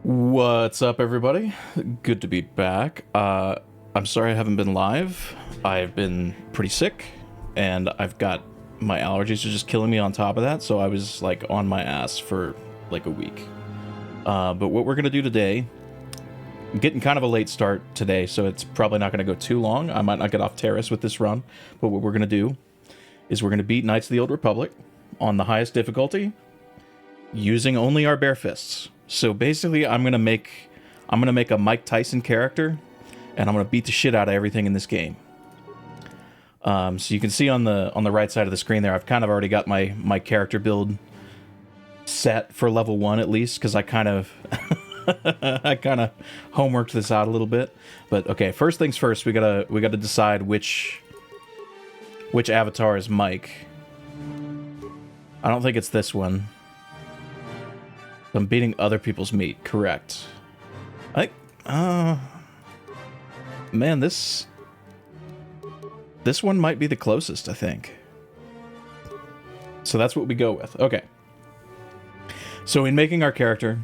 What's up, everybody? Good to be back. I'm sorry I haven't been live. I've been pretty sick, and I've got my allergies are just killing me on top of that, so I was like on my ass for like a week. But what we're gonna do today, I'm getting kind of a late start today, so it's probably not gonna go too long. I might not get off Terrace with this run, but what we're gonna do is we're gonna beat Knights of the Old Republic on the highest difficulty using only our bare fists. So basically, I'm gonna make a Mike Tyson character, and I'm gonna beat the shit out of everything in this game. So you can see on the right side of the screen there, I've kind of already got my character build set for level 1 at least, because I kind of I kind of homeworked this out a little bit. But okay, first things first, we gotta decide which avatar is Mike. I don't think it's this one. I'm beating other people's meat, correct. Man, this one might be the closest, I think. So that's what we go with. Okay. So in making our character,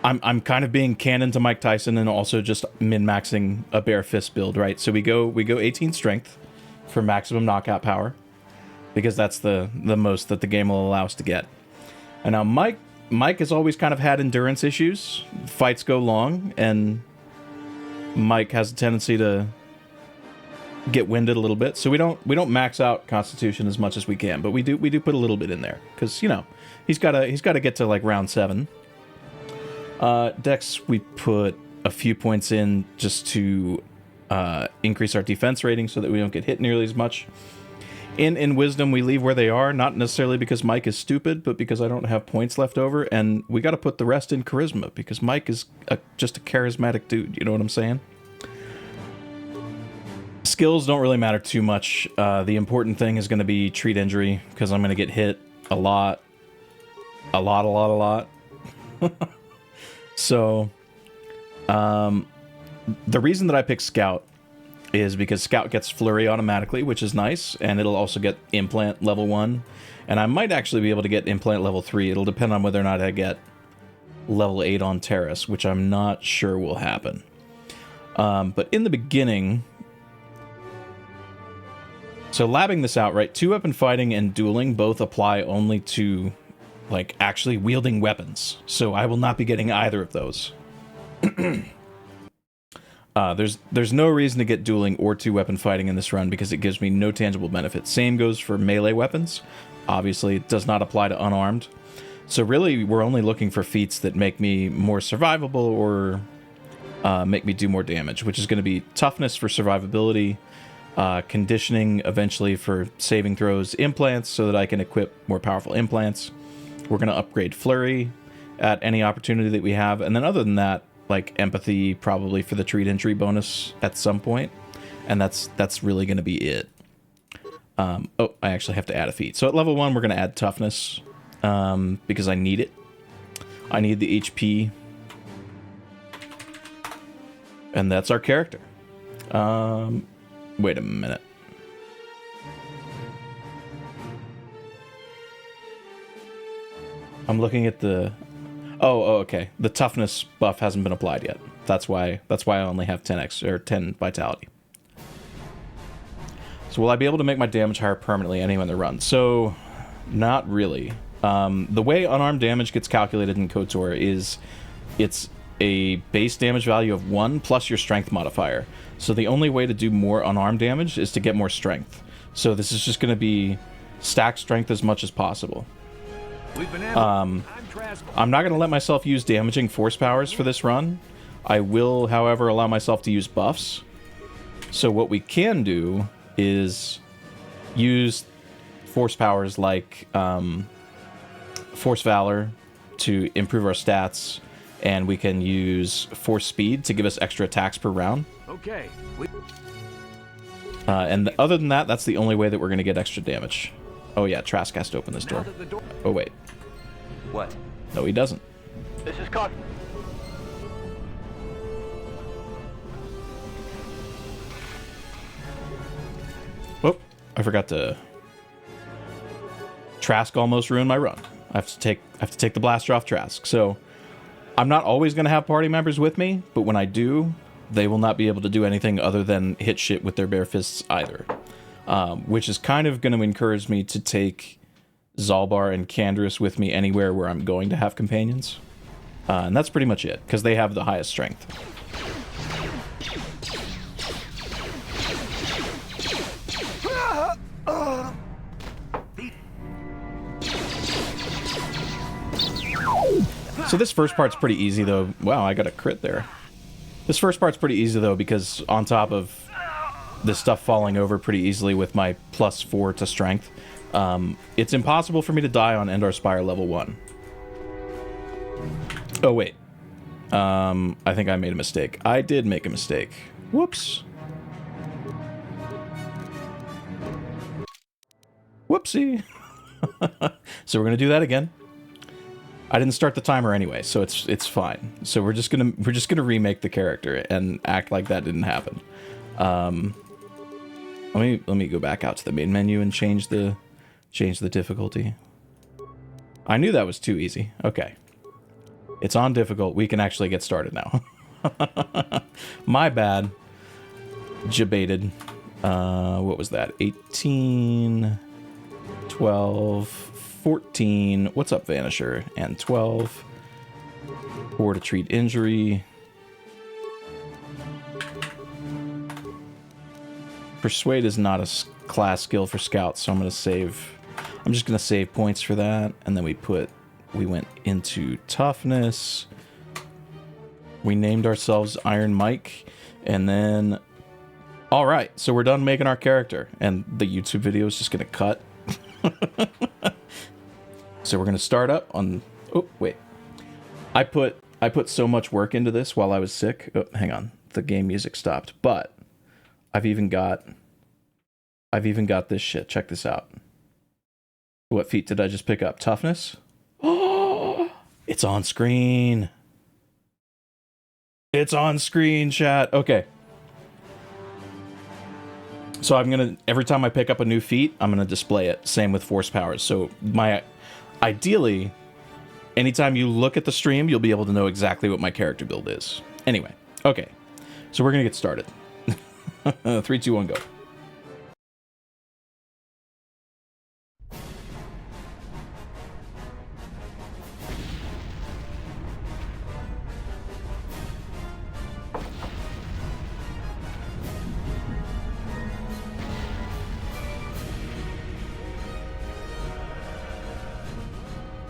I'm kind of being canon to Mike Tyson and also just min-maxing a bare fist build, right? So we go 18 strength for maximum knockout power, because that's the most that the game will allow us to get. And now Mike has always kind of had endurance issues. Fights go long, and Mike has a tendency to get winded a little bit. So we don't max out Constitution as much as we can, but we do put a little bit in there because he's got to get to like round 7. Dex, we put a few points in just to increase our defense rating so that we don't get hit nearly as much. In Wisdom, we leave where they are, not necessarily because Mike is stupid, but because I don't have points left over, and we got to put the rest in Charisma, because Mike is just a charismatic dude, you know what I'm saying? Skills don't really matter too much. The important thing is going to be treat injury, because I'm going to get hit a lot. So, the reason that I picked Scout is because Scout gets Flurry automatically, which is nice, and it'll also get Implant level 1, and I might actually be able to get Implant level 3. It'll depend on whether or not I get level 8 on Terrace, which I'm not sure will happen. But in the beginning, so labbing this out, right, 2-weapon fighting and dueling both apply only to, like, actually wielding weapons, so I will not be getting either of those. There's no reason to get dueling or 2-weapon fighting in this run because it gives me no tangible benefit. Same goes for melee weapons. Obviously, it does not apply to unarmed. So really, we're only looking for feats that make me more survivable or make me do more damage, which is going to be toughness for survivability, conditioning eventually for saving throws, implants so that I can equip more powerful implants. We're going to upgrade Flurry at any opportunity that we have. And then other than that, like empathy probably for the treat injury bonus at some point, and that's really going to be it. Oh, I actually have to add a feat. So at level 1 we're going to add toughness because I need it. I need the HP, and that's our character. Wait a minute. I'm looking at the Oh, okay. The toughness buff hasn't been applied yet. That's why I only have 10x or 10 vitality. So will I be able to make my damage higher permanently anywhere in the run? So, not really. The way unarmed damage gets calculated in KOTOR is it's a base damage value of 1 plus your strength modifier. So the only way to do more unarmed damage is to get more strength. So this is just going to be stack strength as much as possible. I'm not going to let myself use damaging force powers for this run. I will, however, allow myself to use buffs. So what we can do is use force powers like Force Valor to improve our stats, and we can use Force Speed to give us extra attacks per round. Okay. And other than that, that's the only way that we're going to get extra damage. Oh yeah, Trask has to open this door. Oh wait. What? No, he doesn't. This is Cog. Whoop! I forgot to. Trask almost ruined my run. I have to take the blaster off Trask. So I'm not always going to have party members with me, but when I do, they will not be able to do anything other than hit shit with their bare fists either. Which is kind of going to encourage me to take Zalbar and Canderous with me anywhere where I'm going to have companions. And that's pretty much it, because they have the highest strength. So this first part's pretty easy, though. Wow, I got a crit there. This first part's pretty easy, though, because on top of this stuff falling over pretty easily with my +4 to strength, it's impossible for me to die on Endar Spire level 1. Oh, wait. I think I made a mistake. I did make a mistake. Whoops. Whoopsie. So we're gonna do that again. I didn't start the timer anyway, so it's fine. So we're just gonna remake the character and act like that didn't happen. Let me go back out to the main menu and change the difficulty. I knew that was too easy. Okay. It's on difficult. We can actually get started now. My bad. Jebaited. What was that? 18, 12, 14. What's up, Vanisher? And 12. 4 to treat injury. Persuade is not a class skill for scouts, so I'm just gonna save points for that, and then we went into toughness. We named ourselves Iron Mike, and then all right, so we're done making our character, and the YouTube video is just gonna cut. So we're gonna start up on. Oh wait, I put so much work into this while I was sick. Oh, hang on, the game music stopped, but I've even got this shit. Check this out. What feat did I just pick up? Toughness? Oh, it's on screen. It's on screen, chat. Okay. So I'm gonna, every time I pick up a new feat, I'm gonna display it. Same with force powers. So ideally, anytime you look at the stream, you'll be able to know exactly what my character build is. Anyway, okay. So we're gonna get started. 3, 2, 1, go.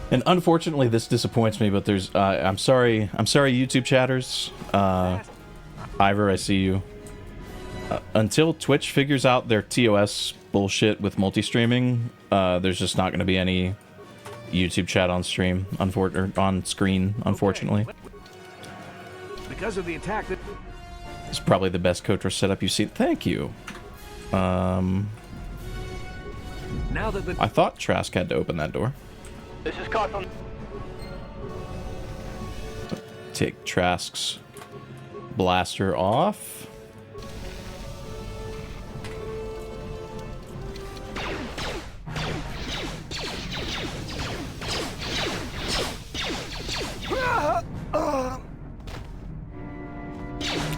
And unfortunately, this disappoints me, but there's, I'm sorry, YouTube chatters. Ivor, I see you. Until Twitch figures out their TOS bullshit with multi-streaming, there's just not going to be any YouTube chat on stream, on screen, unfortunately. Because of the attack that... It's probably the best KOTOR setup you've seen. Thank you. Now that the... I thought Trask had to open that door. This is Cosmo. Take Trask's blaster off.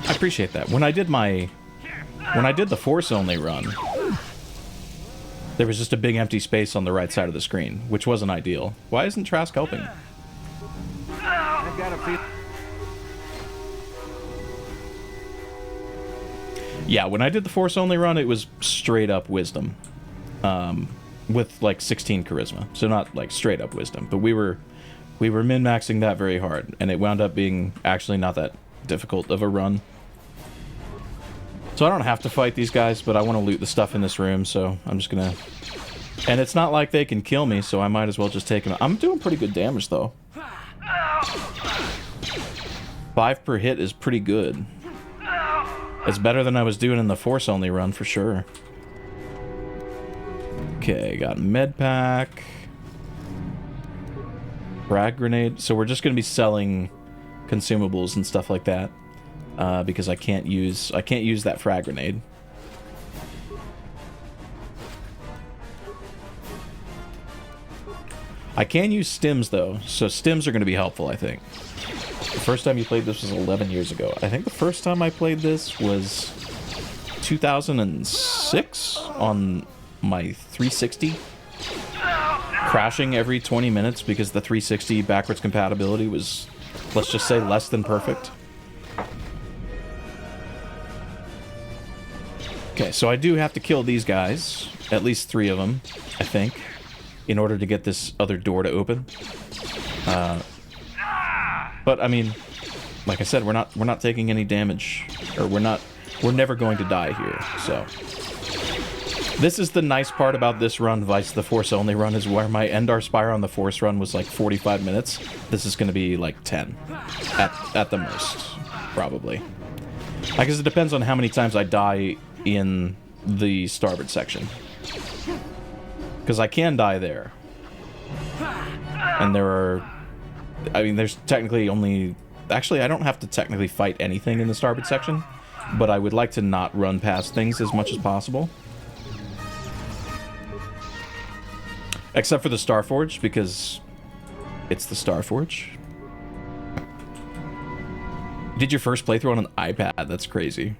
I appreciate that. When I did the Force only run, there was just a big empty space on the right side of the screen, which wasn't ideal. Why isn't Trask helping? I've got a feel... Yeah, when I did the Force only run, it was straight up wisdom. With like 16 charisma. So not like straight up wisdom, but we were min-maxing that very hard, and it wound up being actually not that difficult of a run. So I don't have to fight these guys, but I want to loot the stuff in this room, so I'm just gonna... And it's not like they can kill me, so I might as well just take them. I'm doing pretty good damage, though. 5 per hit is pretty good. It's better than I was doing in the Force-only run, for sure. Okay, got med pack. Frag grenade. So we're just gonna be selling consumables and stuff like that. Because I can't use that frag grenade. I can use stims though, so stims are going to be helpful, I think. The first time you played this was 11 years ago. I think the first time I played this was 2006 on my 360. Crashing every 20 minutes because the 360 backwards compatibility was, let's just say, less than perfect. Okay, so I do have to kill these guys, at least 3 of them, I think, in order to get this other door to open. But I mean, like I said, we're not taking any damage, or we're never going to die here. So this is the nice part about this run, Vice the Force only run, is where my Endar Spire on the Force run was like 45 minutes. This is going to be like 10 at the most, probably. I guess it depends on how many times I die in the starboard section, because I can die there, and there are, I mean, there's technically only, actually I don't have to technically fight anything in the starboard section, but I would like to not run past things as much as possible, except for the Starforge, because it's the Starforge. You did your first playthrough on an iPad? That's crazy.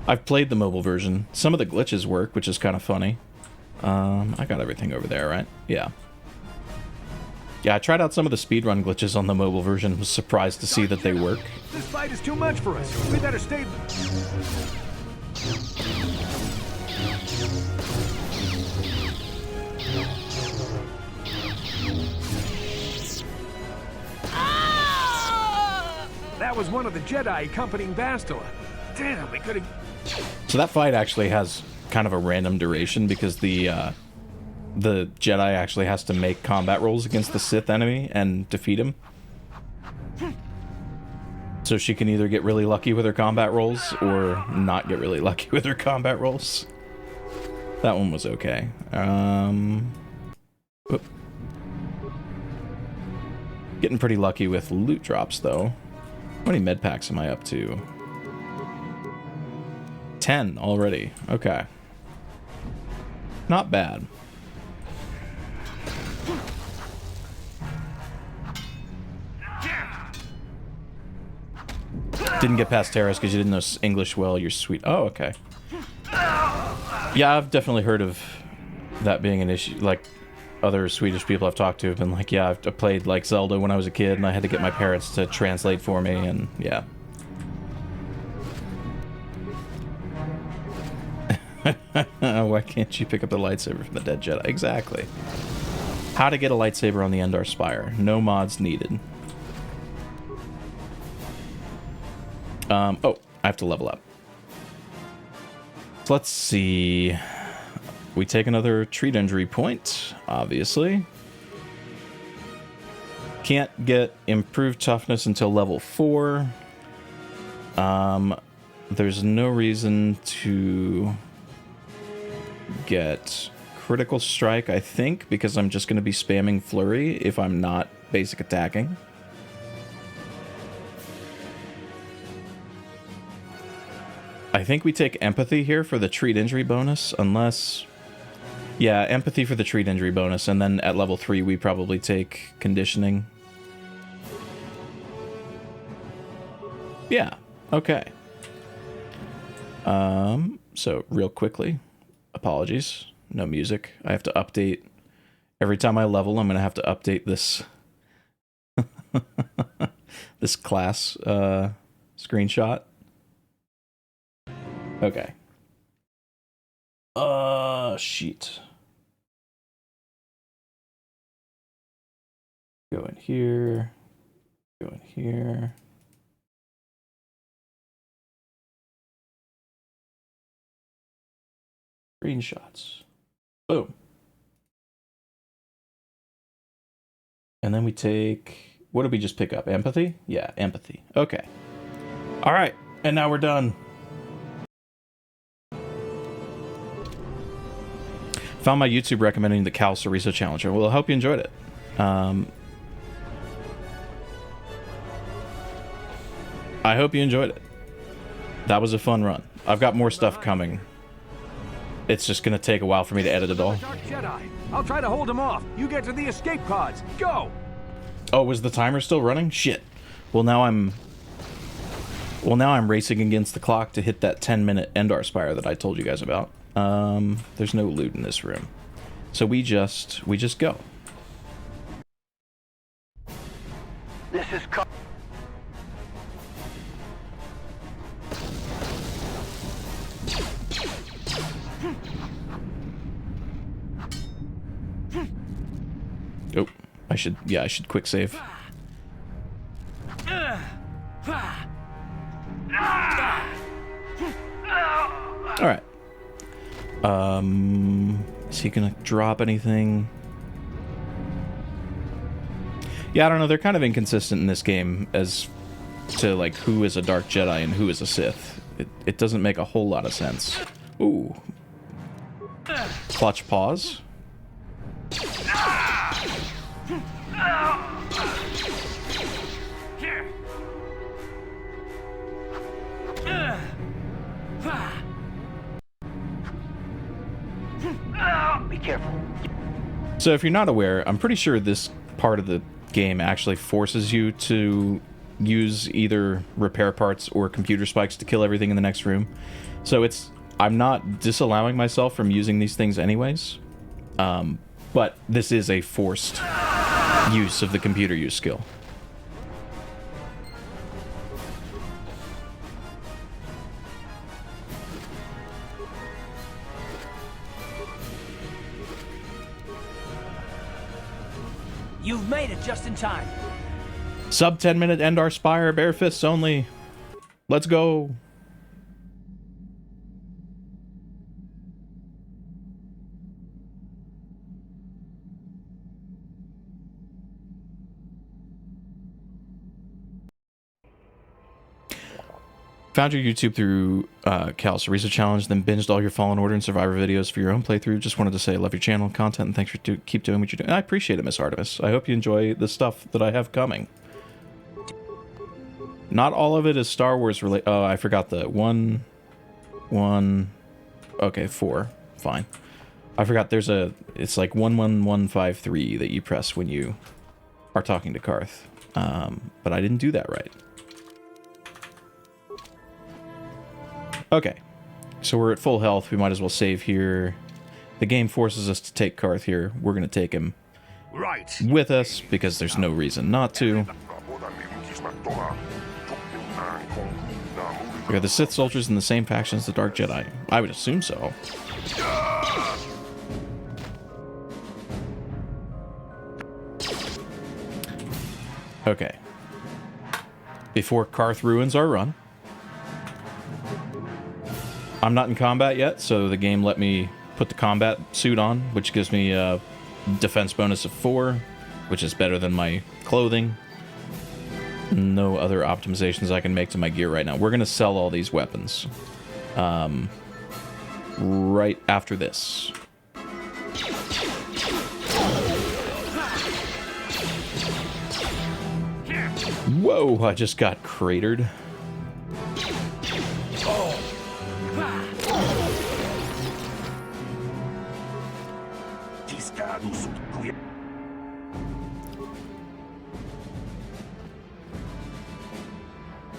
I've played the mobile version. Some of the glitches work, which is kind of funny. I got everything over there, right? Yeah. Yeah, I tried out some of the speedrun glitches on the mobile version. Was surprised to see that they work. This fight is too much for us. We better stay. That was one of the Jedi accompanying Bastila. Damn, we could have. So that fight actually has kind of a random duration because the Jedi actually has to make combat rolls against the Sith enemy and defeat him. So she can either get really lucky with her combat rolls or not get really lucky with her combat rolls. That one was okay. Whoop. Getting pretty lucky with loot drops though. How many med packs am I up to? 10 already. Okay. Not bad. Didn't get past Terrace because you didn't know English well. You're sweet. Oh, okay. Yeah, I've definitely heard of that being an issue. Like, other Swedish people I've talked to have been like, yeah, I played like Zelda when I was a kid and I had to get my parents to translate for me, and yeah. Why can't you pick up the lightsaber from the dead Jedi? Exactly. How to get a lightsaber on the Endar Spire. No mods needed. Oh, I have to level up. So let's see. We take another treat injury point, obviously. Can't get improved toughness until level 4. There's no reason to get critical strike, I think, because I'm just going to be spamming flurry if I'm not basic attacking. I think we take empathy here for the treat injury bonus, unless... Yeah, empathy for the treat injury bonus, and then at level 3 we probably take conditioning. Yeah, okay. So real quickly, apologies, no music. I have to update. Every time I level, I'm going to have to update this this class screenshot. Okay. Sheet. Go in here. Go in here. Screenshots. Boom. And then we take... What did we just pick up? Empathy? Yeah, empathy. Okay. All right. And now we're done. Found my YouTube recommending the Cal Cerizo Challenger. Well, I hope you enjoyed it. I hope you enjoyed it. That was a fun run. I've got more stuff coming. It's just gonna take a while for me to edit it all. Dark Jedi. I'll try to hold him off. You get to the escape pods. Go! Oh, was the timer still running? Shit. Well, now I'm racing against the clock to hit that 10-minute Endar Spire that I told you guys about. There's no loot in this room. So we just go. This is Oh, I should quick save. Alright. Is he gonna drop anything? Yeah, I don't know. They're kind of inconsistent in this game as to, like, who is a Dark Jedi and who is a Sith. It doesn't make a whole lot of sense. Ooh. Clutch pause. Be careful. So if you're not aware, I'm pretty sure this part of the game actually forces you to use either repair parts or computer spikes to kill everything in the next room. So I'm not disallowing myself from using these things anyways. But this is a forced use of the computer use skill. You've made it just in time. Sub 10-minute Endar Spire, bare fists only. Let's go. Found your YouTube through Cal Cerisa Challenge, then binged all your Fallen Order and Survivor videos for your own playthrough. Just wanted to say I love your channel and content, and thanks for keep doing what you're doing. I appreciate it, Miss Artemis. I hope you enjoy the stuff that I have coming. Not all of it is Star Wars related. Oh, I forgot the one. Okay, 4. Fine. I forgot there's it's like 11153 that you press when you are talking to Karth. But I didn't do that right. Okay, so we're at full health. We might as well save here. The game forces us to take Karth here. We're going to take him with us because there's no reason not to. Are the Sith soldiers in the same faction as the Dark Jedi? I would assume so. Okay. Before Karth ruins our run. I'm not in combat yet, so the game let me put the combat suit on, which gives me a defense bonus of 4, which is better than my clothing. No other optimizations I can make to my gear right now. We're going to sell all these weapons right after this. Whoa, I just got cratered.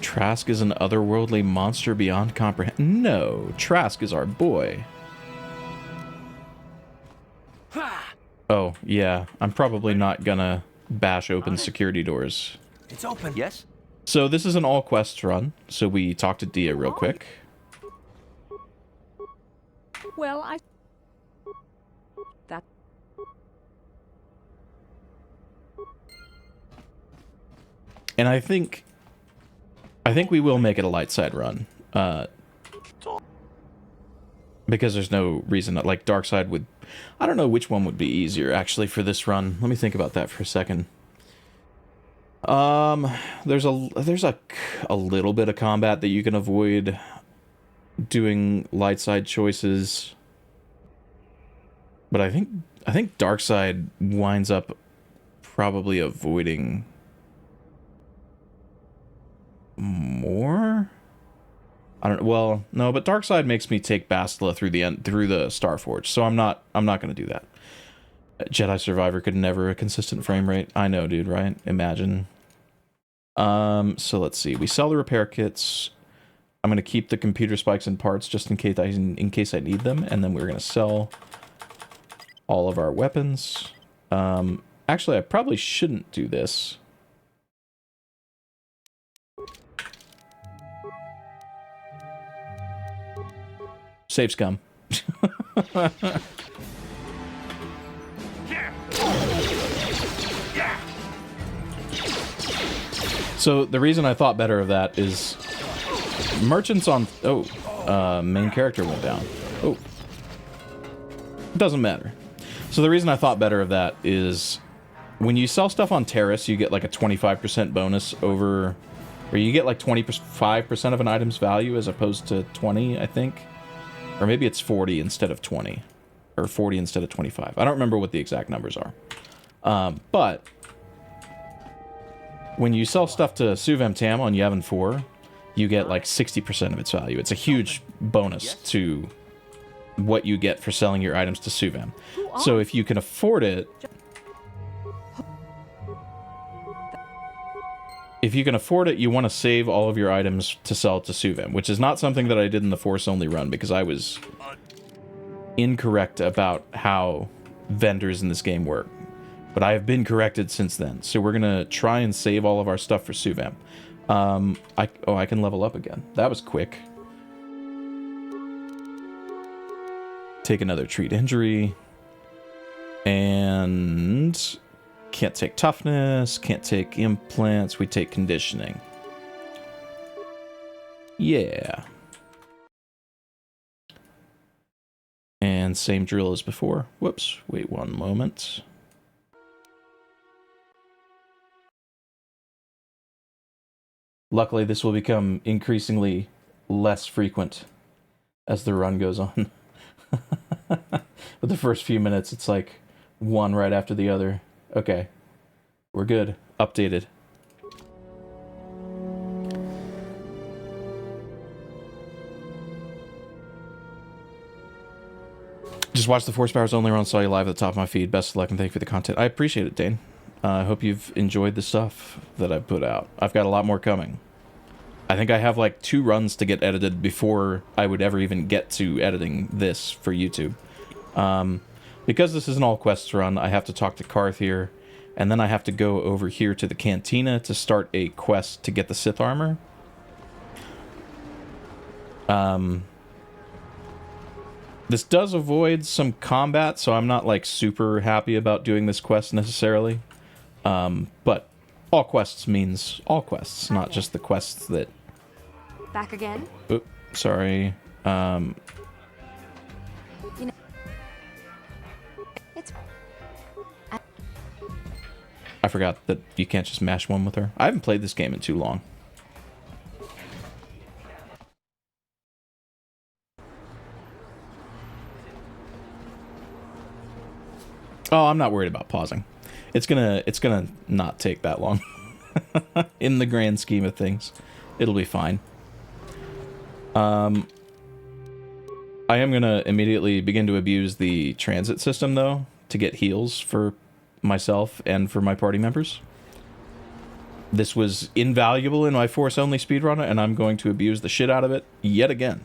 Trask is an otherworldly monster beyond comprehension. No, Trask is our boy. Oh, yeah. I'm probably not gonna bash open security doors. It's open. Yes? So this is an all quests run, so we talk to Dia real quick. Well, And I think we will make it a light side run. Because there's no reason that, like, dark side would... I don't know which one would be easier, actually, for this run. Let me think about that for a second. There's a little bit of combat that you can avoid doing light side choices. But I think dark side winds up probably avoiding more. I don't. Well, no, but Darkseid makes me take Bastila through the Starforge, so I'm not going to do that. Jedi Survivor could never a consistent frame rate. I know, dude, right? Imagine. So let's see. We sell the repair kits. I'm going to keep the computer spikes and parts just in case I need them, and then we're going to sell all of our weapons. Actually, I probably shouldn't do this. Save scum. So the reason I thought better of that is merchants on... main character went down. Oh. Doesn't matter. So the reason I thought better of that is when you sell stuff on Terrace, you get like a 25% bonus over... Or you get like 25% of an item's value as opposed to 20, I think. Or maybe it's 40 instead of 20. Or 40 instead of 25. I don't remember what the exact numbers are. But when you sell stuff to Suvem Tam on Yavin 4, you get like 60% of its value. It's a huge bonus to what you get for selling your items to Suvem. So if you can afford it... If you can afford it, you want to save all of your items to sell to Suvem, which is not something that I did in the Force-only run, because I was incorrect about how vendors in this game work. But I have been corrected since then, so we're going to try and save all of our stuff for Suvem. I can level up again. That was quick. Take another treat injury. And... Can't take toughness, can't take implants, we take conditioning. Yeah. And same drill as before. Whoops, wait one moment. Luckily, this will become increasingly less frequent as the run goes on. But the first few minutes, it's like one right after the other. Okay, we're good. Updated. Just watched the Force Powers Only run, saw you live at the top of my feed. Best of luck and thank you for the content. I appreciate it, Dane. I hope you've enjoyed the stuff that I've put out. I've got a lot more coming. I think I have like 2 runs to get edited before I would ever even get to editing this for YouTube. Because this is an all-quests run, I have to talk to Karth here, and then I have to go over here to the Cantina to start a quest to get the Sith armor. This does avoid some combat, so I'm not, like, super happy about doing this quest necessarily. But all quests means all quests, not just the quests that... Back again? Oop, sorry. I forgot that you can't just mash one with her. I haven't played this game in too long. Oh, I'm not worried about pausing. It's gonna not take that long. In the grand scheme of things, it'll be fine. I am gonna immediately begin to abuse the transit system though to get heals for myself and for my party members. This was invaluable in my Force-only speedrun, and I'm going to abuse the shit out of it yet again.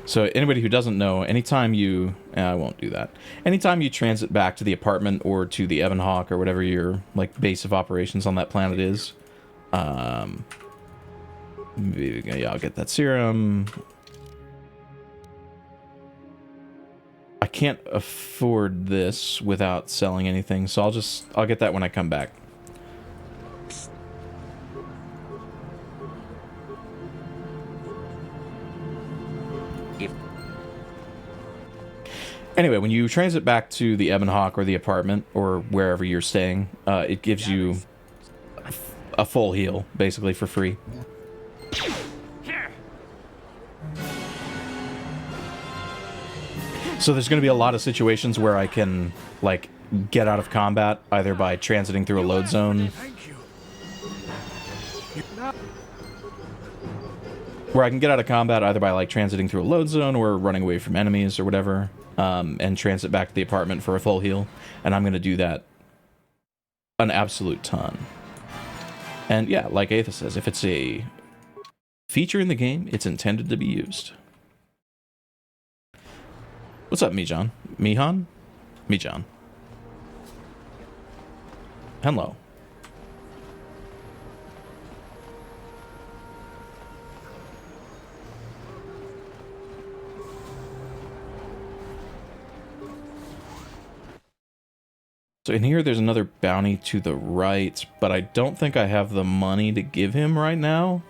So anybody who doesn't know, anytime you... I won't do that. Anytime you transit back to the apartment or to the Ebon Hawk or whatever your like base of operations on that planet is, yeah, I'll get that serum. I can't afford this without selling anything, so I'll get that when I come back. Anyway, when you transit back to the Ebon Hawk or the apartment or wherever you're staying, it gives you a full heal, basically, for free. So there's going to be a lot of situations where I can, like, get out of combat, either by transiting through a load zone, where I can get out of combat either by like transiting through a load zone or running away from enemies or whatever, and transit back to the apartment for a full heal. And I'm going to do that an absolute ton. And yeah, like Aetha says, if it's a feature in the game, it's intended to be used. What's up, Mijan? Mihan? Mijan. Hello. So in here, there's another bounty to the right, but I don't think I have the money to give him right now.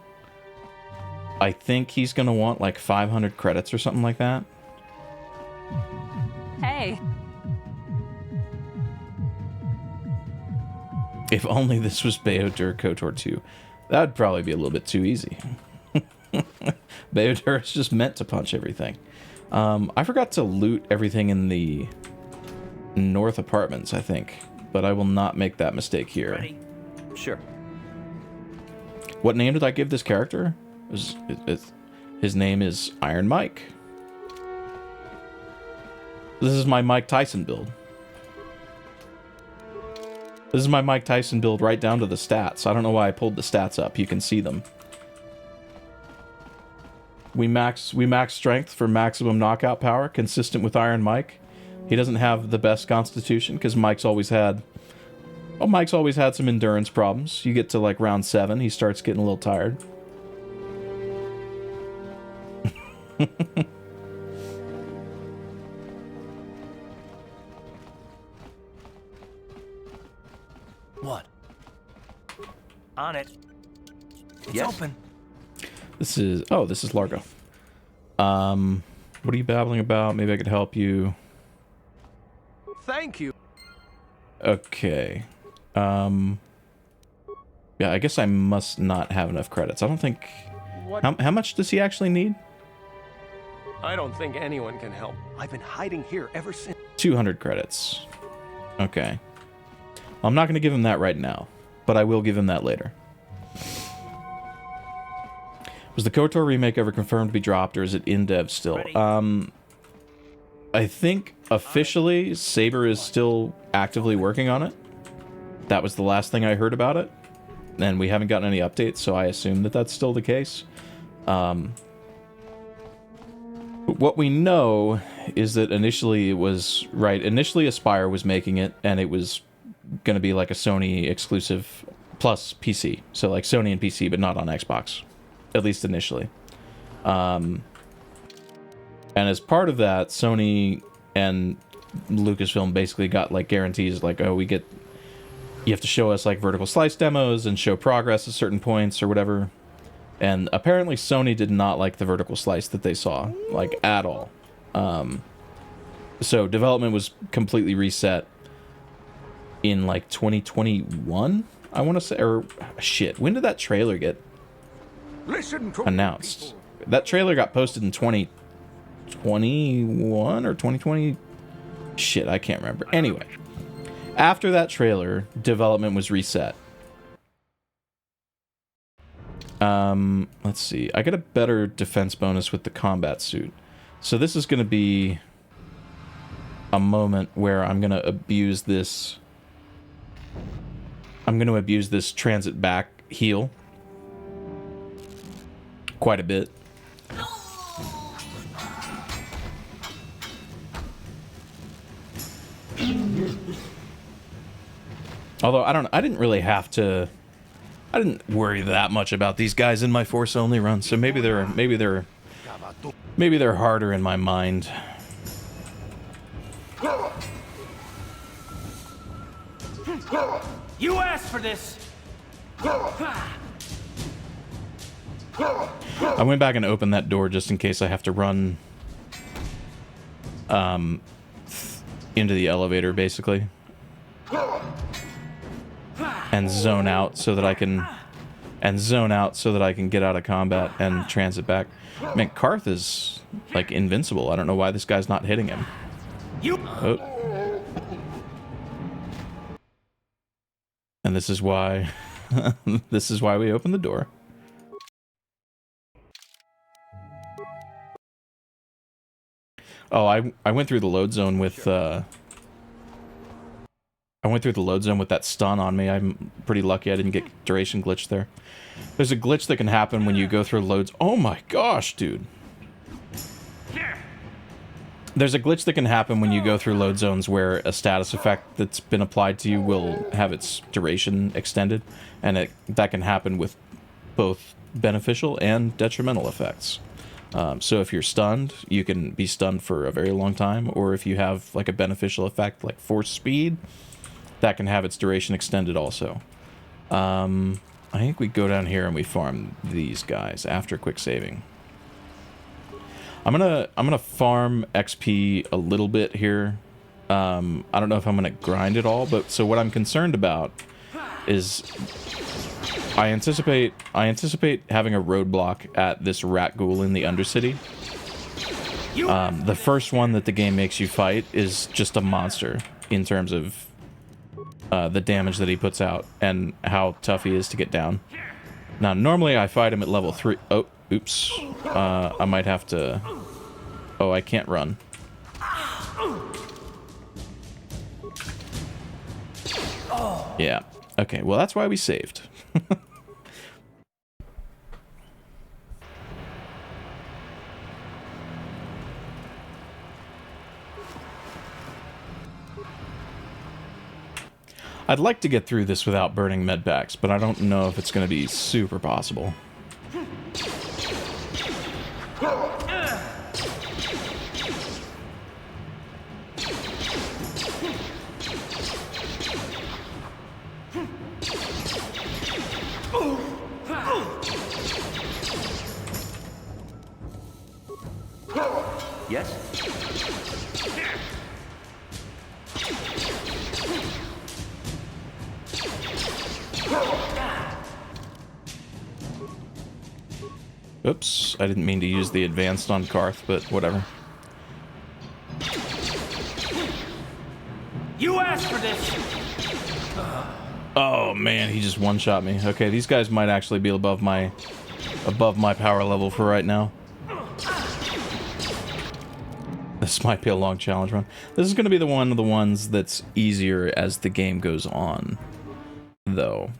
I think he's going to want like 500 credits or something like that. Hey. If only this was Beodur KOTOR 2. That would probably be a little bit too easy. Beodur is just meant to punch everything. I forgot to loot everything in the north apartments, I think. But I will not make that mistake here. Ready? Sure. What name did I give this character? His name is Iron Mike. This is my Mike Tyson build. This is my Mike Tyson build right down to the stats. I don't know why I pulled the stats up. You can see them. We max strength for maximum knockout power, consistent with Iron Mike. He doesn't have the best constitution because Mike's always had some endurance problems. You get to like round 7, he starts getting a little tired. What? On it. It's Yes. open. This is Largo. What are you babbling about? Maybe I could help you. Thank you. Okay. Yeah, I guess I must not have enough credits. I don't think... What? How much does he actually need? I don't think anyone can help. I've been hiding here ever since. 200 credits. Okay. I'm not going to give him that right now, but I will give him that later. Was the KOTOR remake ever confirmed to be dropped, or is it in dev still? I think officially Saber is still actively working on it. That was the last thing I heard about it, and we haven't gotten any updates, so I assume that that's still the case. What we know is that initially initially Aspyr was making it, and it was going to be like a Sony exclusive plus PC. So like Sony and PC, but not on Xbox, at least initially. And as part of that, Sony and Lucasfilm basically got like guarantees like, oh, you have to show us like vertical slice demos and show progress at certain points or whatever. And apparently Sony did not like the vertical slice that they saw, like, at all. So development was completely reset in, like, 2021, I want to say. Or, shit, when did that trailer get Listen to announced? people. That trailer got posted in 2021 or 2020? Shit, I can't remember. Anyway, after that trailer, development was reset. Let's see. I get a better defense bonus with the combat suit. So this is going to be a moment where I'm going to abuse this. I'm going to abuse this transit back heal quite a bit. Although I didn't worry that much about these guys in my force only run, so maybe they're harder in my mind. You asked for this. I went back and opened that door just in case I have to run into the elevator, basically. And zone out so that I can get out of combat and transit back. Man, Karth is like invincible. I don't know why this guy's not hitting him. Oh. And this is why we open the door. Oh, I went through the load zone with I went through the load zone with that stun on me. I'm pretty lucky I didn't get duration glitch there. There's a glitch that can happen when you go through loads. Oh my gosh, dude. There's a glitch that can happen when you go through load zones where a status effect that's been applied to you will have its duration extended, and that can happen with both beneficial and detrimental effects. So if you're stunned, you can be stunned for a very long time, or if you have like a beneficial effect like force speed, that can have its duration extended also. I think we go down here and we farm these guys after quick saving. I'm gonna farm XP a little bit here. I don't know if I'm gonna grind it all, but so what I'm concerned about is I anticipate having a roadblock at this rat ghoul in the Undercity. The first one that the game makes you fight is just a monster in terms of the damage that he puts out and how tough he is to get down. Now, normally I fight him at level 3. Oh, oops. I might have to... Oh, I can't run. Yeah. Okay, well, that's why we saved. I'd like to get through this without burning medpacks, but I don't know if it's going to be super possible. Yes? Oops, I didn't mean to use the advanced on Karth, but whatever. You asked for this! Oh man, he just one-shot me. Okay, these guys might actually be above my power level for right now. This might be a long challenge run. This is going to be one of the ones that's easier as the game goes on, though.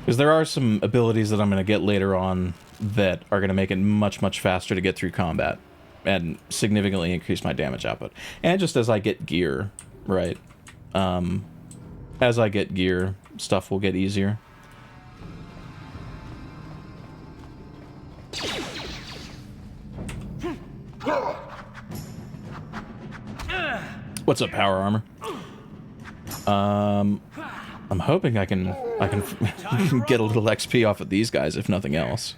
Because there are some abilities that I'm going to get later on that are going to make it much, much faster to get through combat and significantly increase my damage output. And just as I get gear, right? As I get gear, stuff will get easier. What's up, Power Armor? I'm hoping I can get a little XP off of these guys, if nothing else.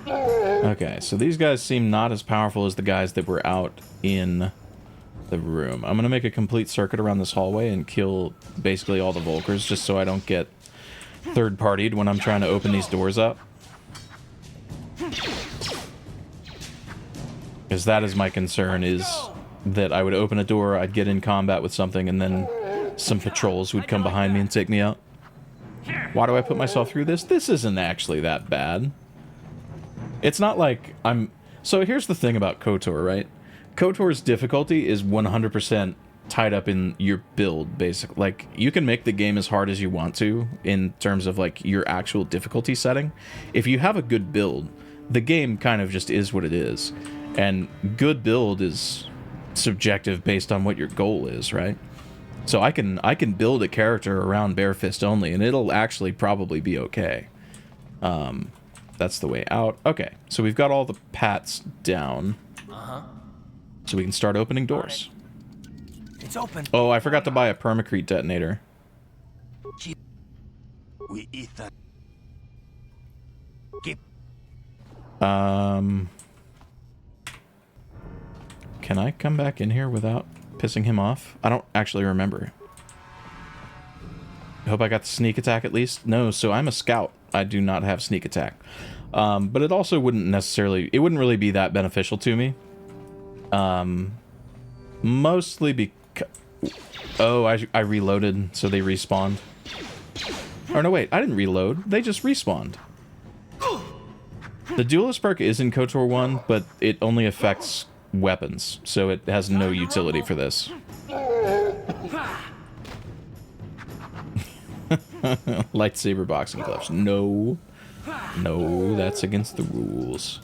Okay, so these guys seem not as powerful as the guys that were out in the room. I'm gonna make a complete circuit around this hallway and kill basically all the Volkers, just so I don't get third-partied when I'm trying to open these doors up. Because that is my concern, is that I would open a door, I'd get in combat with something, and then some patrols would come behind me and take me out. Why do I put myself through this? This isn't actually that bad. It's not like I'm... So here's the thing about KOTOR, right? KOTOR's difficulty is 100% tied up in your build, basically. Like, you can make the game as hard as you want to in terms of, like, your actual difficulty setting. If you have a good build, the game kind of just is what it is. And good build is subjective based on what your goal is, right? So I can build a character around Bare Fist only, and it'll actually probably be okay. That's the way out. Okay, so we've got all the pats down. So we can start opening doors. It's open. Oh, I forgot to buy a permacrete detonator. We eat that. Keep. Can I come back in here without pissing him off? I don't actually remember. I hope I got the sneak attack at least. No, so I'm a scout. I do not have sneak attack. But it also wouldn't necessarily... It wouldn't really be that beneficial to me. Mostly because... Oh, I reloaded, so they respawned. Or no, wait, I didn't reload. They just respawned. The Duelist perk is in KOTOR 1, but it only affects weapons, so it has no utility for this. Lightsaber boxing gloves. No. No, that's against the rules.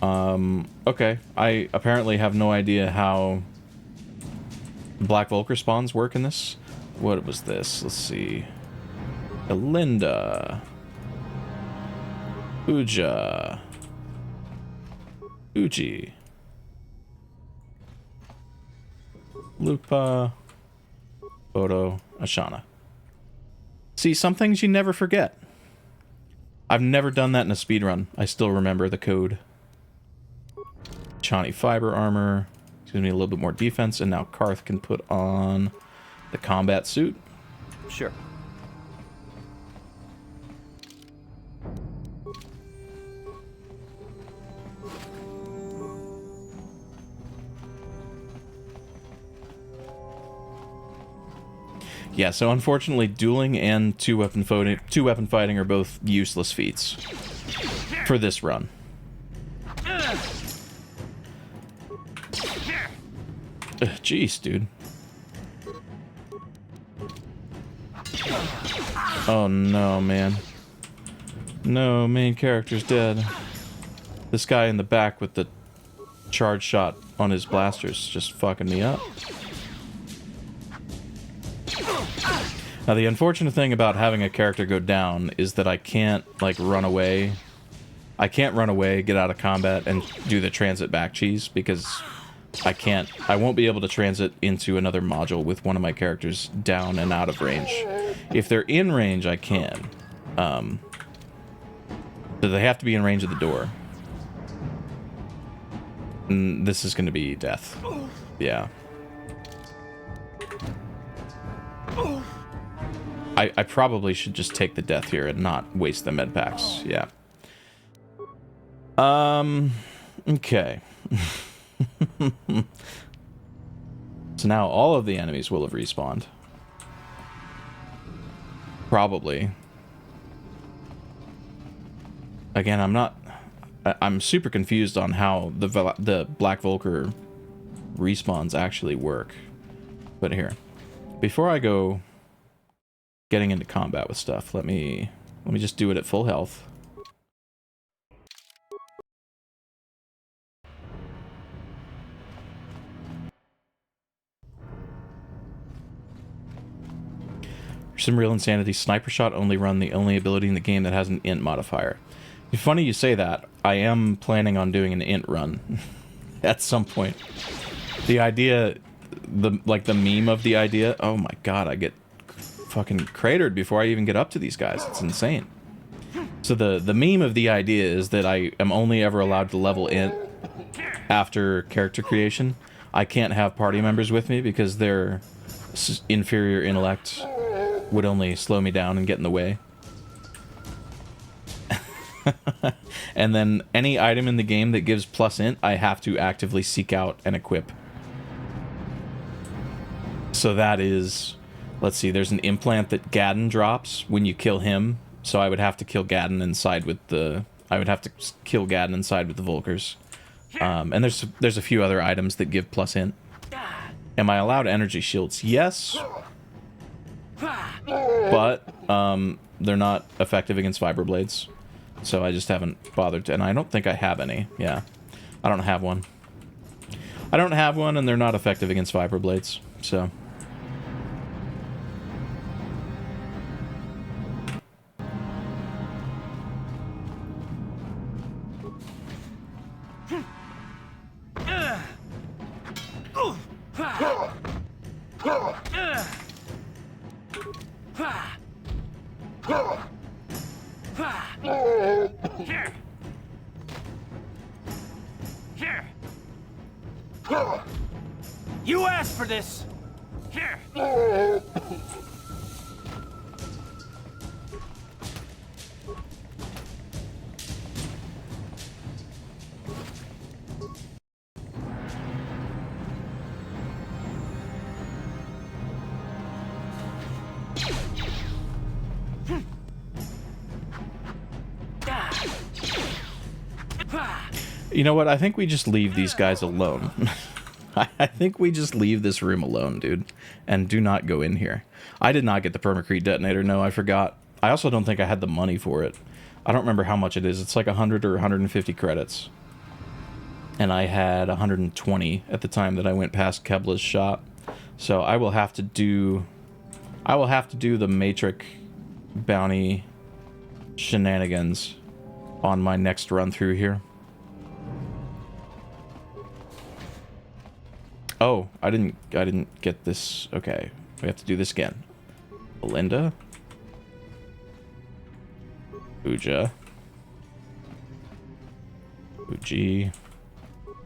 Okay. I apparently have no idea how Black Vulcar spawns work in this. What was this? Let's see. Elinda. Uja. Uji. Lupa. Odo. Ashana. See, some things you never forget. I've never done that in a speedrun. I still remember the code. Chani fiber armor. Gives me a little bit more defense, and now Karth can put on the combat suit. Sure. Yeah, so unfortunately, dueling and two-weapon fighting are both useless feats for this run. Jeez, dude. Oh no, man. No, main character's dead. This guy in the back with the charge shot on his blaster's just fucking me up. Now, the unfortunate thing about having a character go down is that I can't, like, run away. I can't run away, get out of combat, and do the transit back cheese, because I won't be able to transit into another module with one of my characters down and out of range. If they're in range, I can. So they have to be in range of the door. And this is going to be death. Yeah. I probably should just take the death here and not waste the med packs. Yeah. Okay. So now all of the enemies will have respawned. Probably. Again, I'm super confused on how the Black Vulcar respawns actually work. But here, before I go getting into combat with stuff, let me just do it at full health. For some real insanity, Sniper Shot only run the only ability in the game that has an int modifier. It's funny you say that. I am planning on doing an int run at some point. The idea, the meme of the idea, oh my god, I get fucking cratered before I even get up to these guys. It's insane. So the meme of the idea is that I am only ever allowed to level int after character creation. I can't have party members with me because their inferior intellect would only slow me down and get in the way. And then any item in the game that gives plus int, I have to actively seek out and equip. So that is, let's see, there's an implant that Gaddon drops when you kill him. So I would have to kill Gaddon and side with the, Vulkars. And there's a few other items that give plus int. Am I allowed energy shields? Yes. But they're not effective against vibroblades. So I just haven't bothered to, and I don't think I have any. Yeah. I don't have one. I don't have one, and they're not effective against vibroblades. So You asked for this! Here! You know what? I think we just leave these guys alone. I think we just leave this room alone, dude, and do not go in here. I did not get the permacrete detonator. No, I forgot. I also don't think I had the money for it. I don't remember how much it is. It's like 100 or 150 credits. And I had 120 at the time that I went past Kebla's shop. So I will have to do the Matrix bounty shenanigans on my next run through here. Oh, I didn't get this. Okay, we have to do this again. Belinda, Uja, Uji,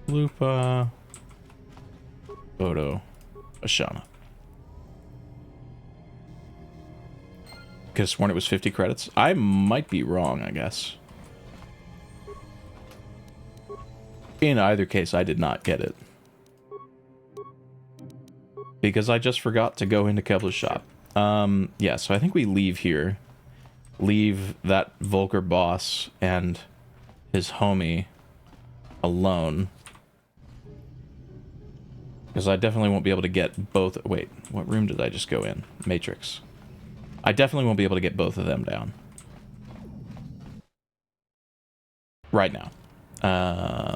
Lupa, Odo, Ashana. Could have sworn it was 50 credits. I might be wrong, I guess. In either case, I did not get it. Because I just forgot to go into Kebla's shop. Yeah, so I think we leave here. Leave that Volker boss and his homie alone. Because I definitely won't be able to get both... Wait, what room did I just go in? Matrix. I definitely won't be able to get both of them down. Right now. Oh.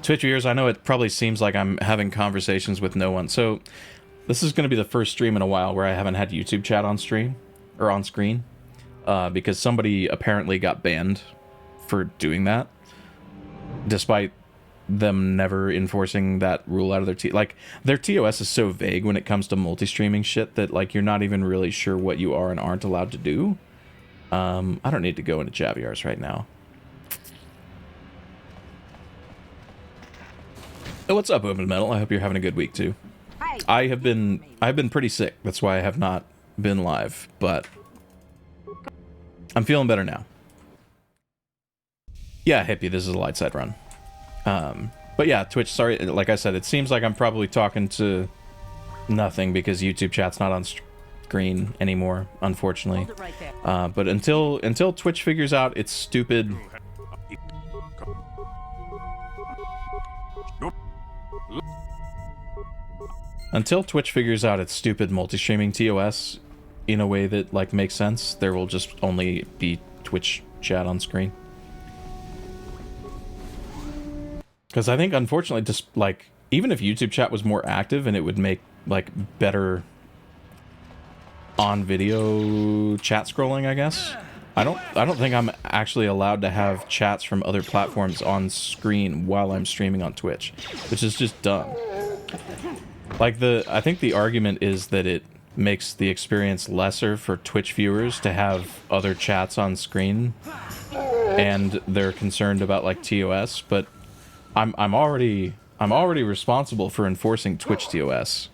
Twitch viewers, I know it probably seems like I'm having conversations with no one. So this is going to be the first stream in a while where I haven't had YouTube chat on stream or on screen, because somebody apparently got banned for doing that, despite them never enforcing that rule out of their like their TOS is so vague when it comes to multi-streaming shit that like you're not even really sure what you are and aren't allowed to do. I don't need to go into Javiar's right now. Oh, what's up, Open Metal? I hope you're having a good week too. Hi. I've been pretty sick. That's why I have not been live, but I'm feeling better now. Yeah, hippie, this is a light side run. But yeah, Twitch, sorry, like I said, it seems like I'm probably talking to nothing because YouTube chat's not on screen anymore, unfortunately. But until Twitch figures out its stupid... Until Twitch figures out its stupid multi-streaming TOS in a way that, like, makes sense, there will just only be Twitch chat on screen. Because I think, unfortunately, just, like, even if YouTube chat was more active and it would make, like, better on-video chat scrolling, I guess. I don't think I'm actually allowed to have chats from other platforms on screen while I'm streaming on Twitch, which is just dumb. Like, I think the argument is that it makes the experience lesser for Twitch viewers to have other chats on screen, and they're concerned about, like, TOS, but I'm already responsible for enforcing Twitch TOS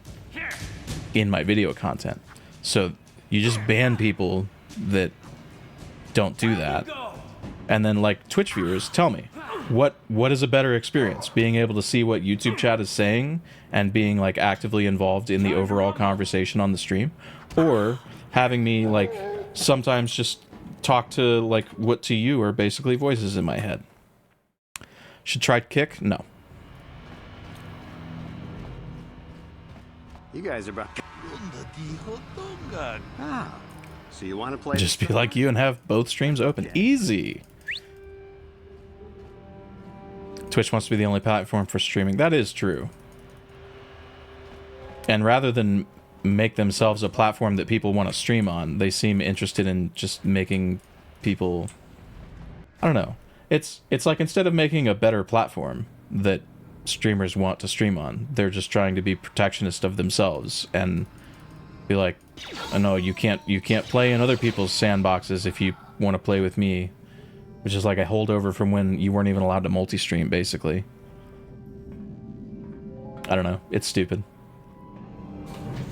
in my video content. So you just ban people that don't do that. And then, like, Twitch viewers, tell me, what is a better experience? Being able to see what YouTube chat is saying and being, like, actively involved in the overall conversation on the stream, or having me, like, sometimes just talk to, like, what to you are basically voices in my head. Should try kick? No. You guys are about... Ah, so you want to play... Just be like you and have both streams open. Easy. Twitch wants to be the only platform for streaming. That is true. And rather than make themselves a platform that people want to stream on, they seem interested in just making people... I don't know. It's like, instead of making a better platform that streamers want to stream on, they're just trying to be protectionist of themselves and be like, oh, no, you can't play in other people's sandboxes if you want to play with me, which is like a holdover from when you weren't even allowed to multi-stream, basically. I don't know. It's stupid.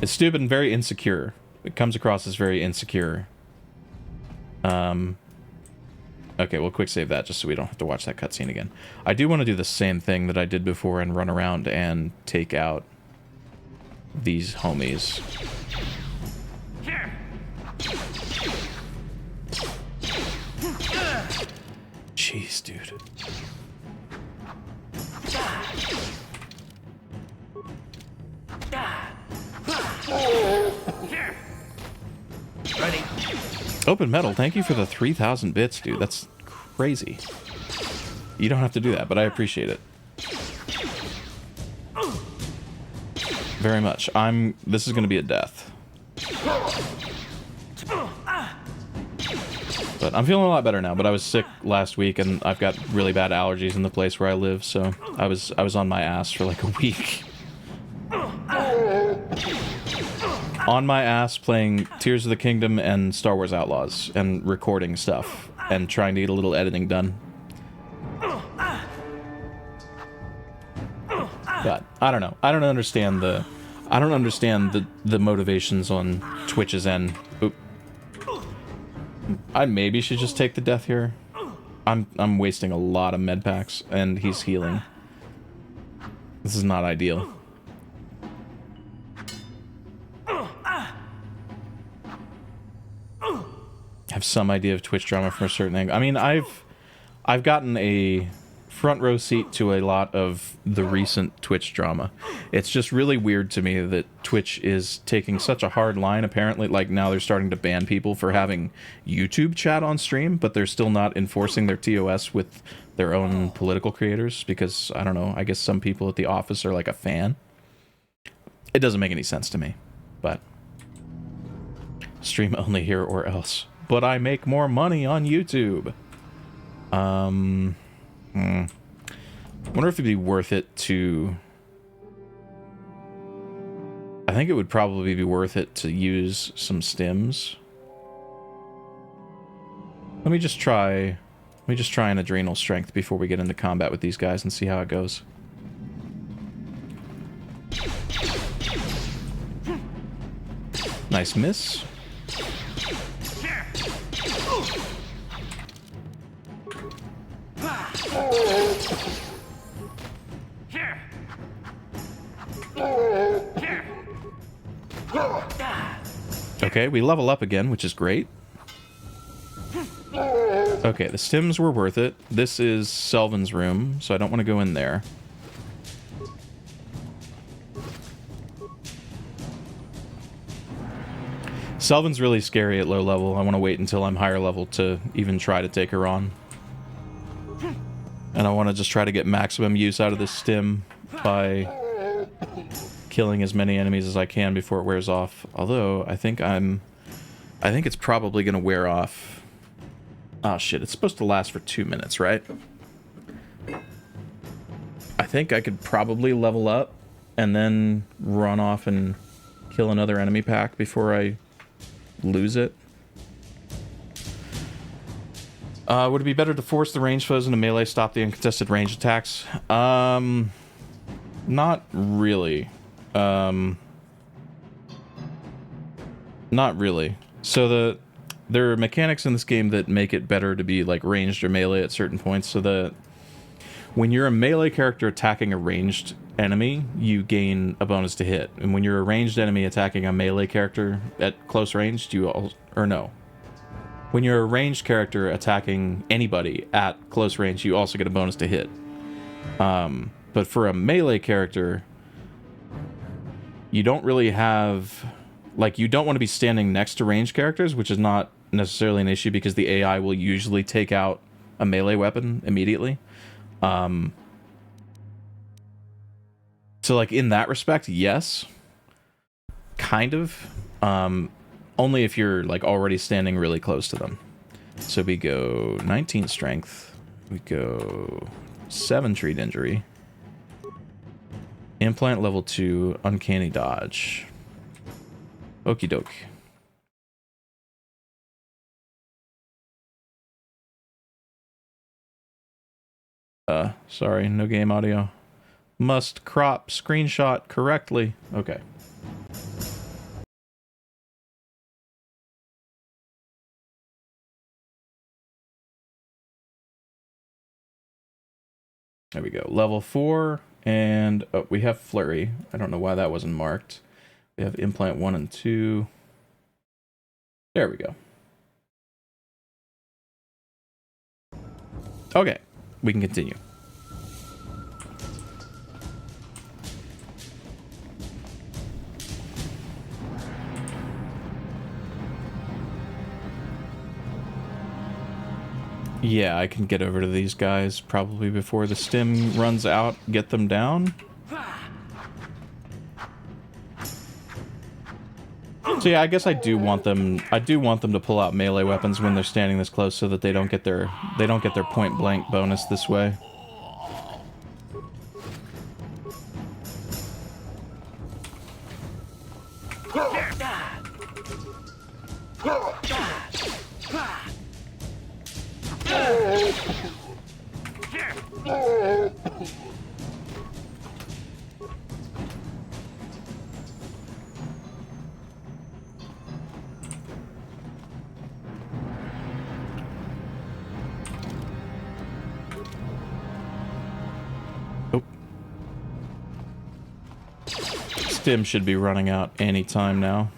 It's stupid and very insecure. It comes across as very insecure. Okay, we'll quick save that just so we don't have to watch that cutscene again. I do want to do the same thing that I did before and run around and take out these homies. Here. Jeez, dude. Here. Ready. Open Metal, thank you for the 3,000 bits, dude. That's crazy. You don't have to do that, but I appreciate it. Very much. This is going to be a death. But I'm feeling a lot better now, but I was sick last week and I've got really bad allergies in the place where I live, so I was on my ass for like a week. On my ass playing Tears of the Kingdom and Star Wars Outlaws and recording stuff and trying to get a little editing done. But I don't know. I don't understand the motivations on Twitch's end. Oop. I maybe should just take the death here. I'm wasting a lot of med packs and he's healing. This is not ideal. Have some idea of Twitch drama from a certain angle. I mean, I've gotten a front row seat to a lot of the recent Twitch drama. It's just really weird to me that Twitch is taking such a hard line. Apparently, like now they're starting to ban people for having YouTube chat on stream, but they're still not enforcing their TOS with their own political creators because, I don't know, I guess some people at the office are like a fan. It doesn't make any sense to me, but stream only here or else. But I make more money on YouTube. Wonder if it'd be worth it to... I think it would probably be worth it to use some stims. Let me just try an adrenal strength before we get into combat with these guys and see how it goes. Nice miss. Here. Here. Okay, we level up again, which is great. Okay, the stims were worth it. This is Selvin's room, so I don't want to go in there. Selvin's really scary at low level. I want to wait until I'm higher level to even try to take her on. And I want to just try to get maximum use out of this stim by killing as many enemies as I can before it wears off. Although, I think it's probably going to wear off. Oh shit, it's supposed to last for 2 minutes, right? I think I could probably level up and then run off and kill another enemy pack before I lose it. Would it be better to force the ranged foes into melee, stop the uncontested range attacks? Not really. Not really. So there are mechanics in this game that make it better to be like ranged or melee at certain points, so that when you're a melee character attacking a ranged enemy, you gain a bonus to hit. And when you're a ranged enemy attacking a melee character at close range, when you're a ranged character attacking anybody at close range, you also get a bonus to hit. But for a melee character, you don't really have... Like, you don't want to be standing next to ranged characters, which is not necessarily an issue because the AI will usually take out a melee weapon immediately. So, like, in that respect, yes. Kind of. Only if you're, like, already standing really close to them. So we go 19 strength. We go 7 treat injury. Implant level 2, uncanny dodge. Okie doke. Sorry, no game audio. Must crop screenshot correctly. Okay. There we go. Level 4, and we have Flurry. I don't know why that wasn't marked. We have Implant 1 and 2. There we go. Okay, we can continue. Yeah, I can get over to these guys probably before the stim runs out, get them down. So yeah, I guess I do want them to pull out melee weapons when they're standing this close so that they don't get their point blank bonus this way. Stim should be running out any time now.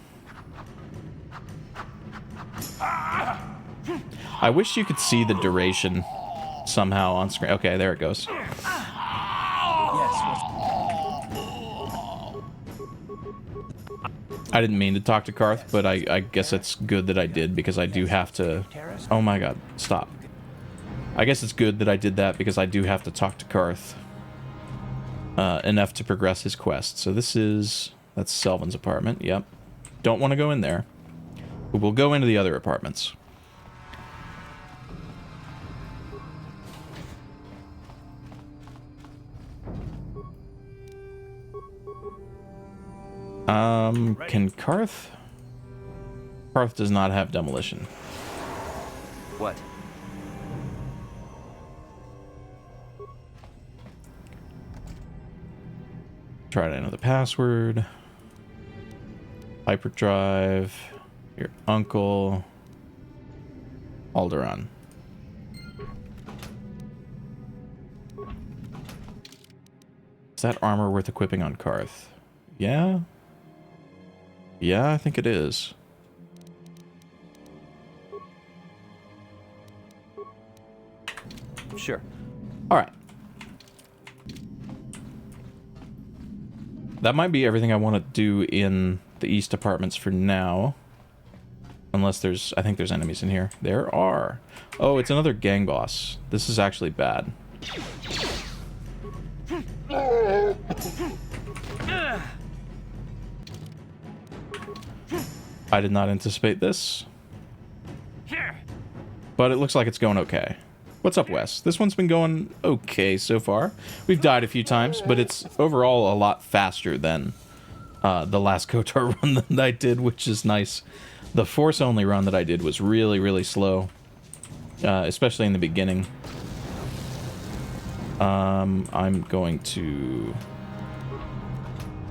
I wish you could see the duration somehow on screen. Okay, there it goes. I didn't mean to talk to Karth, but I guess it's good that I did because I do have to... Oh my god, stop. I guess it's good that I did that because I do have to talk to Karth enough to progress his quest. So this is... That's Selvin's apartment, yep. Don't want to go in there. But we'll go into the other apartments. Can Karth? Karth does not have demolition. What? Try to enter the password. Hyperdrive. Your uncle. Alderaan. Is that armor worth equipping on Karth? Yeah? Yeah, I think it is. Sure. Alright. That might be everything I want to do in the East apartments for now. Unless there's... I think there's enemies in here. There are. Oh, it's another gang boss. This is actually bad. I did not anticipate this. But it looks like it's going okay. What's up, Wes? This one's been going okay so far. We've died a few times, but it's overall a lot faster than the last KOTOR run that I did, which is nice. The Force-only run that I did was really, really slow. Especially in the beginning. I'm going to...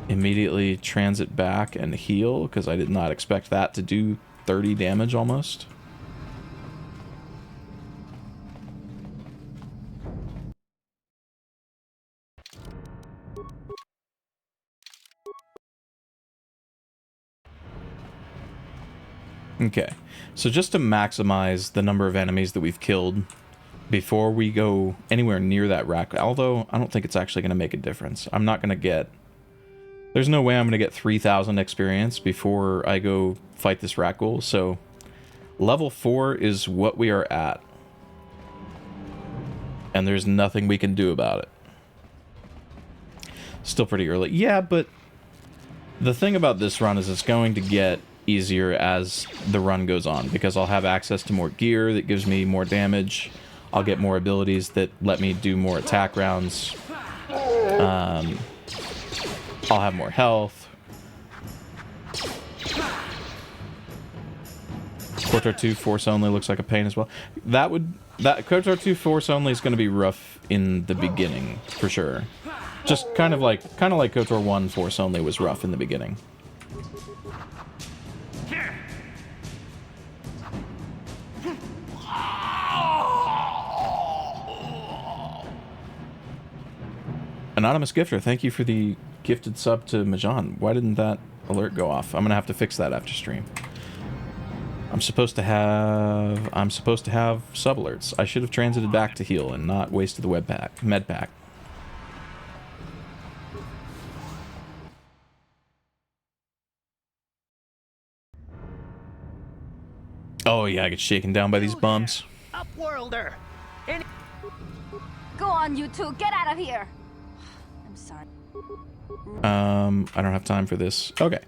immediately transit back and heal, because I did not expect that to do 30 damage almost. Okay, so just to maximize the number of enemies that we've killed before we go anywhere near that rack, although I don't think it's actually going to make a difference. I'm not going to get... There's no way I'm going to get 3,000 experience before I go fight this Rakghoul, so level 4 is what we are at. And there's nothing we can do about it. Still pretty early. Yeah, but the thing about this run is it's going to get easier as the run goes on, because I'll have access to more gear that gives me more damage. I'll get more abilities that let me do more attack rounds. I'll have more health. KOTOR 2 Force only looks like a pain as well. That KOTOR 2 Force only is going to be rough in the beginning for sure. Just kind of like KOTOR 1 Force only was rough in the beginning. Anonymous Gifter, thank you for the gifted sub to Majan. Why didn't that alert go off? I'm gonna have to fix that after stream. I'm supposed to have sub alerts. I should have transited back to heal and not wasted the med pack. Oh yeah, I get shaken down by these bums. Upworlder. Go on, you two. Get out of here. I'm sorry. I don't have time for this. Okay.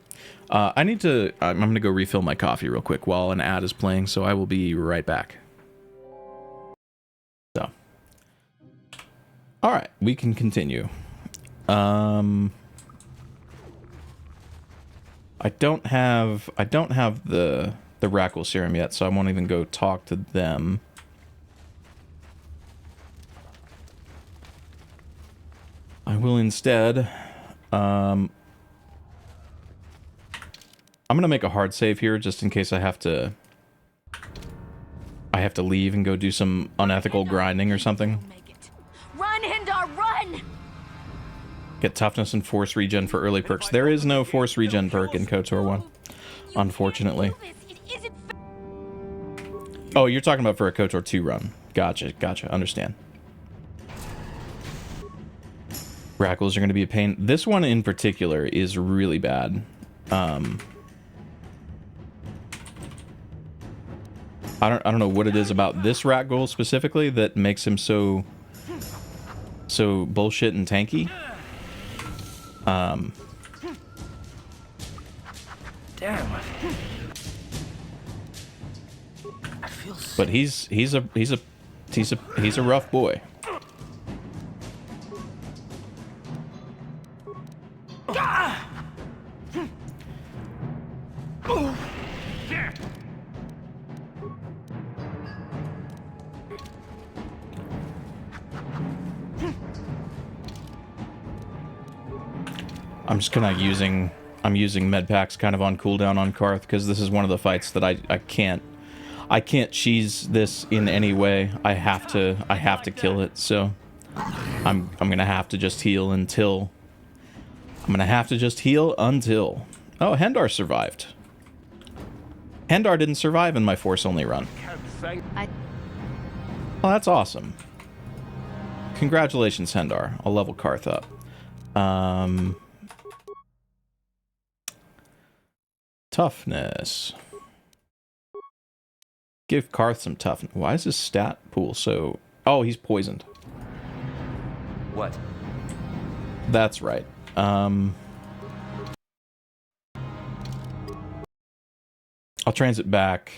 I'm gonna go refill my coffee real quick while an ad is playing, so I will be right back. So. Alright, we can continue. I don't have the Rackle serum yet, so I won't even go talk to them. I will instead, I'm gonna make a hard save here just in case I have to leave and go do some unethical grinding or something. Run, Hindar, run! Get toughness and force regen for early perks. There is no force regen perk in KOTOR 1, unfortunately. Oh, you're talking about for a KOTOR 2 run. Gotcha, understand. Rackles are going to be a pain. This one in particular is really bad. I don't know what it is about this Rackle specifically that makes him so bullshit and tanky. Damn. I feel sick. But he's a rough boy. Here. I'm just kind of using med packs kind of on cooldown on Karth because this is one of the fights that I can't cheese this in any way. I have to kill it. So I'm gonna have to just heal until. Oh, Hendar survived. Hendar didn't survive in my force only run. Oh, that's awesome. Congratulations, Hendar. I'll level Karth up. Toughness. Give Karth some toughness. Why is his stat pool so... Oh, he's poisoned. What? That's right. I'll transit back.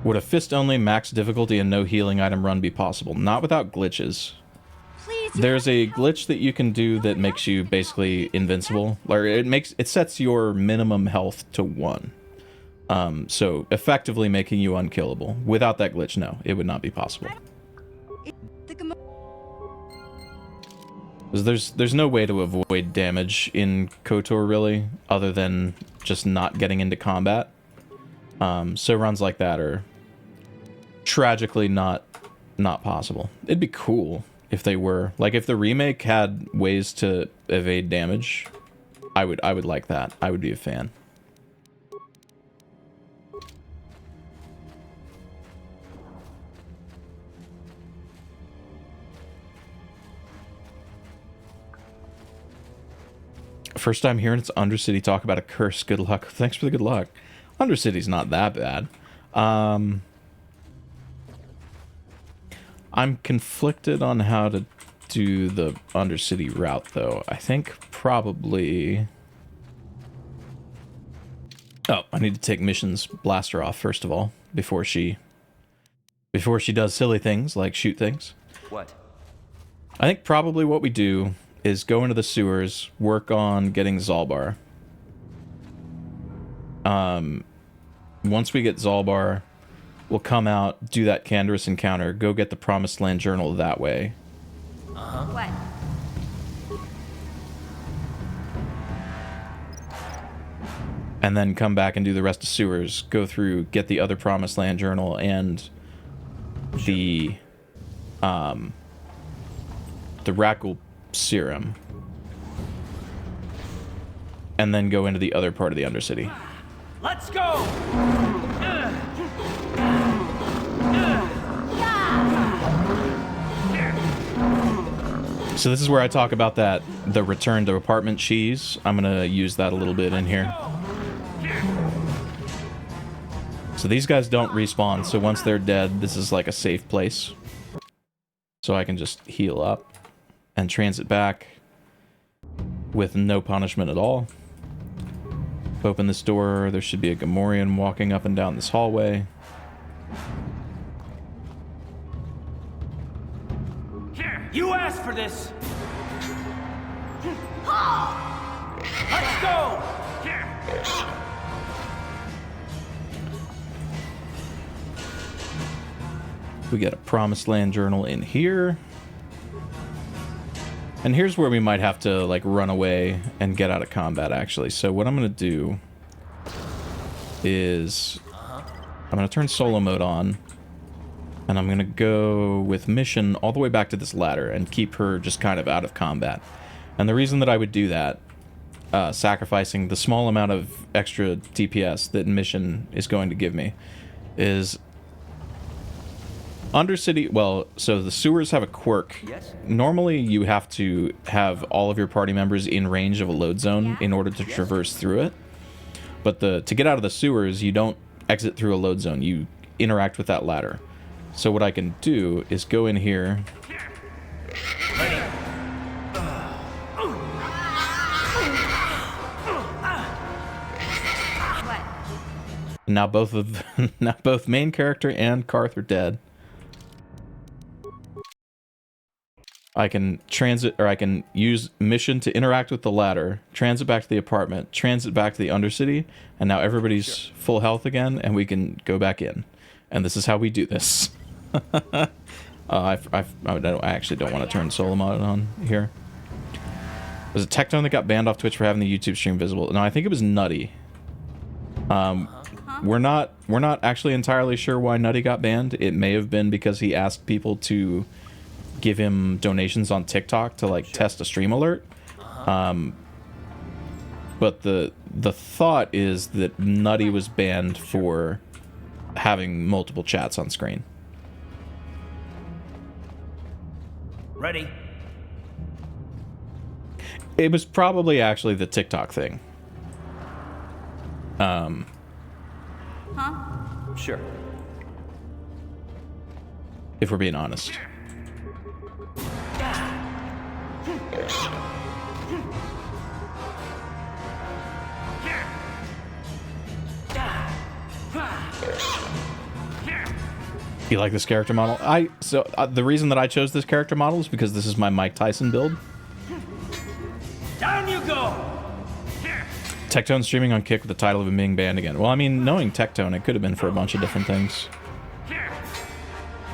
Would a fist only, max difficulty, and no healing item run be possible? Not without glitches. Please. There's a glitch that you can do that makes you basically invincible. Like it sets your minimum health to 1. So effectively making you unkillable. Without that glitch, no, it would not be possible. There's no way to avoid damage in KOTOR really, other than just not getting into combat. So runs like that are tragically not possible. It'd be cool if they were. Like if the remake had ways to evade damage, I would like that. I would be a fan. First time hearing it's Undercity talk about a curse. Good luck. Thanks for the good luck. Undercity's not that bad. I'm conflicted on how to do the Undercity route, though. I think probably... Oh, I need to take Mission's blaster off, first of all, before she does silly things like shoot things. What? I think probably what we do is go into the sewers, work on getting Zalbar. Once we get Zalbar, we'll come out, do that Canderous encounter, go get the Promised Land Journal that way. What? And then come back and do the rest of sewers, go through, get the other Promised Land Journal and the Rackle serum. And then go into the other part of the Undercity. Let's go! So this is where I talk about the return to apartment cheese. I'm gonna use that a little bit in here. So these guys don't respawn, so once they're dead, this is like a safe place. So I can just heal up and transit back with no punishment at all. Open this door, there should be a Gamorrean walking up and down this hallway. You asked for this! Let's go! We got a Promised Land journal in here. And here's where we might have to, like, run away and get out of combat, actually. So what I'm going to do is I'm going to turn solo mode on. And I'm going to go with Mission all the way back to this ladder and keep her just kind of out of combat. And the reason that I would do that, sacrificing the small amount of extra DPS that Mission is going to give me, is Undercity, well, so the sewers have a quirk. Yes? Normally you have to have all of your party members in range of a load zone in order to traverse through it. But to get out of the sewers, you don't exit through a load zone. You interact with that ladder. So what I can do is go in here. Now both main character and Carth are dead. I can transit, or I can use Mission to interact with the ladder, transit back to the apartment, transit back to the Undercity, and now everybody's full health again, and we can go back in. And this is how we do this. I actually don't want to turn solo mode on here. Was it Tectone that got banned off Twitch for having the YouTube stream visible? No, I think it was Nutty. We're not actually entirely sure why Nutty got banned. It may have been because he asked people to give him donations on TikTok to like test a stream alert. But the thought is that Nutty was banned for having multiple chats on screen. Ready? It was probably actually the TikTok thing. Sure. If we're being honest. You like this character model? The reason that I chose this character model is because this is my Mike Tyson build. Down you go! Tectone streaming on Kick with the title of him being banned again. Well, I mean, knowing Tectone, it could have been for a bunch of different things.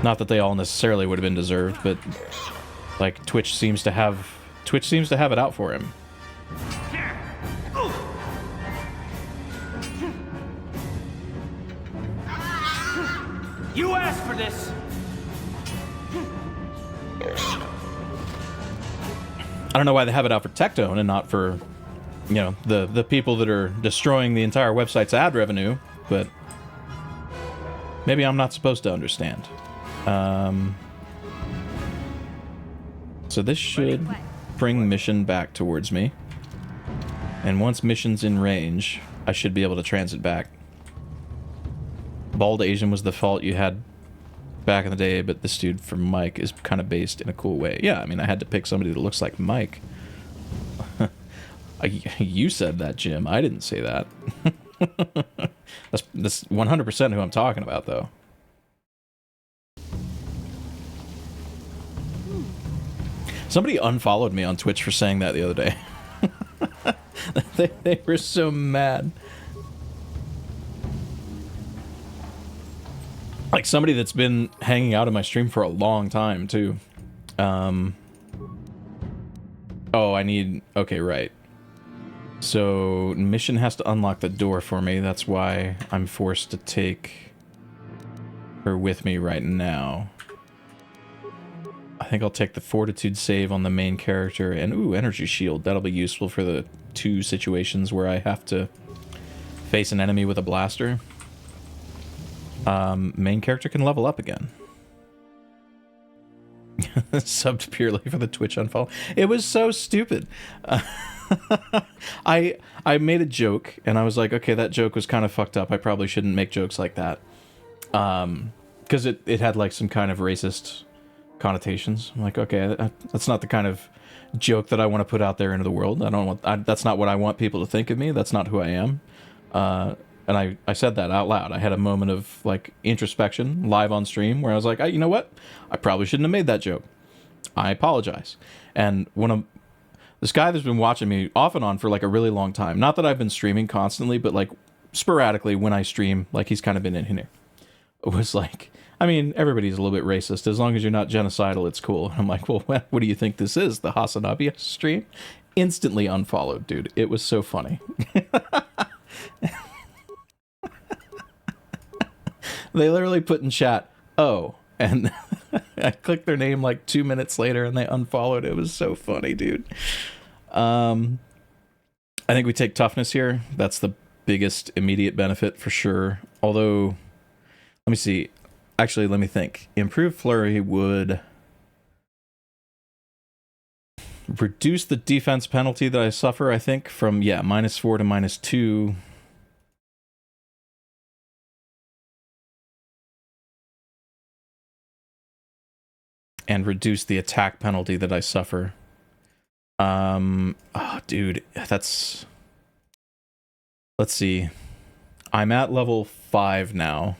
Not that they all necessarily would have been deserved, but like Twitch seems to have it out for him. You asked for this! I don't know why they have it out for Tectone and not for, you know, the people that are destroying the entire website's ad revenue, but maybe I'm not supposed to understand. So this should bring Mission back towards me. And once Mission's in range, I should be able to transit back. Bald Asian was the fault you had back in the day, but this dude from Mike is kind of based in a cool way. Yeah, I mean, I had to pick somebody that looks like Mike. You said that, Jim. I didn't say that. That's 100% who I'm talking about, though. Somebody unfollowed me on Twitch for saying that the other day. They were so mad. Like somebody that's been hanging out in my stream for a long time, too. Oh, okay, right. So, Mission has to unlock the door for me. That's why I'm forced to take her with me right now. think I'll take the fortitude save on the main character, and ooh, energy shield. That'll be useful for the 2 situations where I have to face an enemy with a blaster. Main character can level up again. Subbed purely for the Twitch unfollow. It was so stupid. I made a joke and I was like, okay, that joke was kind of fucked up. I probably shouldn't make jokes like that. Because it had like some kind of racist connotations. I'm like, okay, that's not the kind of joke that I want to put out there into the world. That's not what I want people to think of me. That's not who I am. And I said that out loud. I had a moment of like introspection live on stream where I was like, you know what? I probably shouldn't have made that joke. I apologize. And this guy that's been watching me off and on for like a really long time, not that I've been streaming constantly, but like sporadically when I stream, like he's kind of been in here. It was like, I mean, everybody's a little bit racist. As long as you're not genocidal, it's cool. And I'm like, well, what do you think this is? The Hasanabi stream? Instantly unfollowed, dude. It was so funny. They literally put in chat, oh, and I clicked their name like 2 minutes later and they unfollowed. It was so funny, dude. I think we take toughness here. That's the biggest immediate benefit for sure. Although, let me see. Actually, let me think. Improved flurry would reduce the defense penalty that I suffer, I think, from, yeah, -4 to -2. And reduce the attack penalty that I suffer. Oh, dude, that's... Let's see. I'm at level 5 now.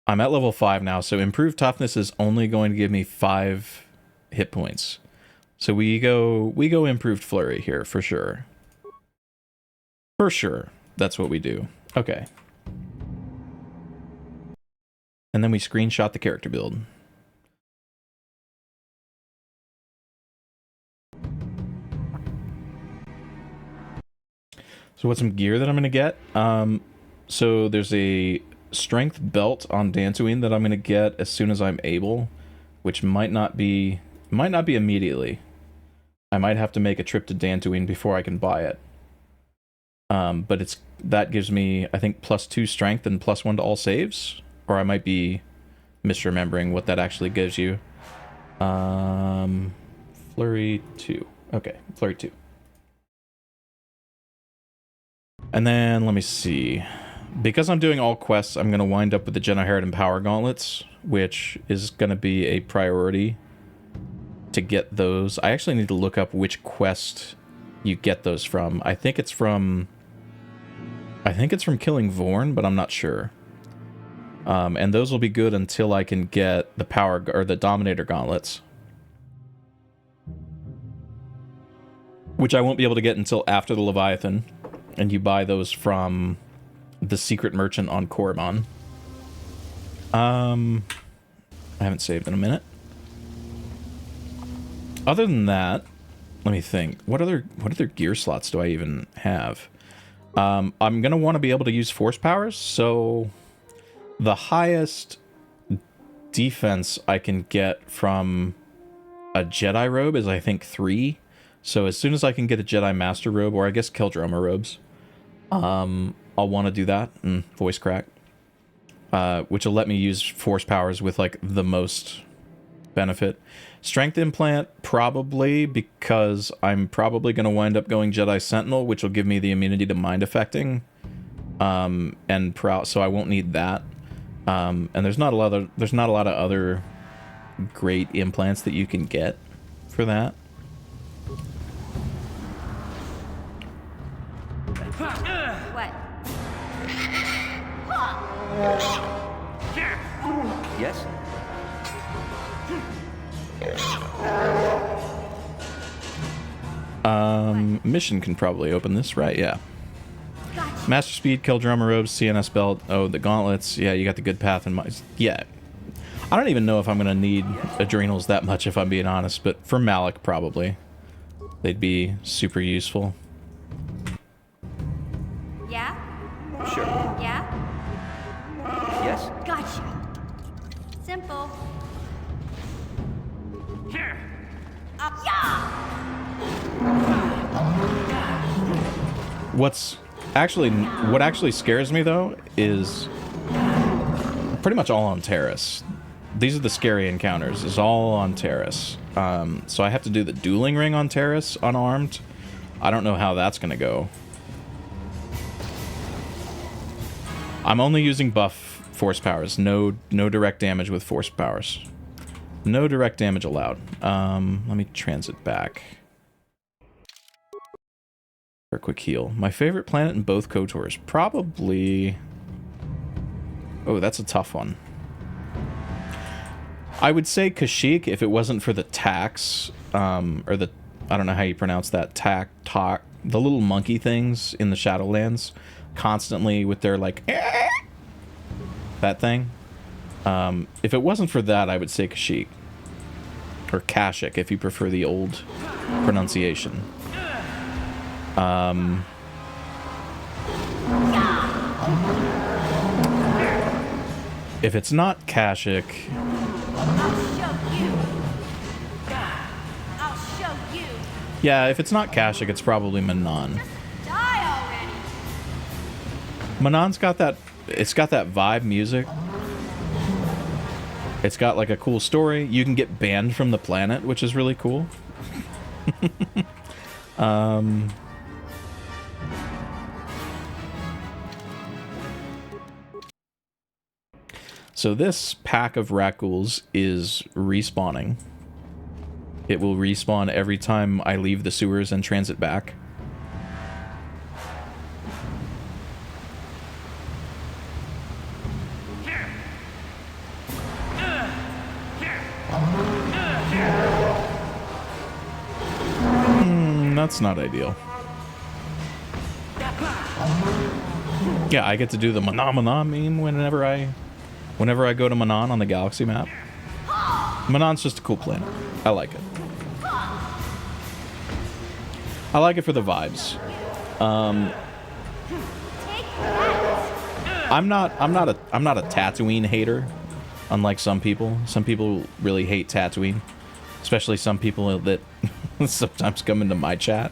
I'm at level 5 now, so improved toughness is only going to give me 5 hit points. So we go improved flurry here, for sure. For sure. That's what we do. Okay. And then we screenshot the character build. So what's some gear that I'm going to get? So there's a strength belt on Dantooine that I'm going to get as soon as I'm able, which might not be immediately. I might have to make a trip to Dantooine before I can buy it. But that gives me, I think, +2 strength and +1 to all saves. Or I might be misremembering what that actually gives you. Flurry 2. Okay, Flurry 2. And then, let me see. Because I'm doing all quests, I'm going to wind up with the Jedi Harridan Power Gauntlets, which is going to be a priority to get those. I actually need to look up which quest you get those from. I think it's from killing Vorn, but I'm not sure. And those will be good until I can get the the Dominator Gauntlets, which I won't be able to get until after the Leviathan, and you buy those from the secret merchant on Korriban. I haven't saved in a minute. Other than that, let me think. What other gear slots do I even have? I'm gonna want to be able to use force powers, so the highest defense I can get from a Jedi robe is, I think, 3. So as soon as I can get a Jedi Master robe, or I guess Keldroma robes, I'll want to do that. Voice crack. Which will let me use force powers with, like, the most benefit. Strength implant, probably, because I'm probably going to wind up going Jedi Sentinel, which will give me the immunity to mind affecting. So I won't need that. And there's not a lot of other great implants that you can get for that. What? Yes? Mission can probably open this, right? Yeah. Gotcha. Master Speed, Keldroma robes, CNS belt. Oh, the gauntlets. Yeah, you got the good path in mind. Yeah. I don't even know if I'm going to need adrenals that much, if I'm being honest, but for Malik, probably. They'd be super useful. Yeah? Sure. Yeah? Yes? Gotcha. simple. Here. Yeah! What actually scares me though is pretty much all on Terrace. These are the scary encounters. It's all on Terrace. So I have to do the dueling ring on Terrace unarmed. I don't know how that's gonna go. I'm only using buff force powers. No direct damage with force powers. No direct damage allowed. Let me transit back. For a quick heal. My favorite planet in both KOTORs. Probably... Oh, that's a tough one. I would say Kashyyyk if it wasn't for the tax, or the... I don't know how you pronounce that. The little monkey things in the Shadowlands. Constantly with their, like... that thing. If it wasn't for that, I would say Kashyyyk. Or Kashyyyk, if you prefer the old pronunciation. If it's not Kashyyyk... I'll show you. Yeah, if it's not Kashyyyk, it's probably Manon. Die already. Manon's got that... It's got that vibe music. It's got, like, a cool story. You can get banned from the planet, which is really cool. So this pack of Rakghouls is respawning. It will respawn every time I leave the sewers and transit back. That's not ideal. Yeah, I get to do the Mana meme whenever I go to Manon on the galaxy map. Manon's just a cool planet. I like it. I like it for the vibes. I'm not a Tatooine hater, unlike some people. Some people really hate Tatooine, especially some people that sometimes come into my chat.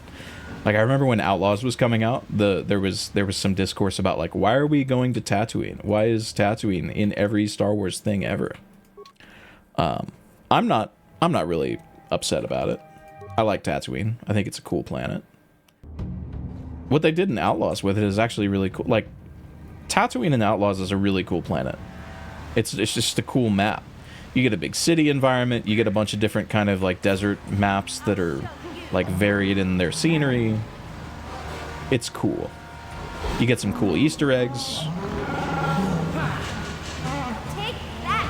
Like, I remember when Outlaws was coming out, there was some discourse about, like, why are we going to Tatooine? Why is Tatooine in every Star Wars thing ever? I'm not really upset about it. I like Tatooine. I think it's a cool planet. What they did in Outlaws with it is actually really cool. Like, Tatooine in Outlaws is a really cool planet. It's just a cool map. You get a big city environment, you get a bunch of different kind of, like, desert maps that are, like, varied in their scenery. It's cool. You get some cool Easter eggs. Take that.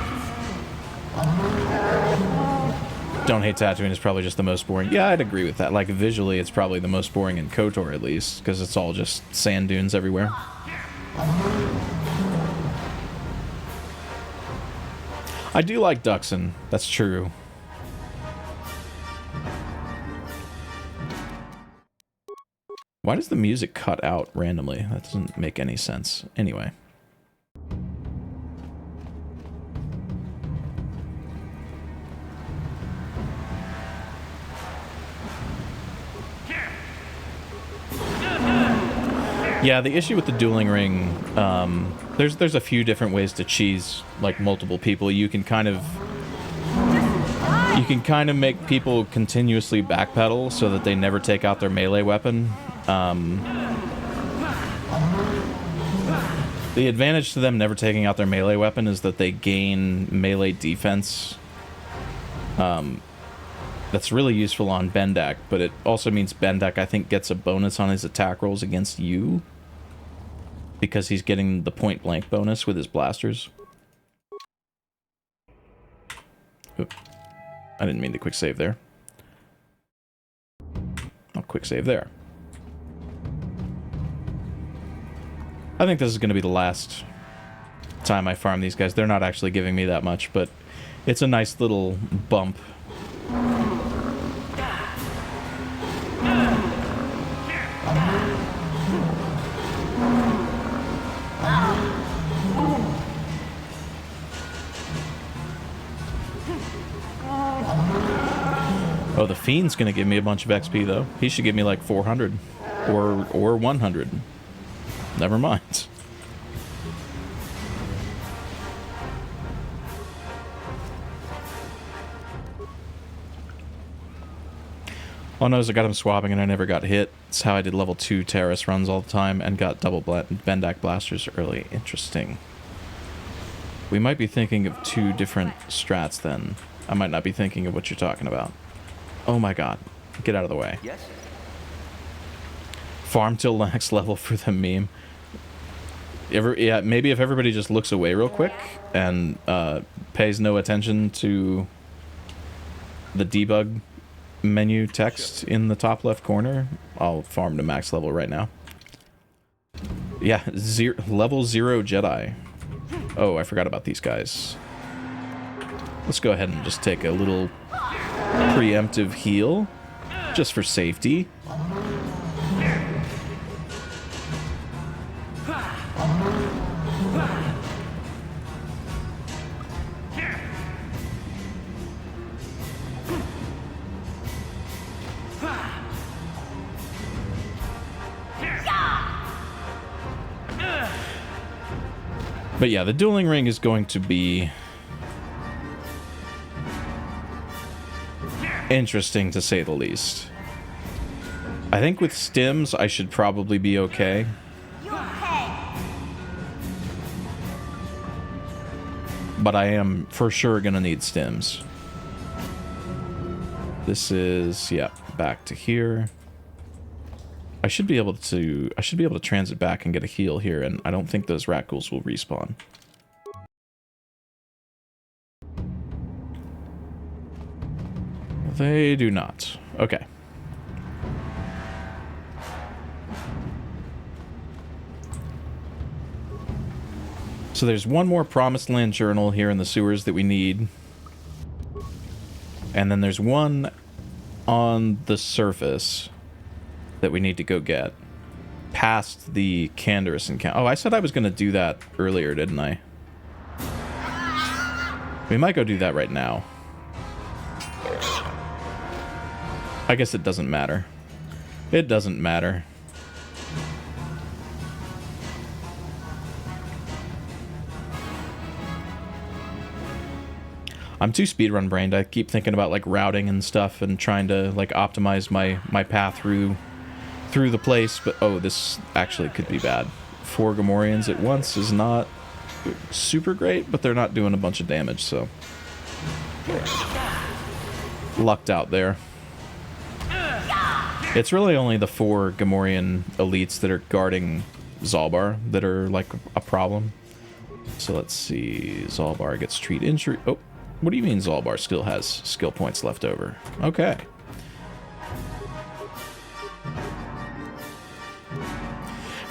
Don't hate Tatooine is probably just the most boring. Yeah, I'd agree with that. Like, visually, it's probably the most boring in KOTOR, at least, because it's all just sand dunes everywhere. I do like Duxon. That's true. Why does the music cut out randomly? That doesn't make any sense. Anyway. Yeah, the issue with the dueling ring, there's a few different ways to cheese, like, multiple people. You can kind of make people continuously backpedal so that they never take out their melee weapon. The advantage to them never taking out their melee weapon is that they gain melee defense. That's really useful on Bendak, but it also means Bendak, I think, gets a bonus on his attack rolls against you, because he's getting the point-blank bonus with his blasters. Oop. I didn't mean to quick save there. I'll quick save there. I think this is going to be the last time I farm these guys. They're not actually giving me that much, but it's a nice little bump. Oh, the Fiend's gonna give me a bunch of XP though. He should give me like 400 or 100. Never mind. Oh no, I got him swapping and I never got hit. It's how I did level 2 terrorist runs all the time and got double Bendak blasters early. Interesting. We might be thinking of 2 different strats then. I might not be thinking of what you're talking about. Oh my god. Get out of the way. Yes? Farm till max level for the meme. Yeah, maybe if everybody just looks away real quick and pays no attention to the debug menu text in the top left corner, I'll farm to max level right now. Yeah, level 0 Jedi. Oh, I forgot about these guys. Let's go ahead and just take a little preemptive heal, just for safety. But yeah, the dueling ring is going to be interesting to say the least. I think with stims, I should probably be okay. You okay? But I am for sure gonna need stims. This is, yeah, back to here. I should be able to transit back and get a heal here, and I don't think those rat ghouls will respawn. They do not. Okay. So there's one more Promised Land journal here in the sewers that we need. And then there's one on the surface that we need to go get. Past the Canderous encounter. Oh, I said I was going to do that earlier, didn't I? We might go do that right now. I guess it doesn't matter. It doesn't matter. I'm too speedrun brained. I keep thinking about like routing and stuff and trying to like optimize my path through the place, but oh, this actually could be bad. 4 Gamorreans at once is not super great, but they're not doing a bunch of damage, so lucked out there. It's really only the 4 Gamorrean elites that are guarding Zalbar that are like a problem. So let's see. Zalbar gets treat injury. Oh, what do you mean Zalbar still has skill points left over? Okay.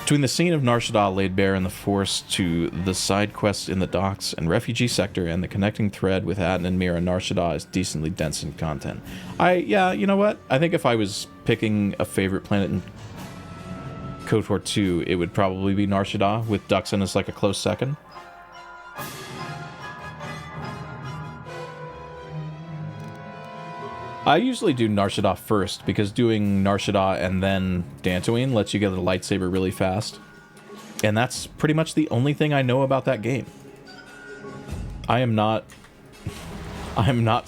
Between the scene of Nar Shaddaa laid bare in the Force to the side quests in the docks and refugee sector and the connecting thread with Atton and Mira, Nar Shaddaa is decently dense in content. Yeah, you know what? I think if I was picking a favorite planet in KOTOR 2, it would probably be Nar Shaddaa, with Duxon as like a close second. I usually do Nar Shaddaa first, because doing Nar Shaddaa and then Dantooine lets you get a lightsaber really fast. And that's pretty much the only thing I know about that game. I am not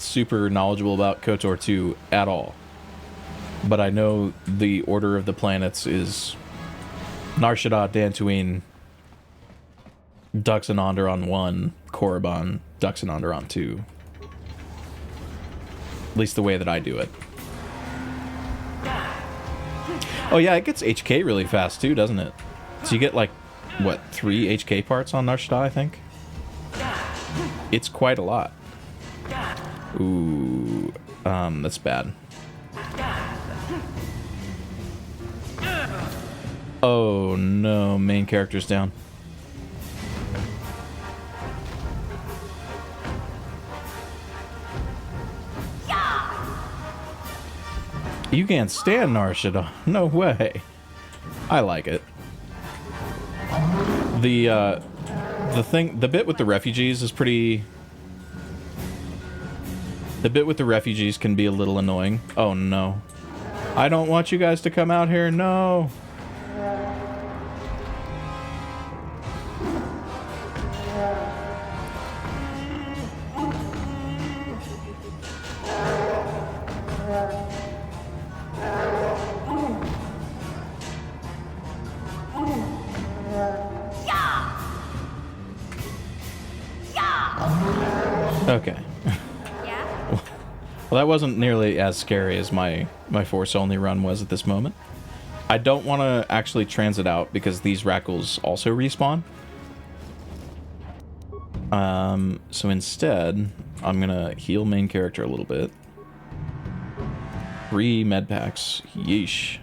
super knowledgeable about KOTOR 2 at all. But I know the order of the planets is Nar Shaddaa, Dantooine, Duxon Onderon 1, Korriban, Duxon Onderon 2. At least the way that I do it. Oh yeah, it gets HK really fast too, doesn't it? So you get like, what, 3 HK parts on Nar Shaddaa, I think? It's quite a lot. Ooh, that's bad. Oh no, main character's down. You can't stand Nar Shaddaa. No way. I like it. The bit with the refugees is pretty The bit with the refugees can be a little annoying. Oh no. I don't want you guys to come out here, no! Okay. Yeah? Well, that wasn't nearly as scary as my force only run was at this moment. I don't want to actually transit out because these Rackles also respawn. So instead, I'm gonna heal main character a little bit. 3 med packs. Yeesh.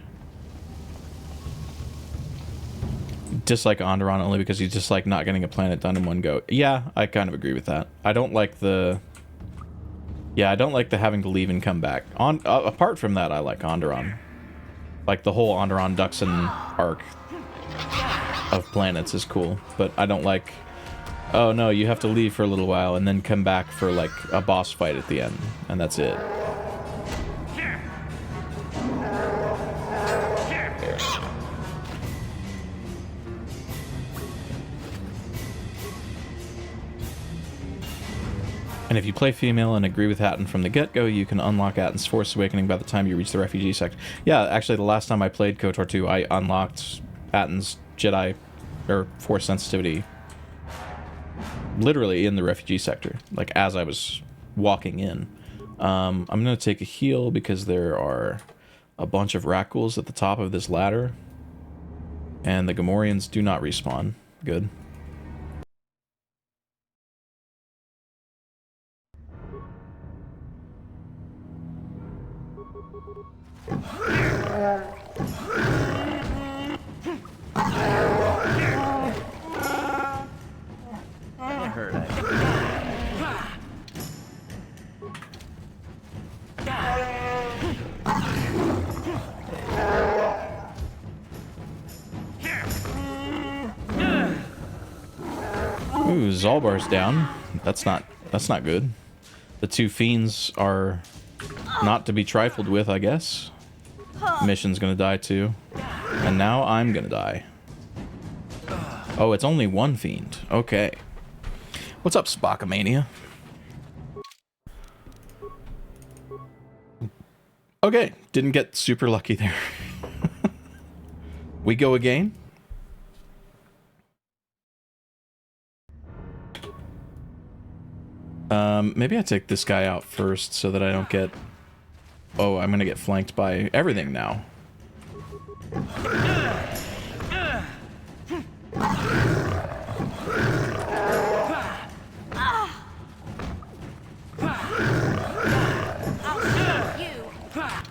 Dislike Onderon only because you dislike not getting a planet done in one go. Yeah, I kind of agree with that. I don't like the... Yeah, I don't like the having to leave and come back. Apart from that, I like Onderon. Like, the whole Onderon Duxon arc of planets is cool. But I don't like... Oh no, you have to leave for a little while and then come back for, like, a boss fight at the end. And that's it. And if you play female and agree with Hatton from the get-go, you can unlock Atton's Force Awakening by the time you reach the refugee sector. Yeah, actually, the last time I played KOTOR 2, I unlocked Atton's Jedi, or Force Sensitivity, literally in the refugee sector, like as I was walking in. I'm going to take a heal because there are a bunch of Rackles at the top of this ladder, and the Gamorreans do not respawn. Good. Ooh, Zalbar's down. That's not good. The 2 fiends are not to be trifled with, I guess. Mission's gonna die too. And now I'm gonna die. Oh, it's only 1 fiend. Okay. What's up, Spockamania? Okay, didn't get super lucky there. We go again. Maybe I take this guy out first so that I don't get... Oh, I'm gonna get flanked by everything now.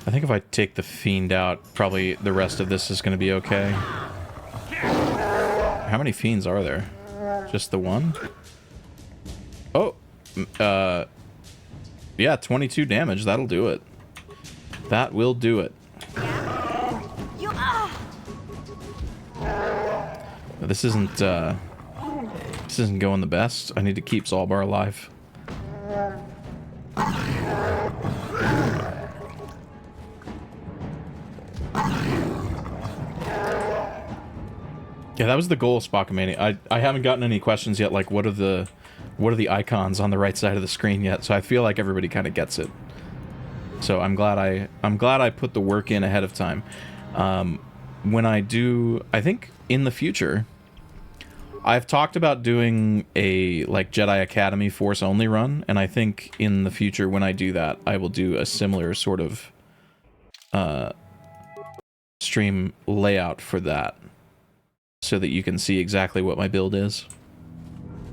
I think if I take the fiend out, probably the rest of this is gonna be okay. How many fiends are there? Just the 1? Oh! Yeah, 22 damage. That'll do it. That will do it. This isn't going the best. I need to keep Zalbar alive. Yeah, that was the goal, Spockamania. I haven't gotten any questions yet, like what are the icons on the right side of the screen yet, so I feel like everybody kind of gets it. So I'm glad I put the work in ahead of time. When I do, I think in the future, I've talked about doing a like Jedi Academy Force only run, and I think in the future when I do that, I will do a similar sort of stream layout for that, so that you can see exactly what my build is.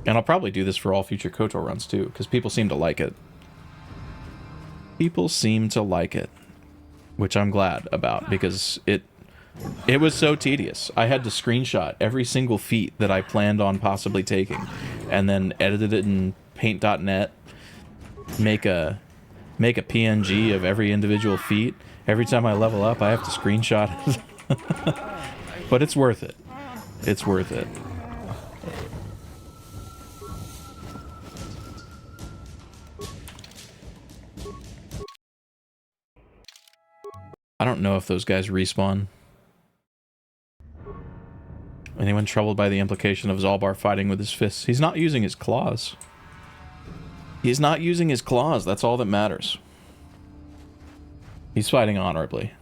And I'll probably do this for all future KOTOR runs too, because people seem to like it. People seem to like it, which I'm glad about, because it was so tedious. I had to screenshot every single feat that I planned on possibly taking, and then edited it in Paint.net, make a PNG of every individual feat. Every time I level up, I have to screenshot it. But it's worth it. It's worth it. I don't know if those guys respawn. Anyone troubled by the implication of Zalbar fighting with his fists? He's not using his claws. He's not using his claws. That's all that matters. He's fighting honorably.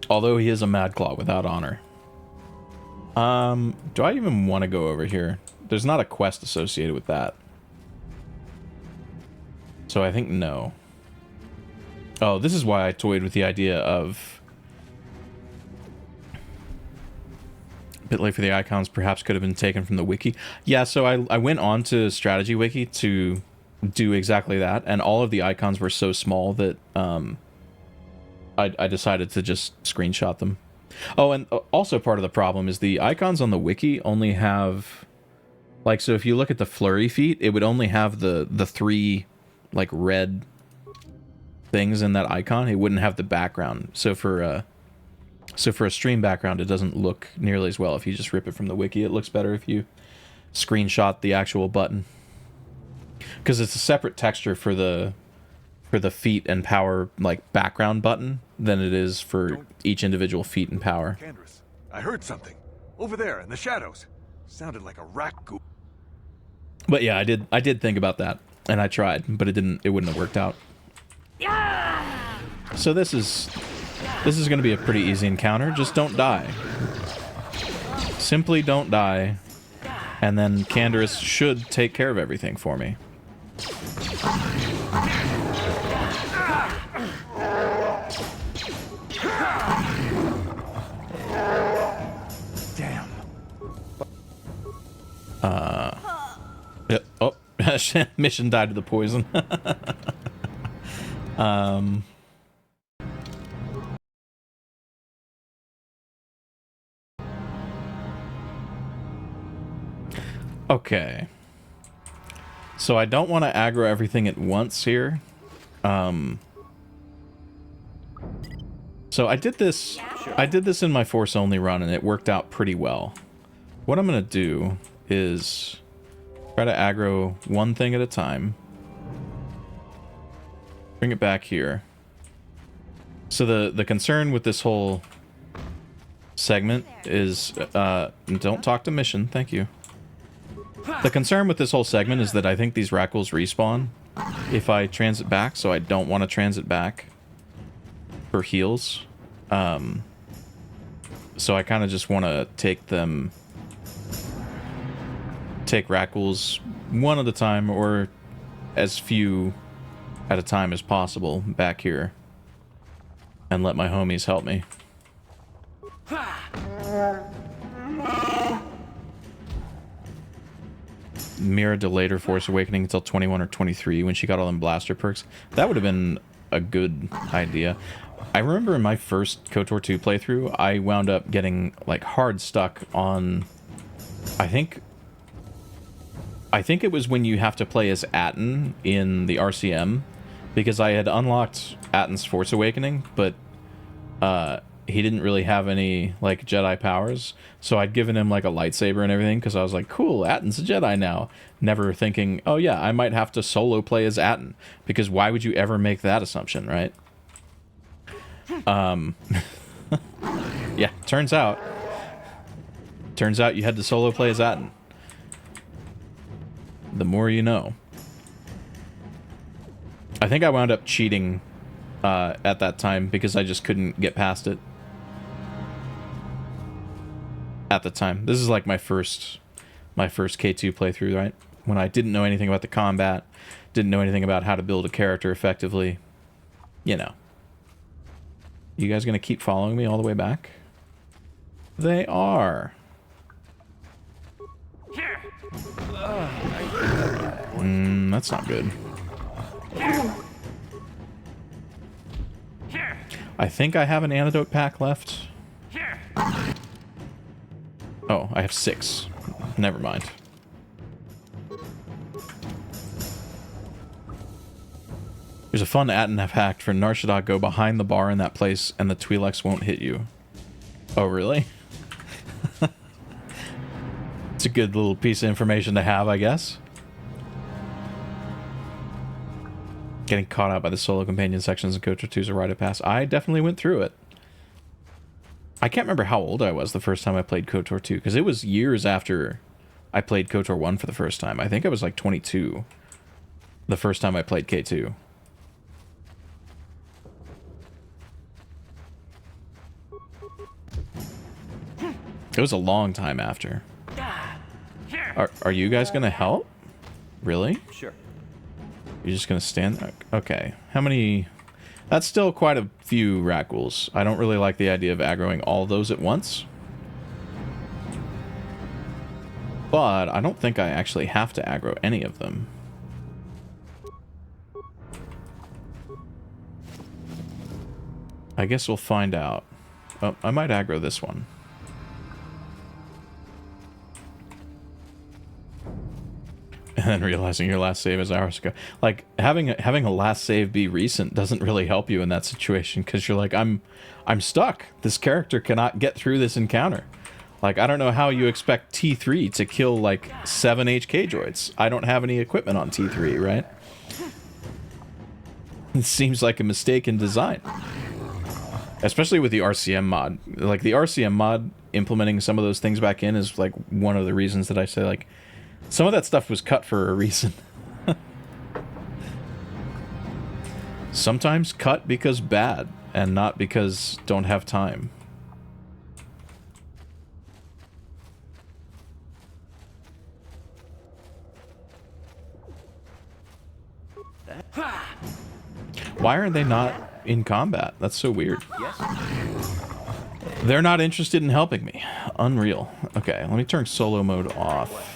Although he is a Mad Claw without honor. Do I even want to go over here? There's not a quest associated with that. So I think no. Oh, this is why I toyed with the idea of... A bit late for the icons, perhaps could have been taken from the wiki. Yeah, so I went on to Strategy Wiki to do exactly that, and all of the icons were so small that I decided to just screenshot them. Oh, and also part of the problem is the icons on the wiki only have... Like, so if you look at the flurry feat, it would only have the three, like, red things in that icon. It wouldn't have the background. So for a stream background, it doesn't look nearly as well if you just rip it from the wiki. It looks better if you screenshot the actual button, because it's a separate texture for the feat and power, like, background button than it is for each individual feat and power. Candace, I heard something. Over there in the shadows. Sounded like a rat goop. But yeah, I did think about that, and I tried, but it wouldn't have worked out. So this is going to be a pretty easy encounter. Just don't die. Simply don't die, and then Candace should take care of everything for me. Damn. Yep. Oh, Mission died to the poison. Okay. So I don't want to aggro everything at once here. So I did this in my Force Only run, and it worked out pretty well. What I'm going to do is try to aggro one thing at a time. Bring it back here. So the concern with this whole segment is... don't talk to Mission, thank you. The concern with this whole segment is that I think these Rakghouls respawn if I transit back, so I don't want to transit back for heals. So I kind of just want to take Rakghouls one at a time, or as few at a time as possible back here, and let my homies help me. Mira delayed her Force Awakening until 21 or 23 when she got all them blaster perks. That would have been a good idea. I remember in my first KOTOR 2 playthrough, I wound up getting, like, hard stuck on... I think it was when you have to play as Atton in the RCM, because I had unlocked Atton's Force Awakening, but he didn't really have any, like, Jedi powers, so I'd given him, like, a lightsaber and everything, because I was like, cool, Atton's a Jedi now. Never thinking, oh yeah, I might have to solo play as Atton, because why would you ever make that assumption, right? Yeah, turns out you had to solo play as Atton. The more you know. I think I wound up cheating at that time because I just couldn't get past it. At the time. This is like my first K2 playthrough, right? When I didn't know anything about the combat, didn't know anything about how to build a character effectively. You know. You guys gonna keep following me all the way back? They are. That's not good. I think I have an antidote pack left. Oh, I have 6. Never mind. There's a fun Atton I've hacked for Nar Shaddaa. Go behind the bar in that place and the Twi'leks won't hit you. Oh, really? It's a good little piece of information to have, I guess. Getting caught out by the solo companion sections in KOTOR 2 is a rite of pass. I definitely went through it. I can't remember how old I was the first time I played KOTOR 2, because it was years after I played KOTOR 1 for the first time. I think I was like 22 the first time I played K2. It was a long time after. Are you guys gonna help? Really? Sure. You're just gonna stand there? Okay. How many... That's still quite a few Rakghouls. I don't really like the idea of aggroing all those at once. But I don't think I actually have to aggro any of them. I guess we'll find out. Oh, I might aggro this one. And then realizing your last save is hours ago. Like, having a last save be recent doesn't really help you in that situation, because you're like, I'm stuck. This character cannot get through this encounter. Like, I don't know how you expect T3 to kill, like, 7 HK droids. I don't have any equipment on T3, right? It seems like a mistake in design. Especially with the RCM mod. Like, the RCM mod implementing some of those things back in is, like, one of the reasons that I say, like, some of that stuff was cut for a reason. Sometimes cut because bad, and not because don't have time. Why are they not in combat? That's so weird. Yes? They're not interested in helping me. Unreal. Okay, let me turn solo mode off.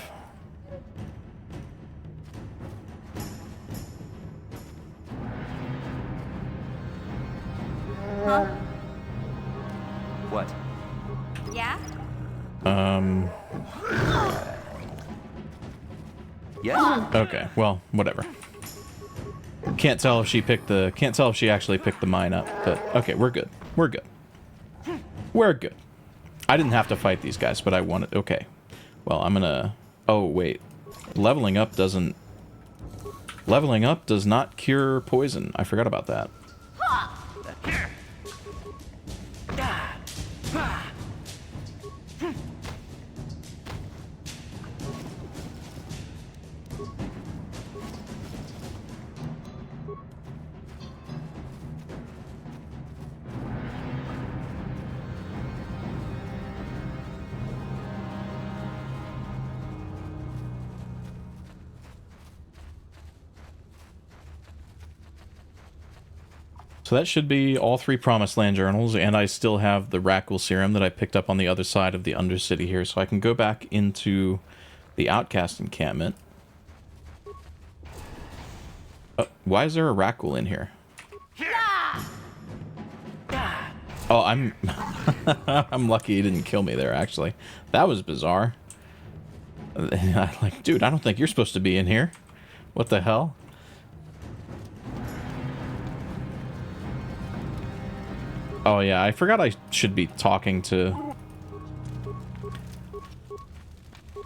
Huh? What? Yeah? Yes? Okay, well, whatever. Can't tell if she actually picked the mine up, but okay, we're good. We're good. We're good. I didn't have to fight these guys, but I wanted... Okay. Well, I'm gonna... Oh, wait. Leveling up does not cure poison. I forgot about that. So that should be all 3 Promised Land journals, and I still have the Rakghoul serum that I picked up on the other side of the Undercity here, so I can go back into the Outcast encampment. Why is there a Rakghoul in here? Oh, I'm I'm lucky he didn't kill me there, actually. That was bizarre. Like, dude, I don't think you're supposed to be in here. What the hell? Oh yeah, I forgot I should be talking to...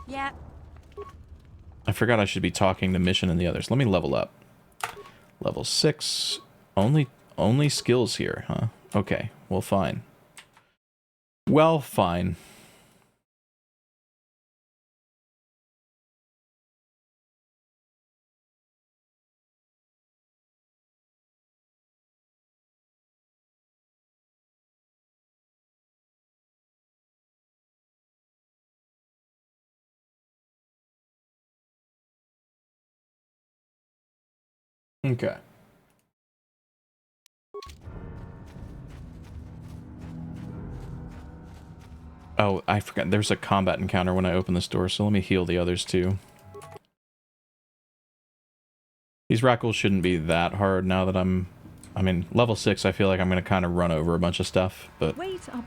Yeah. I forgot I should be talking to Mission and the others. Let me level up. Level 6. Only skills here, huh? Okay, well, fine. Well, fine. Okay. Oh, I forgot. There's a combat encounter when I open this door, so let me heal the others too. These Rakghouls shouldn't be that hard now that I mean, level 6, I feel like I'm going to kind of run over a bunch of stuff, but... Wait up.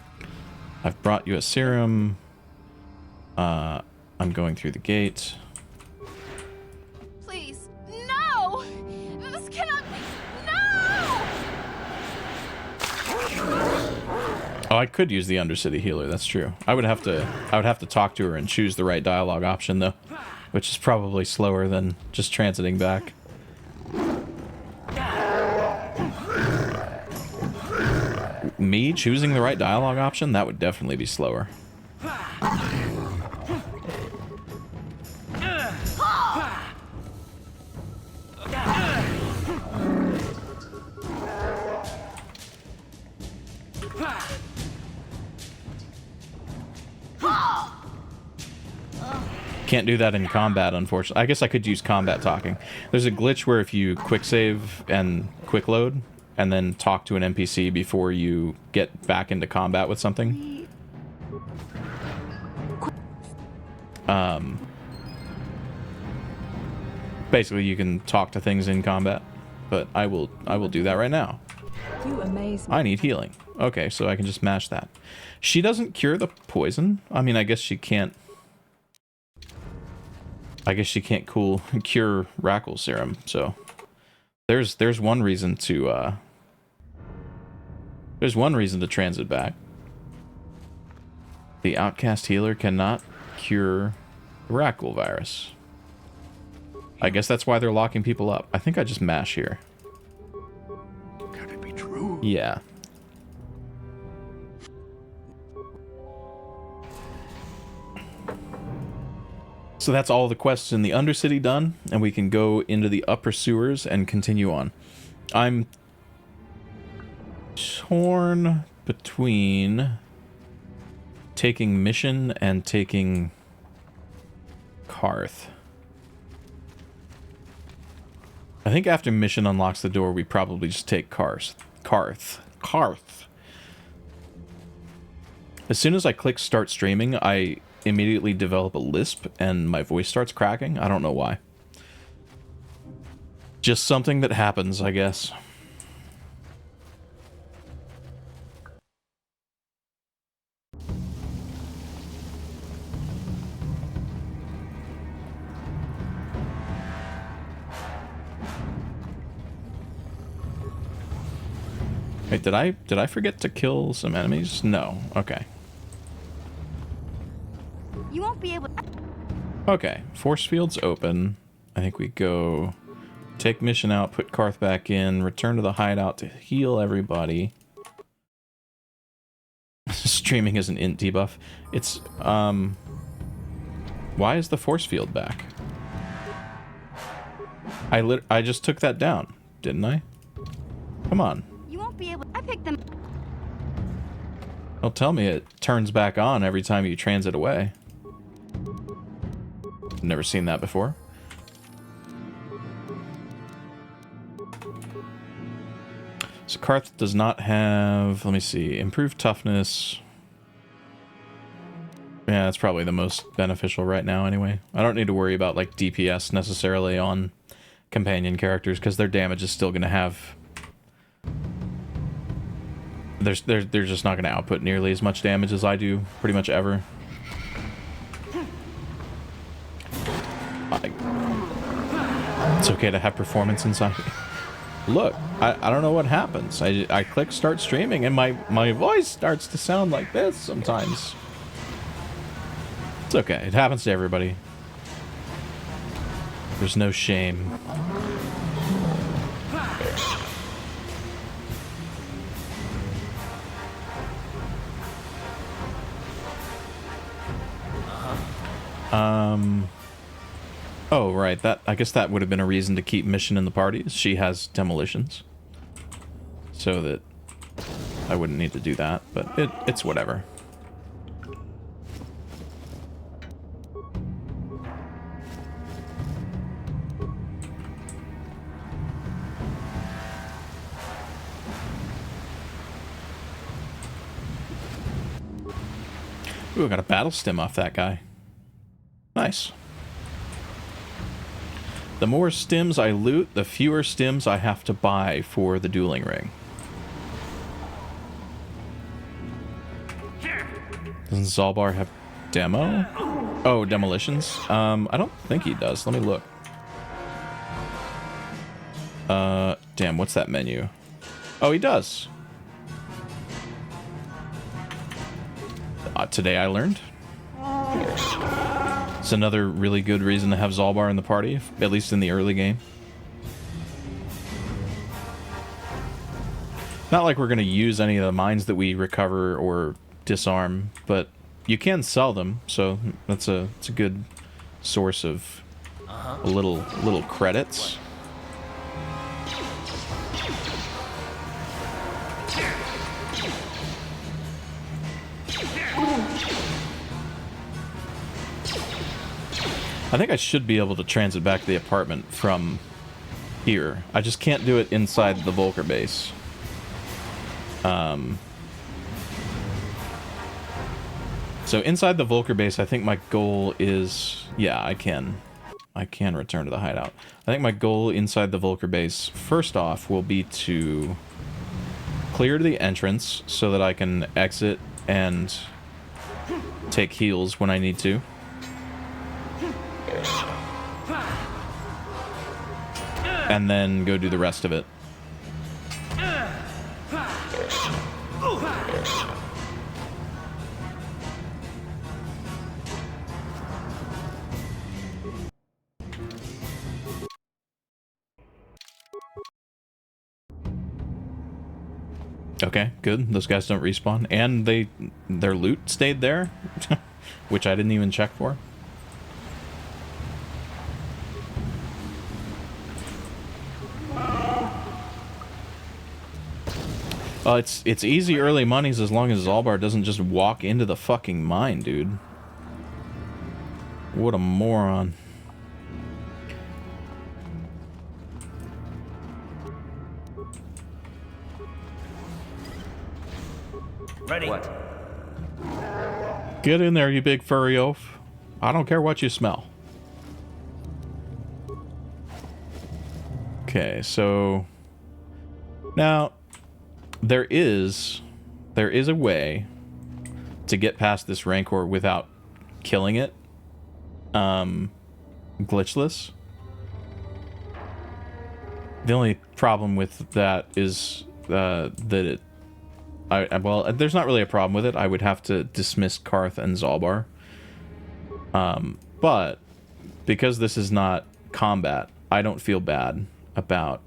I've brought you a serum. I'm going through the gate. Please, no! This cannot be. No! Oh, I could use the Undercity healer. That's true. I would have to talk to her and choose the right dialogue option though, which is probably slower than just transiting back. me choosing the right dialogue option, that would definitely be slower. Can't do that in combat, unfortunately. I guess I could use combat talking. There's a glitch where if you quick save and quick load and then talk to an NPC before you get back into combat with something. Basically you can talk to things in combat, but I will do that right now. You amaze me. I need healing. Okay, so I can just mash that. She doesn't cure the poison. I mean, I guess she can't cure Rackle serum, so there's one reason to transit back. The outcast healer cannot cure the Rackle virus. I guess that's why they're locking people up. I think I just mash here. Could it be true? Yeah. So that's all the quests in the Undercity done, and we can go into the upper sewers and continue on. I'm torn between taking Mission and taking Carth. I think after Mission unlocks the door, we probably just take Carth. As soon as I click start streaming, I immediately develop a lisp and my voice starts cracking. I don't know why. Just something that happens, I guess. Wait, did I forget to kill some enemies? No. Okay. You won't be able. Okay, force field's open. I think we go take Mission out, put Carth back in, return to the hideout to heal everybody. Streaming is an int debuff. It's, why is the force field back? I just took that down, didn't I? Come on. You won't be able. I picked them. Don't tell me it turns back on every time you transit away. Never seen that before. So Carth does not have, let me see, improved toughness. Yeah, that's probably the most beneficial right now anyway. I don't need to worry about like DPS necessarily on companion characters because their damage is still going to have... They're just not going to output nearly as much damage as I do pretty much ever. It's okay to have performance inside. Look, I don't know what happens. I click start streaming and my voice starts to sound like this sometimes. It's okay. It happens to everybody. There's no shame. Oh, right. I guess that would have been a reason to keep Mission in the party. She has demolitions. So that I wouldn't need to do that, but it's whatever. Ooh, I got a battle stem off that guy. Nice. The more stems I loot, the fewer stems I have to buy for the dueling ring. Doesn't Zalbar have demo? Oh, demolitions? I don't think he does. Let me look. Damn, what's that menu? Oh, he does. Today I learned. It's another really good reason to have Zalbar in the party, at least in the early game. Not like we're going to use any of the mines that we recover or disarm, but you can sell them, so it's a good source of little credits. I think I should be able to transit back to the apartment from here. I just can't do it inside the Volker base. So inside the Volker base, I think my goal is... Yeah, I can return to the hideout. I think my goal inside the Volker base, first off, will be to clear the entrance so that I can exit and take heals when I need to. And then go do the rest of it. Okay, good. Those guys don't respawn. And their loot stayed there, which I didn't even check for. It's easy early monies as long as Zalbar doesn't just walk into the fucking mine, dude. What a moron. Ready. What? Get in there, you big furry oaf. I don't care what you smell. Okay, so now there is a way to get past this Rancor without killing it. Glitchless. The only problem with that is that it... well, there's not really a problem with it. I would have to dismiss Karth and Zalbar. But because this is not combat, I don't feel bad about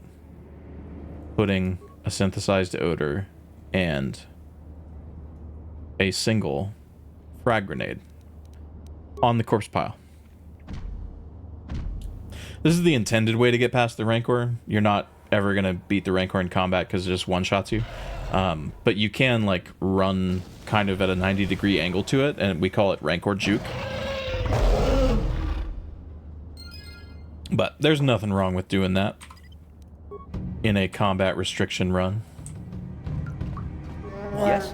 putting a synthesized odor and a single frag grenade on the corpse pile. This is the intended way to get past the Rancor. You're not ever going to beat the Rancor in combat because it just one-shots you. But you can, like, run kind of at a 90-degree angle to it, and we call it Rancor juke. But there's nothing wrong with doing that in a combat restriction run. Yes.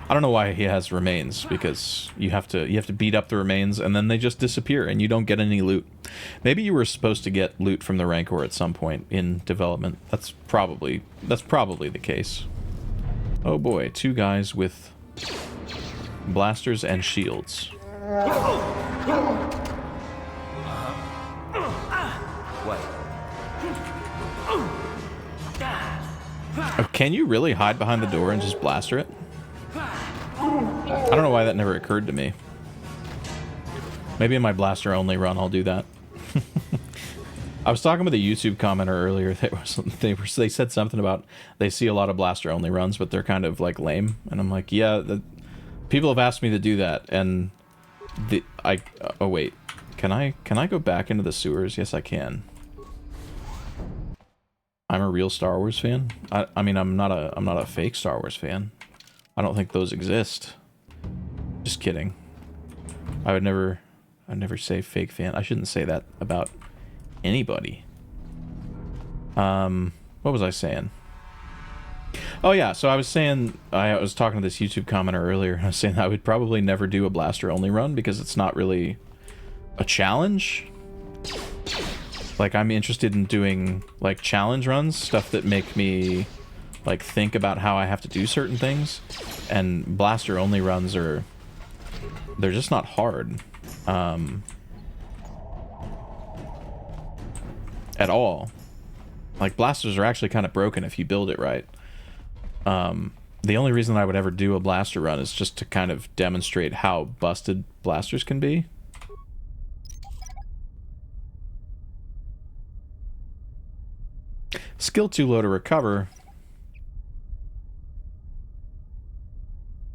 I don't know why he has remains, because you have to beat up the remains and then they just disappear and you don't get any loot. Maybe you were supposed to get loot from the Rancor at some point in development. That's probably the case. Oh boy, two guys with blasters and shields. What? Oh, can you really hide behind the door and just blaster it? I don't know why that never occurred to me. Maybe in my blaster only run I'll do that. I was talking with a YouTube commenter earlier. They said something about they see a lot of blaster only runs, but they're kind of like lame. And I'm like, yeah, people have asked me to do that, and oh wait, can I go back into the sewers? Yes, I can. I'm a real Star Wars fan. I mean, I'm not a fake Star Wars fan. I don't think those exist. Just kidding. I'd never say fake fan. I shouldn't say that about anybody. What was I saying? Oh yeah, so I was saying, I was talking to this YouTube commenter earlier, and I was saying I would probably never do a blaster only run because it's not really a challenge. Like, I'm interested in doing like challenge runs, stuff that make me like think about how I have to do certain things, and blaster only runs they're just not hard at all. Like, blasters are actually kind of broken if you build it right. The only reason I would ever do a blaster run is just to kind of demonstrate how busted blasters can be. Skill too low to recover.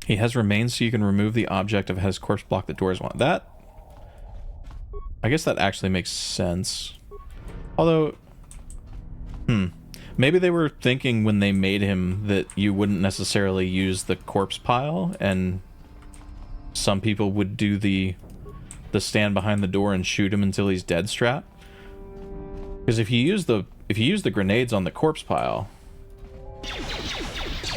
He has remains so you can remove the object of his corpse block the doors. That... I guess that actually makes sense. Although... Maybe they were thinking when they made him that you wouldn't necessarily use the corpse pile, and some people would do the stand behind the door and shoot him until he's dead strat. Because if you use the grenades on the corpse pile,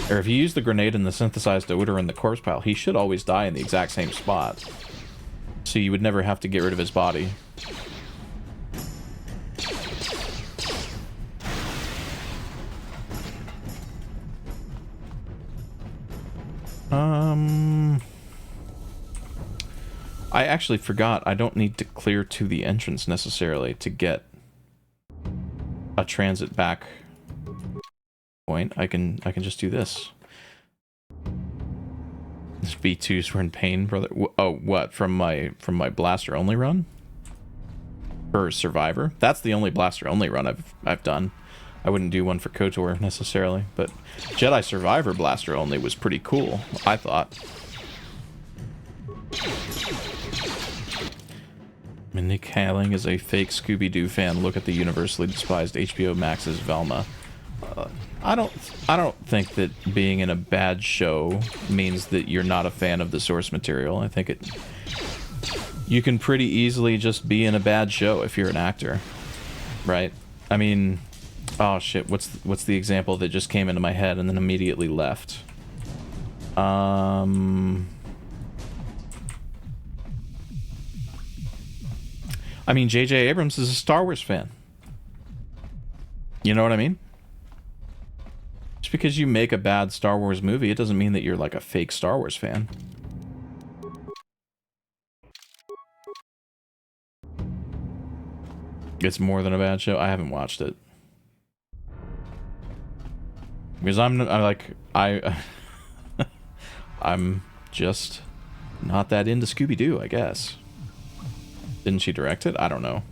or if you use the grenade and the synthesized odor in the corpse pile, he should always die in the exact same spot. So you would never have to get rid of his body. I actually forgot. I don't need to clear to the entrance necessarily to get a transit back point. I can just do this. These B2s were in pain, brother. Oh, what? From my blaster only run? For Survivor? That's the only blaster only run I've done. I wouldn't do one for KOTOR necessarily, but Jedi Survivor blaster only was pretty cool, I thought. Nick Haling is a fake Scooby-Doo fan. Look at the universally despised HBO Max's Velma. I don't think that being in a bad show means that you're not a fan of the source material. I think you can pretty easily just be in a bad show if you're an actor, right? I mean, oh shit, what's the example that just came into my head and then immediately left? I mean, J.J. Abrams is a Star Wars fan. You know what I mean? Just because you make a bad Star Wars movie, it doesn't mean that you're like a fake Star Wars fan. It's more than a bad show. I haven't watched it. Because I'm just not that into Scooby-Doo, I guess. Didn't she direct it? I don't know.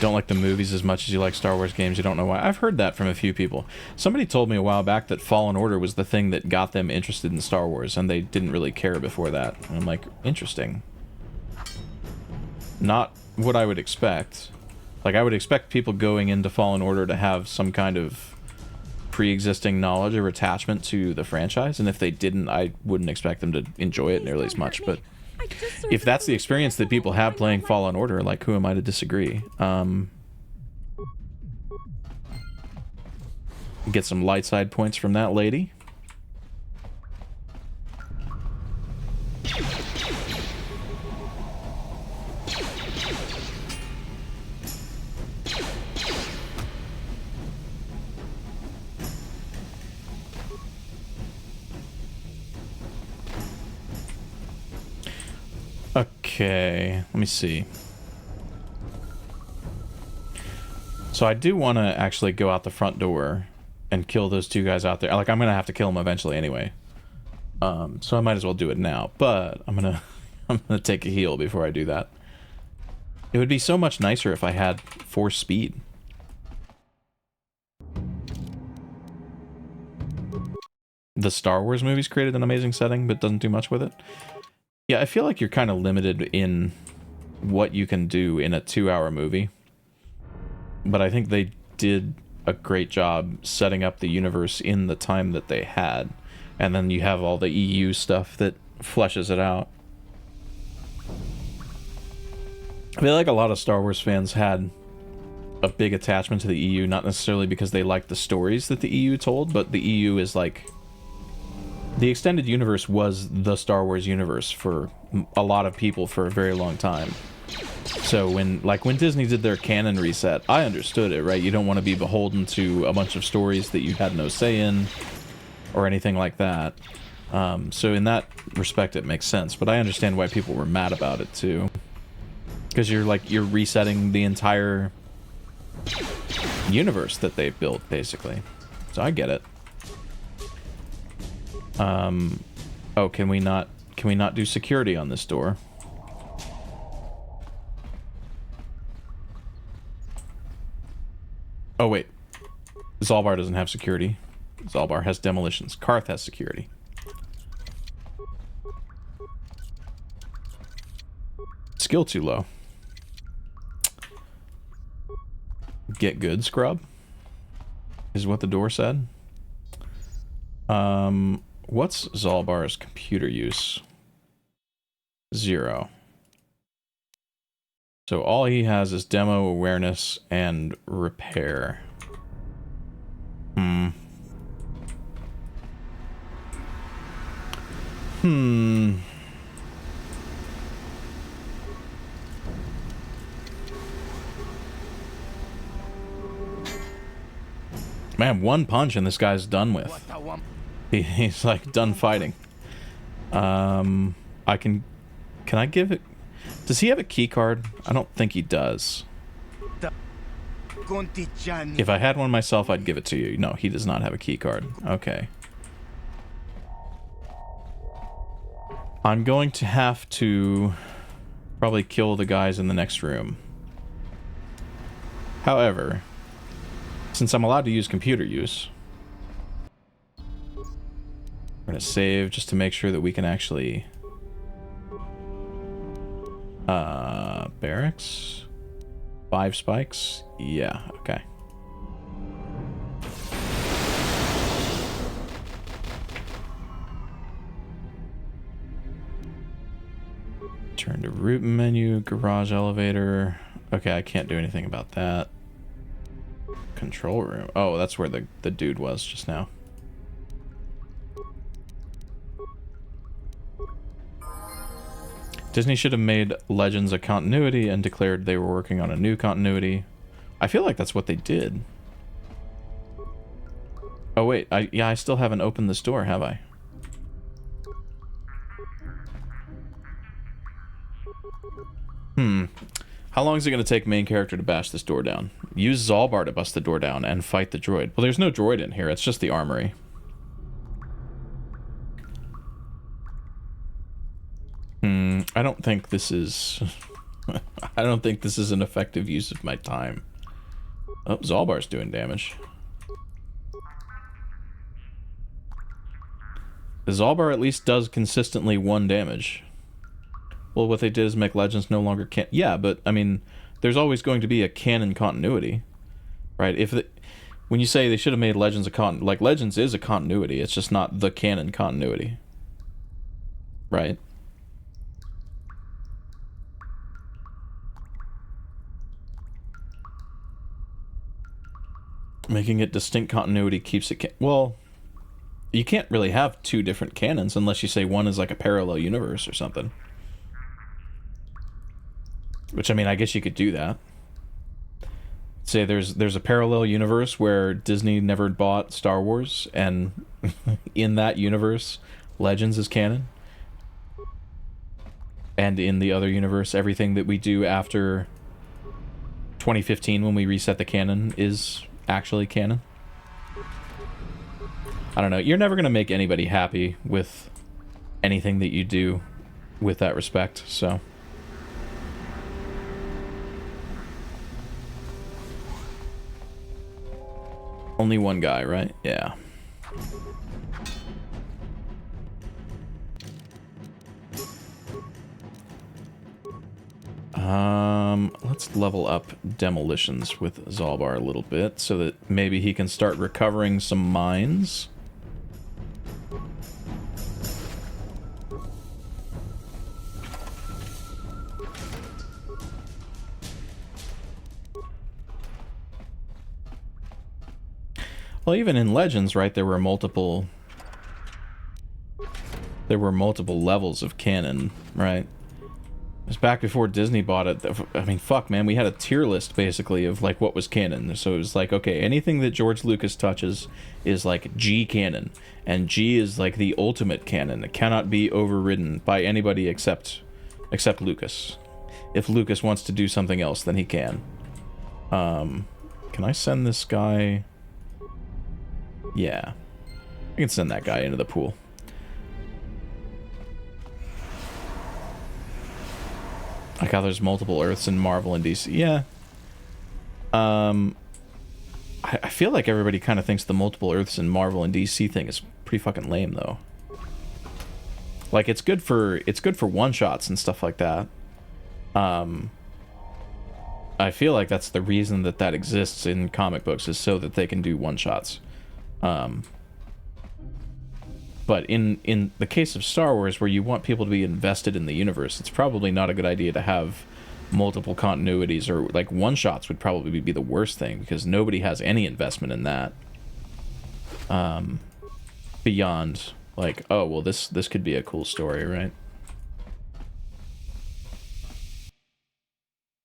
Don't like the movies as much as you like Star Wars games. You don't know why. I've heard that from a few people. Somebody told me a while back that Fallen Order was the thing that got them interested in Star Wars, and they didn't really care before that. And I'm like, interesting. Not what I would expect. Like, I would expect people going into Fallen Order to have some kind of pre-existing knowledge or attachment to the franchise, and if they didn't, I wouldn't expect them to enjoy it nearly as much. But if that's the experience that people have playing Fallen Order, like, who am I to disagree? Get some light side points from that lady. Okay, let me see. So I do want to actually go out the front door and kill those two guys out there. Like, I'm gonna have to kill them eventually anyway. So I might as well do it now. But I'm gonna take a heal before I do that. It would be so much nicer if I had force speed. The Star Wars movies created an amazing setting, but doesn't do much with it. Yeah, I feel like you're kind of limited in what you can do in a 2-hour movie. But I think they did a great job setting up the universe in the time that they had. And then you have all the EU stuff that fleshes it out. I feel like a lot of Star Wars fans had a big attachment to the EU, not necessarily because they liked the stories that the EU told, but the EU is like... The extended universe was the Star Wars universe for a lot of people for a very long time. So when Disney did their canon reset, I understood it, right? You don't want to be beholden to a bunch of stories that you had no say in or anything like that. So in that respect, it makes sense. But I understand why people were mad about it too. Because you're resetting the entire universe that they built, basically. So I get it. Oh, can we not do security on this door? Zalbar doesn't have security. Zalbar has demolitions. Karth has security. Skill too low. Get good, scrub. Is what the door said. What's Zalbar's computer use? 0. So all he has is demo, awareness, and repair. Man, one punch and this guy's done with. He's like done fighting. Can I give it? Does he have a key card? I don't think he does. If I had one myself, I'd give it to you. No, he does not have a key card. Okay. I'm going to have to probably kill the guys in the next room. However, since I'm allowed to use computer use, we're going to save just to make sure that we can actually... barracks? 5 spikes? Yeah, okay. Turn to root menu, garage elevator. Okay, I can't do anything about that. Control room. Oh, that's where the dude was just now. Disney should have made Legends a continuity and declared they were working on a new continuity. I feel like that's what they did. Oh wait, I still haven't opened this door, have I? How long is it going to take main character to bash this door down? Use Zalbar to bust the door down and fight the droid. Well, there's no droid in here. It's just the armory. I don't think this is... I don't think this is an effective use of my time. Oh, Zalbar's doing damage. The Zalbar at least does consistently 1 damage. Well, what they did is make Legends no longer can... Yeah, but, I mean, there's always going to be a canon continuity, right? When you say they should have made Legends a like, Legends is a continuity, it's just not the canon continuity. Right? Making it distinct continuity keeps it... Well, you can't really have 2 different canons unless you say one is like a parallel universe or something. Which, I mean, I guess you could do that. Say there's a parallel universe where Disney never bought Star Wars, and in that universe, Legends is canon. And in the other universe, everything that we do after 2015, when we reset the canon, is actually canon. I don't know. You're never going to make anybody happy with anything that you do with that respect, so... Only one guy, right? Yeah. Let's level up demolitions with Zalbar a little bit so that maybe he can start recovering some mines. Well, even in Legends, right, there were multiple levels of canon, right? It was back before Disney bought it. I mean, fuck, man, we had a tier list, basically, of, like, what was canon. So it was like, okay, anything that George Lucas touches is, like, G canon. And G is, like, the ultimate canon. It cannot be overridden by anybody except Lucas. If Lucas wants to do something else, then he can. Can I send this guy... Yeah. I can send that guy into the pool. Like how there's multiple Earths in Marvel and DC. Yeah. I feel like everybody kind of thinks the multiple Earths in Marvel and DC thing is pretty fucking lame, though. Like, it's good for one-shots and stuff like that. I feel like that's the reason that exists in comic books, is so that they can do one-shots. But in the case of Star Wars, where you want people to be invested in the universe, it's probably not a good idea to have multiple continuities, or like one-shots would probably be the worst thing, because nobody has any investment in that. Beyond, like, oh, well, this could be a cool story, right?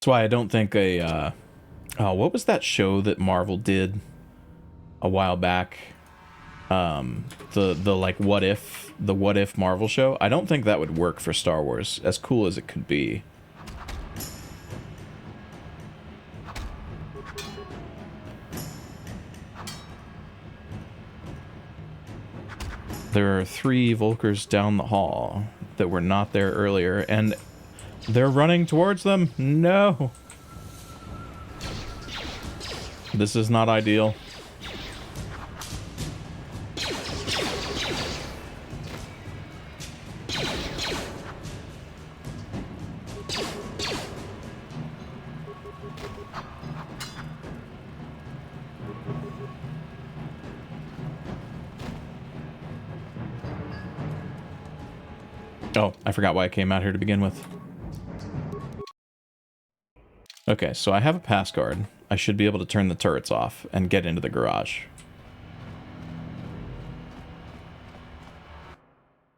That's why I don't think oh, what was that show that Marvel did a while back? The like what if Marvel show? I don't think that would work for Star Wars, as cool as it could be. There are 3 Volkers down the hall that were not there earlier, and they're running towards them. No. This is not ideal. Oh, I forgot why I came out here to begin with. Okay, so I have a pass card. I should be able to turn the turrets off and get into the garage.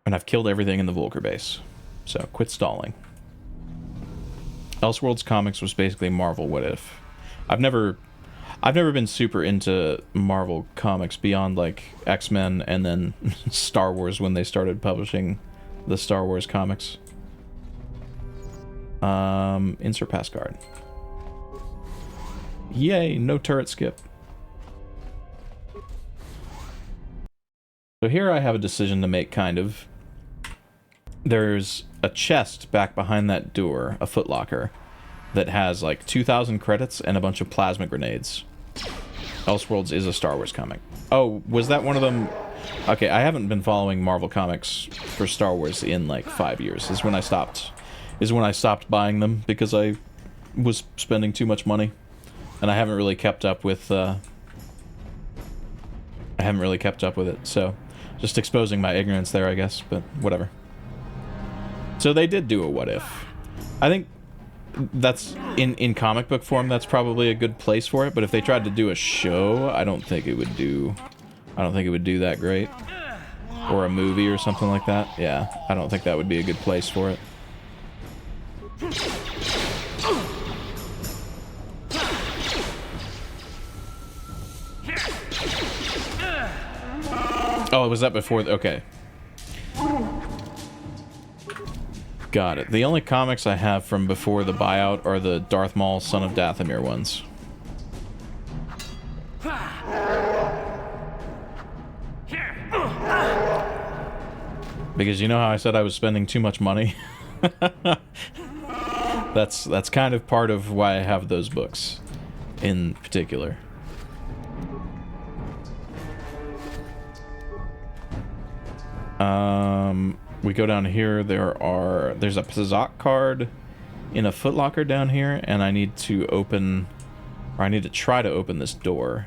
And I've killed everything in the Volker base. So, quit stalling. Elseworlds Comics was basically Marvel What If. I've never been super into Marvel Comics beyond, like, X-Men and then Star Wars when they started publishing the Star Wars comics. Insert pass card. Yay, no turret skip. So here I have a decision to make, kind of. There's a chest back behind that door, a footlocker, that has like 2,000 credits and a bunch of plasma grenades. Elseworlds is a Star Wars comic. Oh, was that one of them? Okay, I haven't been following Marvel Comics for Star Wars in like 5 years. Is when I stopped buying them, because I was spending too much money, and I haven't really kept up with it. So, just exposing my ignorance there, I guess. But whatever. So they did do a what if. I think that's in comic book form. That's probably a good place for it. But if they tried to do a show, I don't think it would do that great. Or a movie or something like that. Yeah, I don't think that would be a good place for it. Oh, was that before? Okay. Got it. The only comics I have from before the buyout are the Darth Maul, Son of Dathomir ones. Because you know how I said I was spending too much money? That's kind of part of why I have those books in particular. We go down here, there's a Pazak card in a footlocker down here, and I need to try to open this door.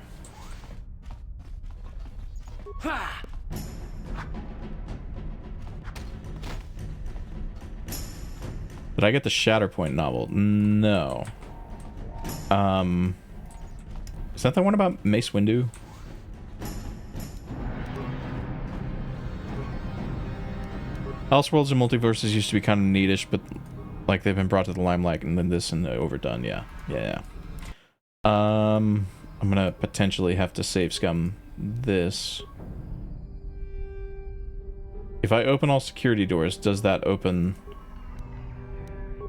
Did I get the Shatterpoint novel? No. Is that the one about Mace Windu? Elseworlds and Multiverses used to be kind of neatish, but like they've been brought to the limelight, and then this and overdone. Yeah. I'm gonna potentially have to save scum this. If I open all security doors, does that open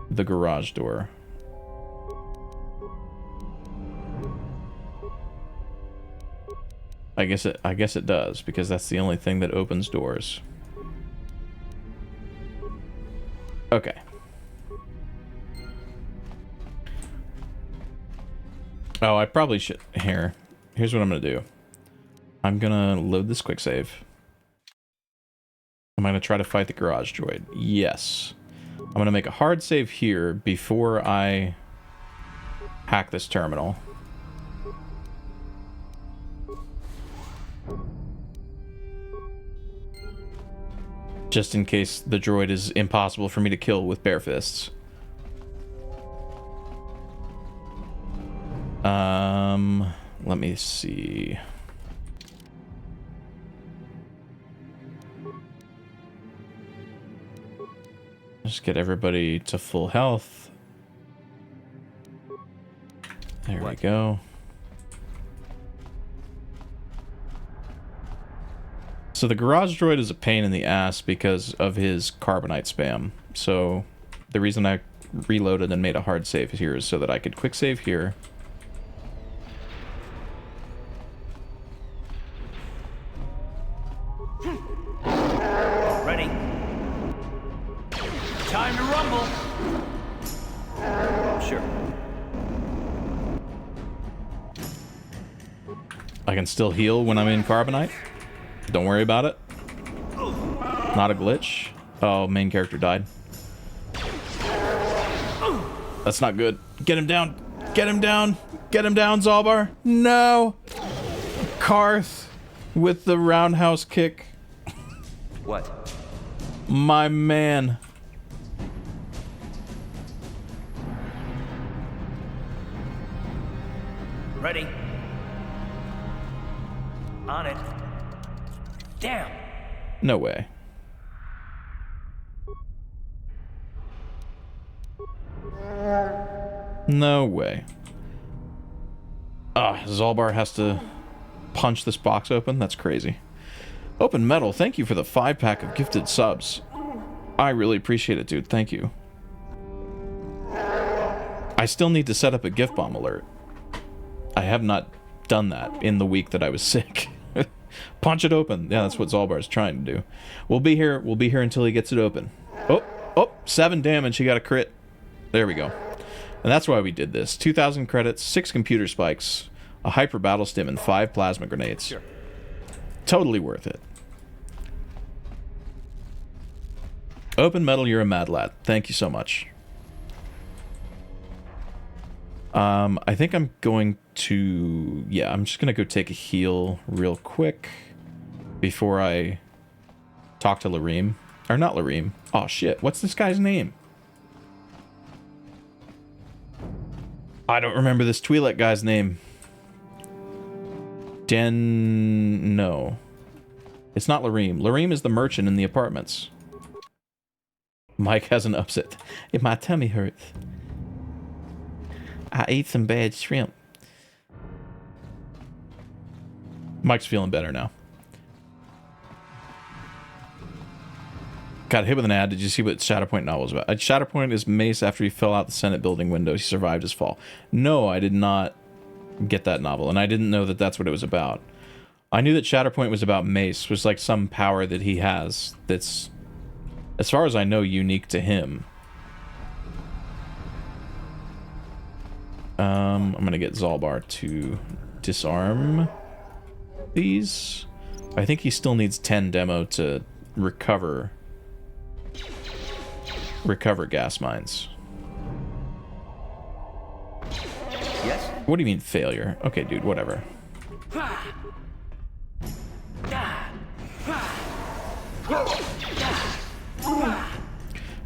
the garage door? I guess it does, because that's the only thing that opens doors. Okay. Oh, I probably should... Here here's what I'm gonna do. I'm gonna load this quick save. Am I gonna try to fight the garage droid? Yes. I'm gonna make a hard save here before I hack this terminal. Just in case the droid is impossible for me to kill with bare fists. Let me see. Just get everybody to full health. There we go. So the garage droid is a pain in the ass because of his carbonite spam. So the reason I reloaded and made a hard save here is so that I could quick save here. Ready? Time to rumble. Sure. I can still heal when I'm in carbonite. Don't worry about it. Not a glitch. Oh, main character died. That's not good. Get him down. Get him down. Get him down, Zalbar. No. Karth with the roundhouse kick. What? My man. Ready? On it. Damn. No way. No way. Zalbar has to punch this box open? That's crazy. Open Metal, thank you for the 5-pack of gifted subs. I really appreciate it, dude. Thank you. I still need to set up a gift bomb alert. I have not done that in the week that I was sick. Punch it open. Yeah, that's what Zalbar is trying to do. We'll be here until he gets it open. Oh, 7 damage. He got a crit. There we go. And that's why we did this. 2,000 credits, 6 computer spikes, a hyper battle stim, and 5 plasma grenades. Sure. Totally worth it. Open Metal, you're a mad lad. Thank you so much. I think I'm going to... Yeah, I'm just going to go take a heal real quick before I talk to Lareem. Or not Lareem. Oh, shit. What's this guy's name? I don't remember this Twi'lek guy's name. No. It's not Lareem. Lareem is the merchant in the apartments. Mike has an upset. If my tummy hurts. I ate some bad shrimp. Mike's feeling better now. Got hit with an ad. Did you see what Shatterpoint novel was about? Shatterpoint is Mace after he fell out the Senate building window. He survived his fall. No, I did not get that novel, and I didn't know that that's what it was about. I knew that Shatterpoint was about Mace, was like some power that he has that's, as far as I know, unique to him. I'm gonna get Zalbar to disarm these. I think he still needs 10 demo to recover gas mines. Yes? What do you mean failure? Okay, dude, whatever.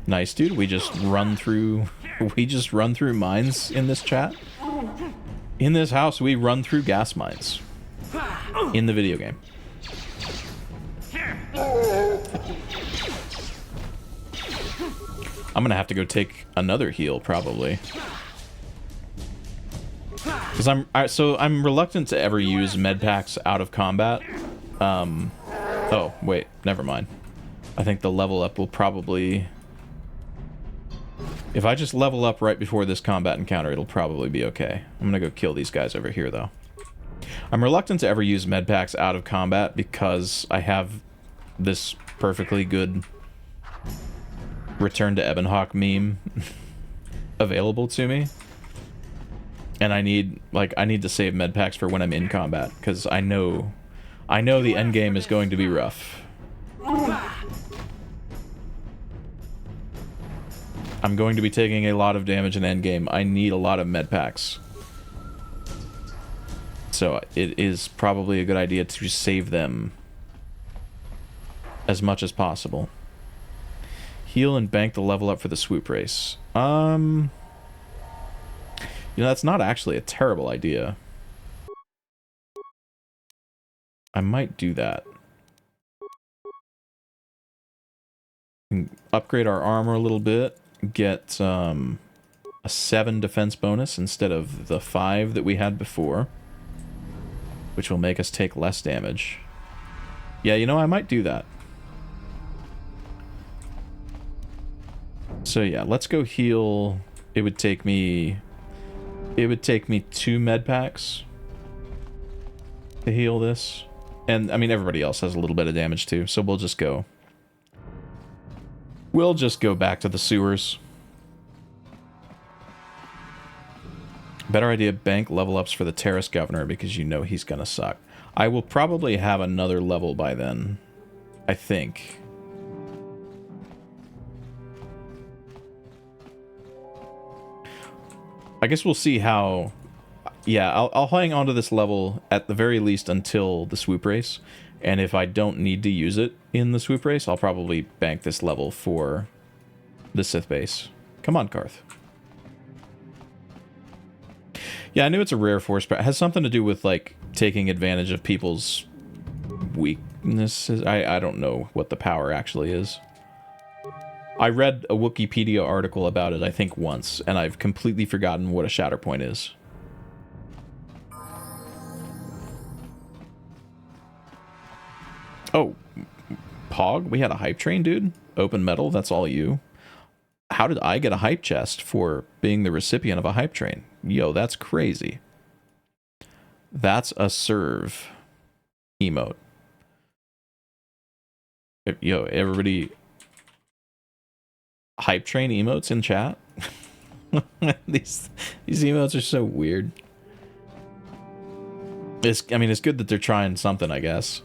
Nice, dude. We just run through mines in this chat. In this house, we run through gas mines. In the video game. I'm gonna have to go take another heal, probably. Because I'm reluctant to ever use med packs out of combat. Oh, wait, never mind. I think the level up will probably... If I just level up right before this combat encounter, it'll probably be okay. I'm gonna go kill these guys over here, though. I'm reluctant to ever use med packs out of combat because I have this perfectly good Return to Ebonhawk meme available to me. And I need to save med packs for when I'm in combat, because I know the end game is going to be rough. I'm going to be taking a lot of damage in end game. I need a lot of med packs. So it is probably a good idea to save them as much as possible. Heal and bank the level up for the swoop race. You know, that's not actually a terrible idea. I might do that. Upgrade our armor a little bit. Get a 7 defense bonus instead of the 5 that we had before, which will make us take less damage. Yeah, you know, I might do that. So yeah, let's go heal. It would take me 2 med packs to heal this. And I mean, everybody else has a little bit of damage too, so we'll just go back to the sewers. Better idea, bank level ups for the Terrace Governor, because you know he's gonna suck. I will probably have another level by then, I think. I guess we'll see how... Yeah, I'll hang on to this level at the very least until the swoop race. And if I don't need to use it in the swoop race, I'll probably bank this level for the Sith base. Come on, Carth. Yeah, I knew it's a rare force, but it has something to do with, like, taking advantage of people's weaknesses. I don't know what the power actually is. I read a Wikipedia article about it, I think, once, and I've completely forgotten what a Shatterpoint is. Oh, Pog? We had a hype train, dude? Open metal? That's all you? How did I get a hype chest for being the recipient of a hype train? Yo, that's crazy. That's a serve emote. Yo, everybody... Hype train emotes in chat? these emotes are so weird. I mean, it's good that they're trying something, I guess.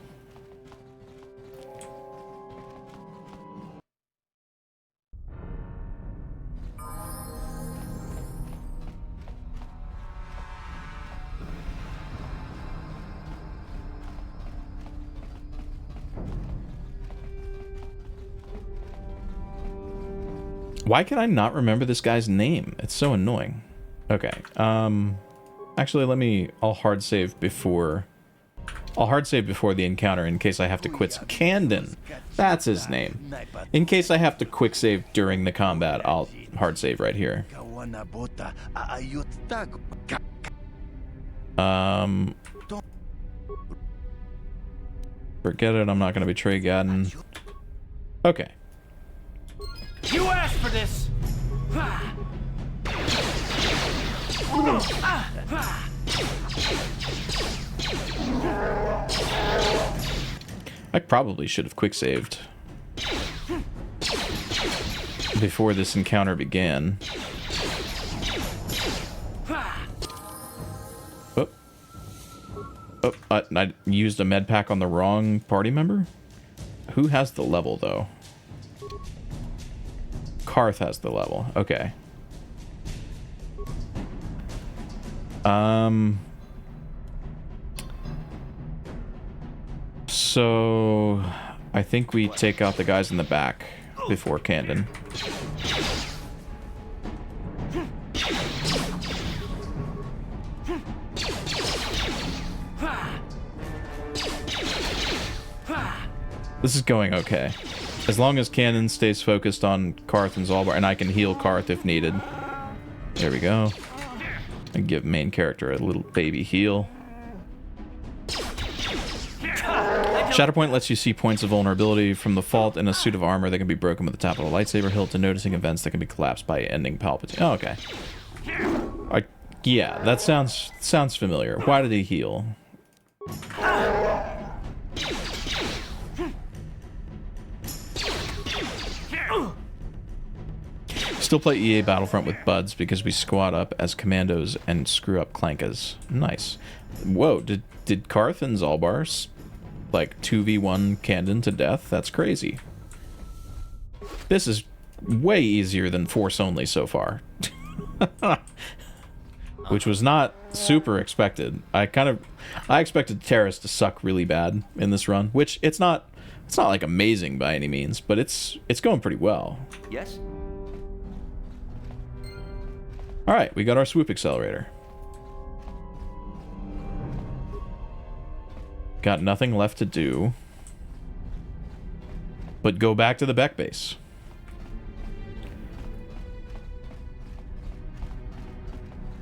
Why can I not remember this guy's name? It's so annoying. Okay. Actually, I'll hard save before the encounter in case I have to quit. Kandon. That's his name. In case I have to quick save during the combat, I'll hard save right here. Forget it, I'm not going to betray Gadden. Okay. You asked for this! I probably should have quick saved before this encounter began. Oh, I used a med pack on the wrong party member? Who has the level, though? Carth has the level. Okay. So I think we take out the guys in the back before Kandon. This is going okay. As long as Kandon stays focused on Carth and Zaalbar, and I can heal Carth if needed. There we go. And give main character a little baby heal. Shatterpoint lets you see points of vulnerability from the fault in a suit of armor that can be broken with the tap of a lightsaber hilt to noticing events that can be collapsed by ending Palpatine. Oh, okay. Yeah, that sounds familiar. Why did he heal? Still play EA Battlefront with buds because we squad up as commandos and screw up Clankas. Nice. Whoa, did Karth and Zalbar like 2v1 Candon to death? That's crazy. This is way easier than Force only so far. Which was not super expected. I expected Terrace to suck really bad in this run, which it's not like amazing by any means, but it's going pretty well. Yes? All right, we got our swoop accelerator. Got nothing left to do but go back to the Beck base.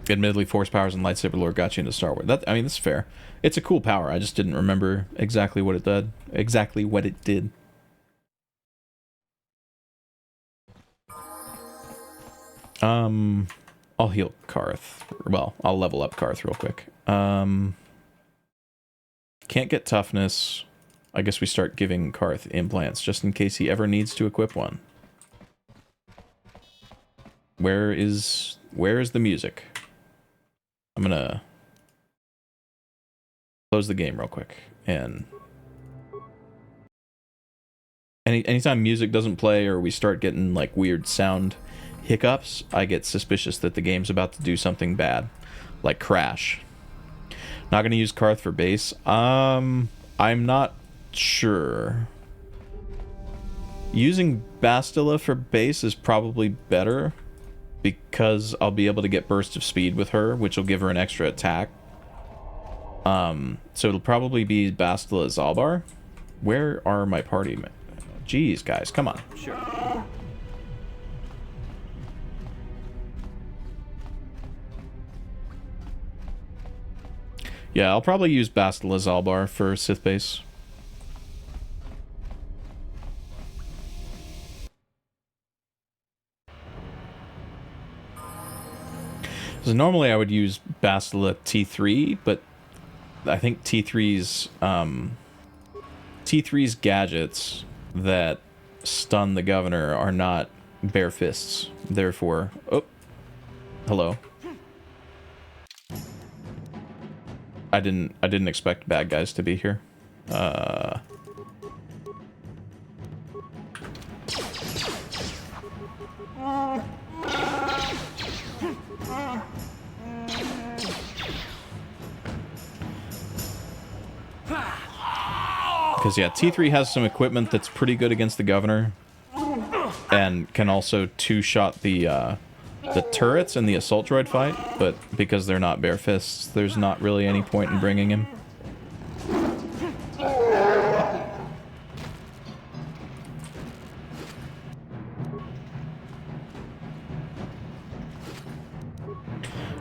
Admittedly, force powers and lightsaber lore got you into Star Wars. I mean, that's fair. It's a cool power. I just didn't remember exactly what it did. I'll heal Karth. Well, I'll level up Karth real quick. Can't get toughness. I guess we start giving Karth implants just in case he ever needs to equip one. Where is the music? I'm gonna close the game real quick, and anytime music doesn't play or we start getting like weird sound hiccups, I get suspicious that the game's about to do something bad, like crash. Not gonna use Karth for base. I'm not sure. Using Bastila for base is probably better, because I'll be able to get burst of speed with her, which will give her an extra attack. So it'll probably be Bastila Zalbar. Where are my party? Jeez, guys, come on. Sure. Yeah, I'll probably use Bastila Zalbar for Sith base. So normally I would use Bastila T3, but I think T3's gadgets that stun the governor are not bare fists. Therefore, oh, hello. I didn't expect bad guys to be here. Because, yeah, T3 has some equipment that's pretty good against the governor. And can also two-shot the turrets in the assault droid fight. But because they're not bare fists, there's not really any point in bringing him.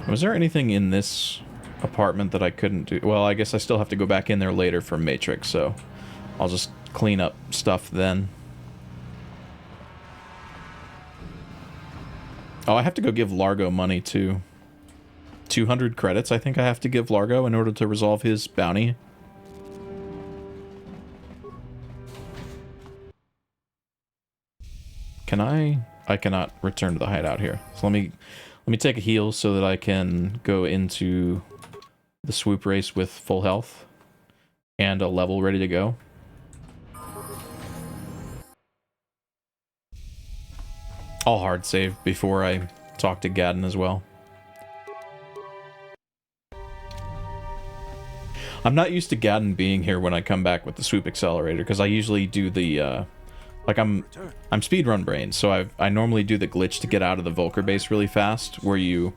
Was there anything in this apartment that I couldn't do? Well, I guess I still have to go back in there later for Matrix, so I'll just clean up stuff then. Oh, I have to go give Largo money too. 200 credits I think I have to give Largo in order to resolve his bounty. Can I cannot return to the hideout here. So let me take a heal so that I can go into the swoop race with full health and a level ready to go. I'll hard save before I talk to Gadden as well. I'm not used to Gadden being here when I come back with the swoop accelerator, because I usually do the like I'm speedrun brain, so I normally do the glitch to get out of the Volker base really fast, where you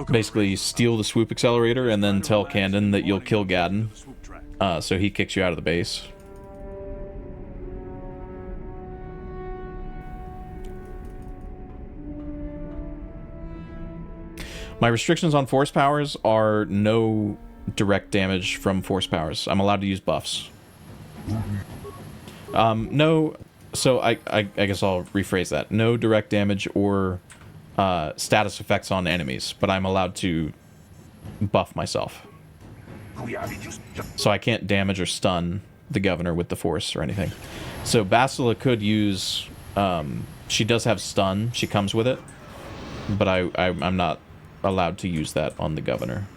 basically steal the swoop accelerator and then tell Candon that you'll kill Gadden, so he kicks you out of the base. My restrictions on force powers are no direct damage from force powers. I'm allowed to use buffs. No, so I guess I'll rephrase that. No direct damage or status effects on enemies, but I'm allowed to buff myself. So I can't damage or stun the governor with the force or anything. So Bastila could use she does have stun. She comes with it, but I'm not allowed to use that on the governor.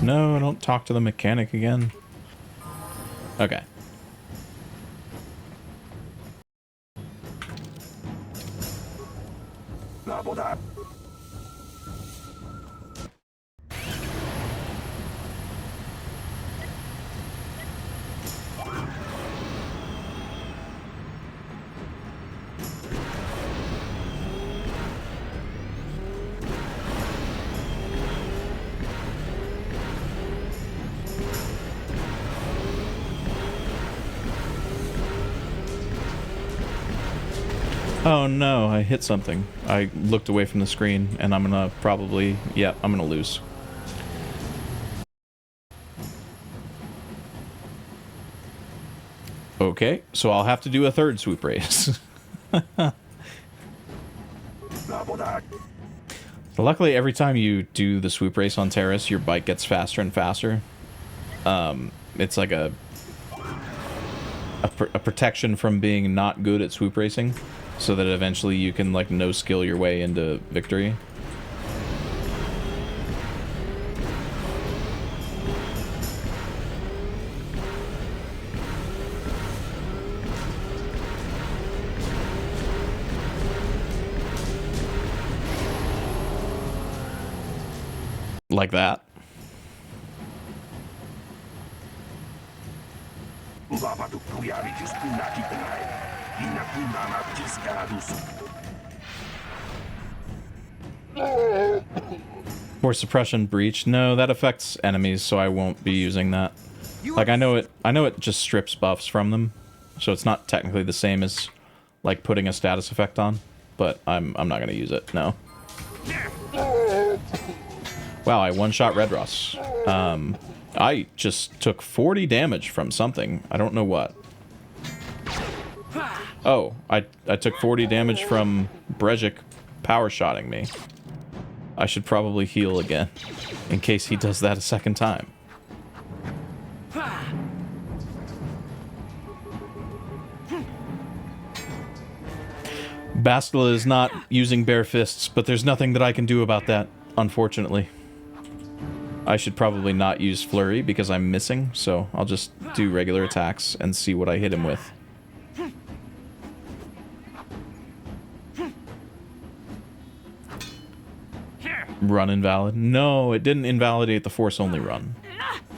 No, don't talk to the mechanic again. Okay. Oh no, I hit something. I looked away from the screen and I'm gonna probably... yeah, I'm gonna lose. Okay, so I'll have to do a third swoop race. Luckily, every time you do the swoop race on Terrace, your bike gets faster and faster. It's like a protection from being not good at swoop racing, so that eventually you can, like, no-skill your way into victory. Like that. Or suppression breach. No, that affects enemies, so I won't be using that. Like, I know it just strips buffs from them, so it's not technically the same as, like, putting a status effect on, but I'm not gonna use it, no. Wow, I one-shot Redros. I just took 40 damage from something. I don't know what. Oh, I took 40 damage from Brejik power-shotting me. I should probably heal again, in case he does that a second time. Bastila is not using bare fists, but there's nothing that I can do about that, unfortunately. I should probably not use Flurry because I'm missing, so I'll just do regular attacks and see what I hit him with. Run invalid? No, it didn't invalidate the force only run.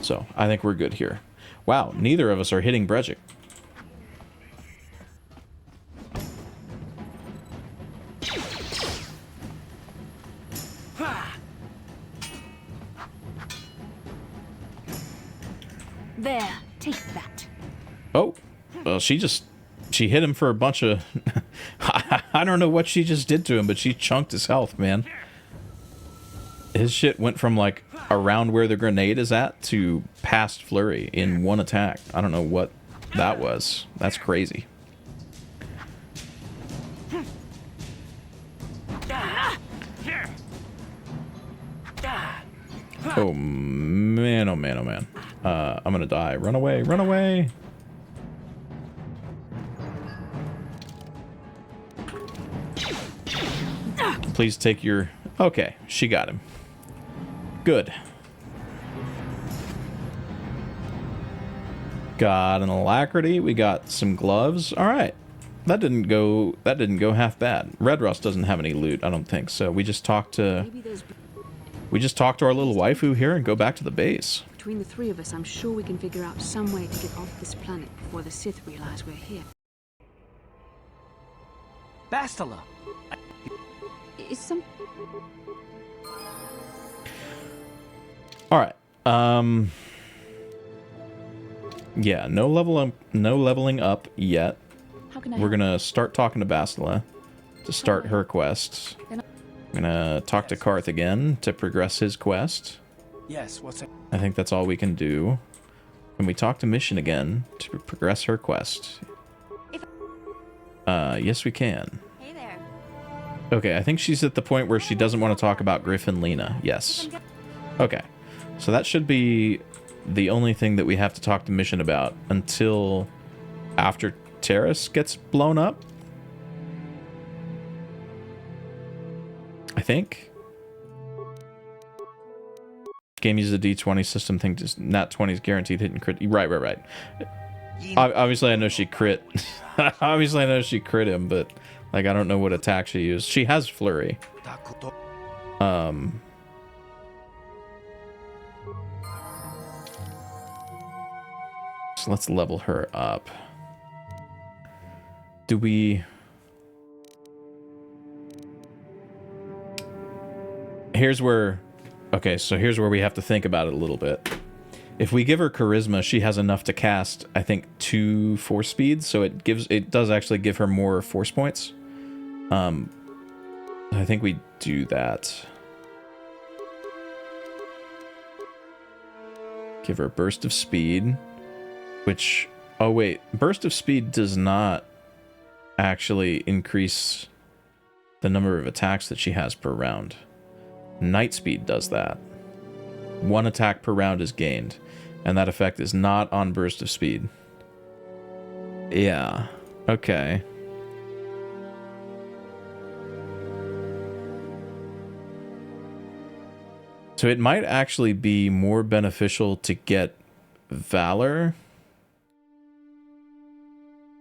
So, I think we're good here. Wow, neither of us are hitting Brejik. There, take that. Oh, well, she hit him for a bunch of... I don't know what she just did to him, but she chunked his health, man. His shit went from, like, around where the grenade is at to past Flurry in one attack. I don't know what that was. That's crazy. Oh, man, oh, man, oh, man. I'm gonna die. Run away, run away! Please take your... Okay, she got him. Good. Got an alacrity. We got some gloves. All right, that didn't go half bad. Redros doesn't have any loot, I don't think. So we just talked to our little waifu here and go back to the base. Between the three of us, I'm sure we can figure out some way to get off this planet before the Sith realize we're here. Bastila! Is some... All right. Yeah, no leveling up yet. How can I we're help? gonna start talking to Bastila to start her quest. I'm gonna talk to Karth again to progress his quest. Yes, what's it? I think that's all we can do. Can we talk to Mission again to progress her quest? Yes we can. Hey there. Okay, I think she's at the point where she doesn't want to talk about Griffin Lena. Yes. Okay. So that should be the only thing that we have to talk to Mission about until after Terrace gets blown up. I think. Game uses a D20 system thing. Just nat 20 is guaranteed hit and crit. Right. Obviously, I know she crit. Obviously, I know she crit him, but like I don't know what attack she used. She has flurry. So let's level her up. Do we? Here's where. Okay, so here's where we have to think about it a little bit. If we give her charisma, she has enough to cast, I think, 2 force speeds, so it does actually give her more force points. I think we do that. Give her burst of speed, which, oh wait, burst of speed does not actually increase the number of attacks that she has per round. Night speed does that. 1 attack per round is gained, and that effect is not on burst of speed. Yeah, okay. So it might actually be more beneficial to get Valor.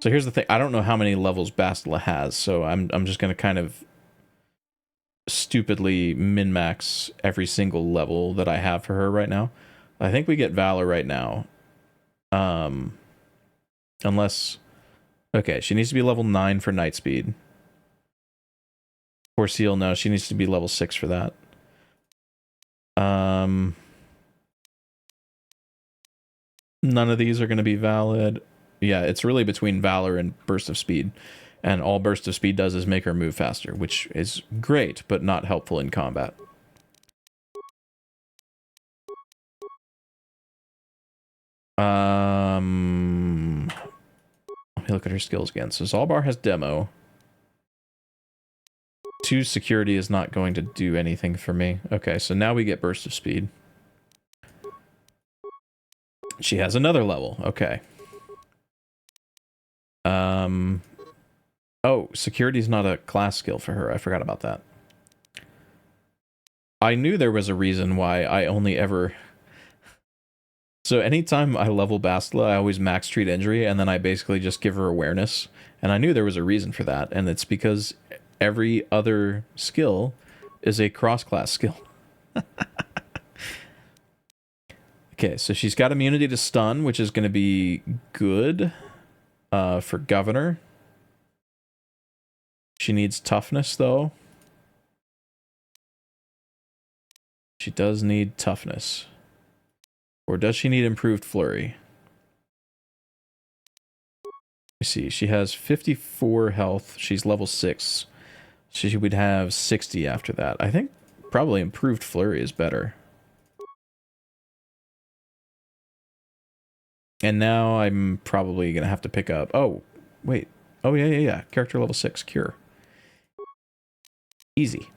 So here's the thing, I don't know how many levels Bastila has, so I'm just going to kind of stupidly min-max every single level that I have for her right now. I think we get Valor right now. Unless... Okay, she needs to be level 9 for Night Speed. For Seal, no, she needs to be level 6 for that. None of these are going to be valid. Yeah, it's really between Valor and Burst of Speed. And all Burst of Speed does is make her move faster, which is great, but not helpful in combat. Let me look at her skills again. So Zalbar has Demo. 2 security is not going to do anything for me. Okay, so now we get Burst of Speed. She has another level. Okay. Oh, security is not a class skill for her. I forgot about that. I knew there was a reason why I only ever... So anytime I level Bastila, I always max treat injury, and then I basically just give her awareness. And I knew there was a reason for that, and it's because every other skill is a cross-class skill. Okay, so she's got immunity to stun, which is going to be good for Governor. She needs toughness, though. She does need toughness. Or does she need improved flurry? Let me see. She has 54 health. She's level 6. She would have 60 after that. I think probably improved flurry is better. And now I'm probably going to have to pick up... Oh, wait. Oh, yeah. Character level 6. Cure. Easy.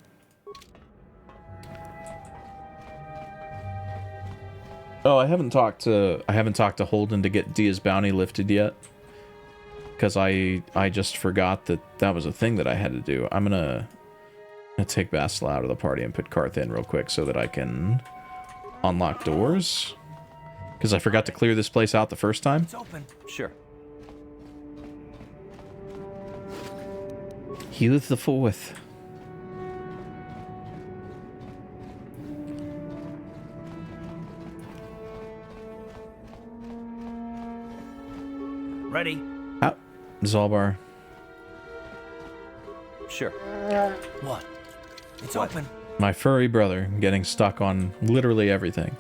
Oh, I haven't talked to Holden to get Dia's bounty lifted yet. Because I just forgot that was a thing that I had to do. I'm gonna take Bastila out of the party and put Karth in real quick so that I can unlock doors. Because I forgot to clear this place out the first time. It's open. Sure. Healeth the Fourth. Ready? Ah, Zalbar. Sure. What? It's open. My furry brother getting stuck on literally everything.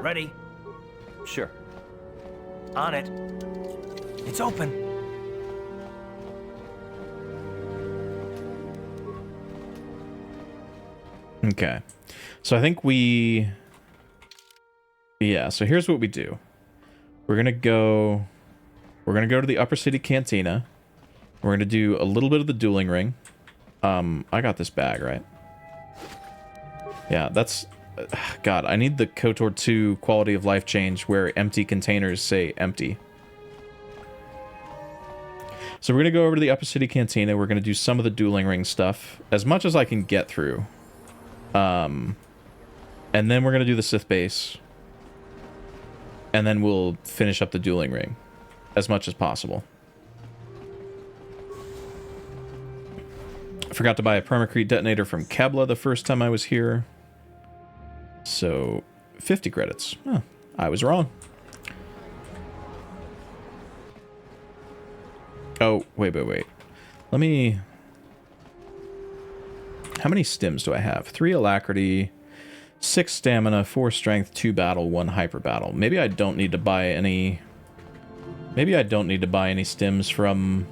Ready? Sure. On it. It's open. Okay. So I think we... Yeah, so here's what we do. We're gonna go to the Upper City Cantina. We're gonna do a little bit of the dueling ring. I got this bag, right? Yeah, that's... God, I need the KOTOR 2 quality of life change where empty containers say empty. So we're gonna go over to the Upper City Cantina. We're gonna do some of the dueling ring stuff. As much as I can get through. And then we're gonna do the Sith base. And then we'll finish up the dueling ring. As much as possible. I forgot to buy a permacrete detonator from Kebla the first time I was here. So, 50 credits. Huh, I was wrong. Oh, wait. Let me... How many stims do I have? 3 alacrity, 6 stamina, 4 strength, 2 battle, 1 hyper battle. Maybe I don't need to buy any... Maybe I don't need to buy any stims from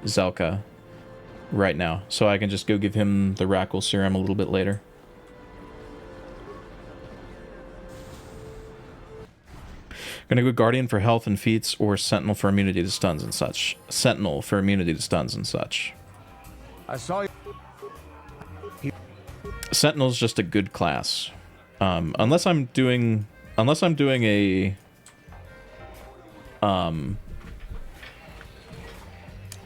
Zelka right now. So I can just go give him the Rackle serum a little bit later. Gonna go Guardian for health and feats, or Sentinel for immunity to stuns and such. Sentinel for immunity to stuns and such. I saw you. Sentinel's just a good class. Unless I'm doing a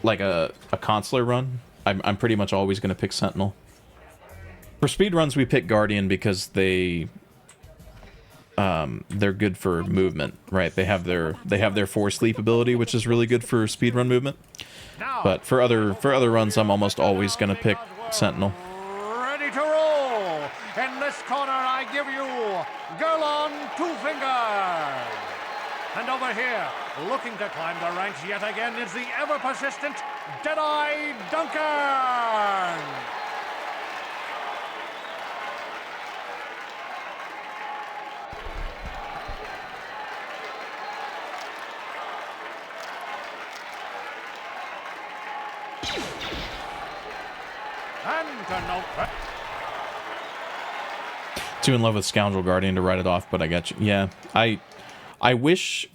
like a consular run, I'm pretty much always gonna pick Sentinel. For speed runs we pick Guardian because they're good for movement, right? They have their force sleep ability, which is really good for speedrun movement. But for other runs, I'm almost always gonna pick Sentinel. Ready to roll. In this corner, I give you Gurlon Two Fingers. And over here, looking to climb the ranks yet again, is the ever-persistent Deadeye Duncan. And to note... Too in love with Scoundrel Guardian to write it off, but I got you. Yeah, I wish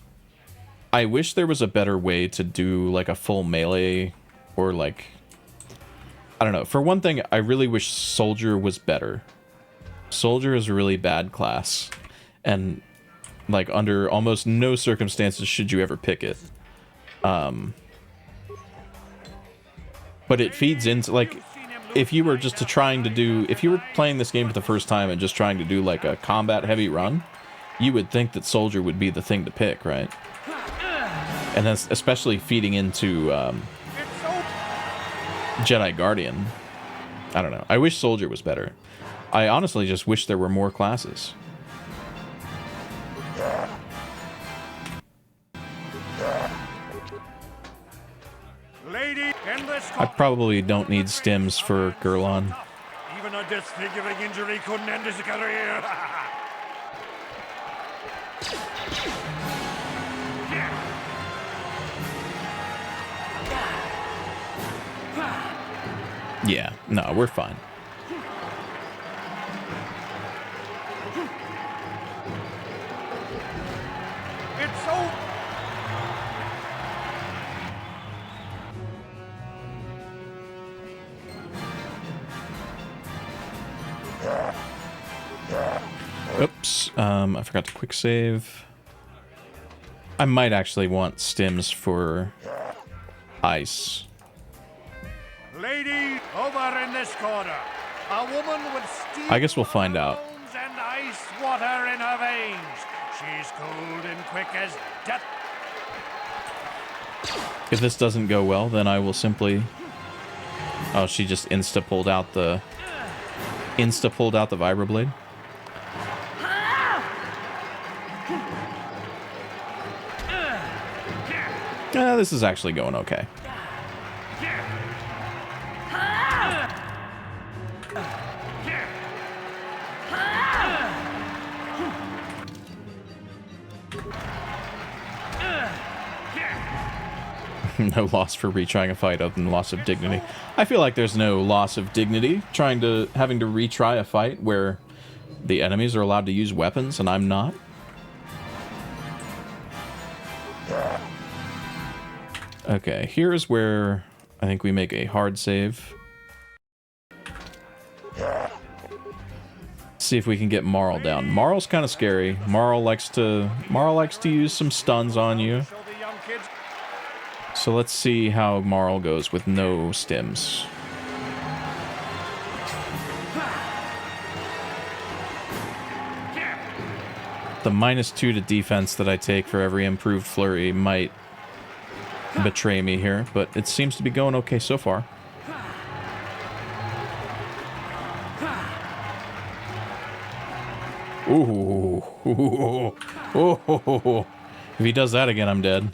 there was a better way to do like a full melee, or like, I don't know. For one thing, I really wish Soldier was better. Soldier is a really bad class, and like under almost no circumstances should you ever pick it. But it feeds into like, if you were just if you were playing this game for the first time and just trying to do like a combat heavy run, you would think that Soldier would be the thing to pick, right? And that's especially feeding into Jedi Guardian. I don't know. I wish Soldier was better. I honestly just wish there were more classes. Lady, in this I probably don't need stims for Gurlon. even a disfiguring injury couldn't end his career. Yeah, no, we're fine. It's so... Oops, I forgot to quick save. I might actually want stims for ice. Lady, over in this corner, a woman with steel I guess we'll find out. bones and ice water in her veins. She's cold and quick as death. If this doesn't go well, then I will simply... Oh, she just insta-pulled out the vibroblade. This is actually going okay. No loss for retrying a fight other than loss of dignity. I feel like there's no loss of dignity having to retry a fight where the enemies are allowed to use weapons and I'm not. Okay, here's where I think we make a hard save. See if we can get Marl down. Marl's kind of scary. Marl likes to use some stuns on you. So let's see how Marl goes with no stims. The -2 to defense that I take for every improved flurry might betray me here, but it seems to be going okay so far. Ooh. Oh. If he does that again, I'm dead.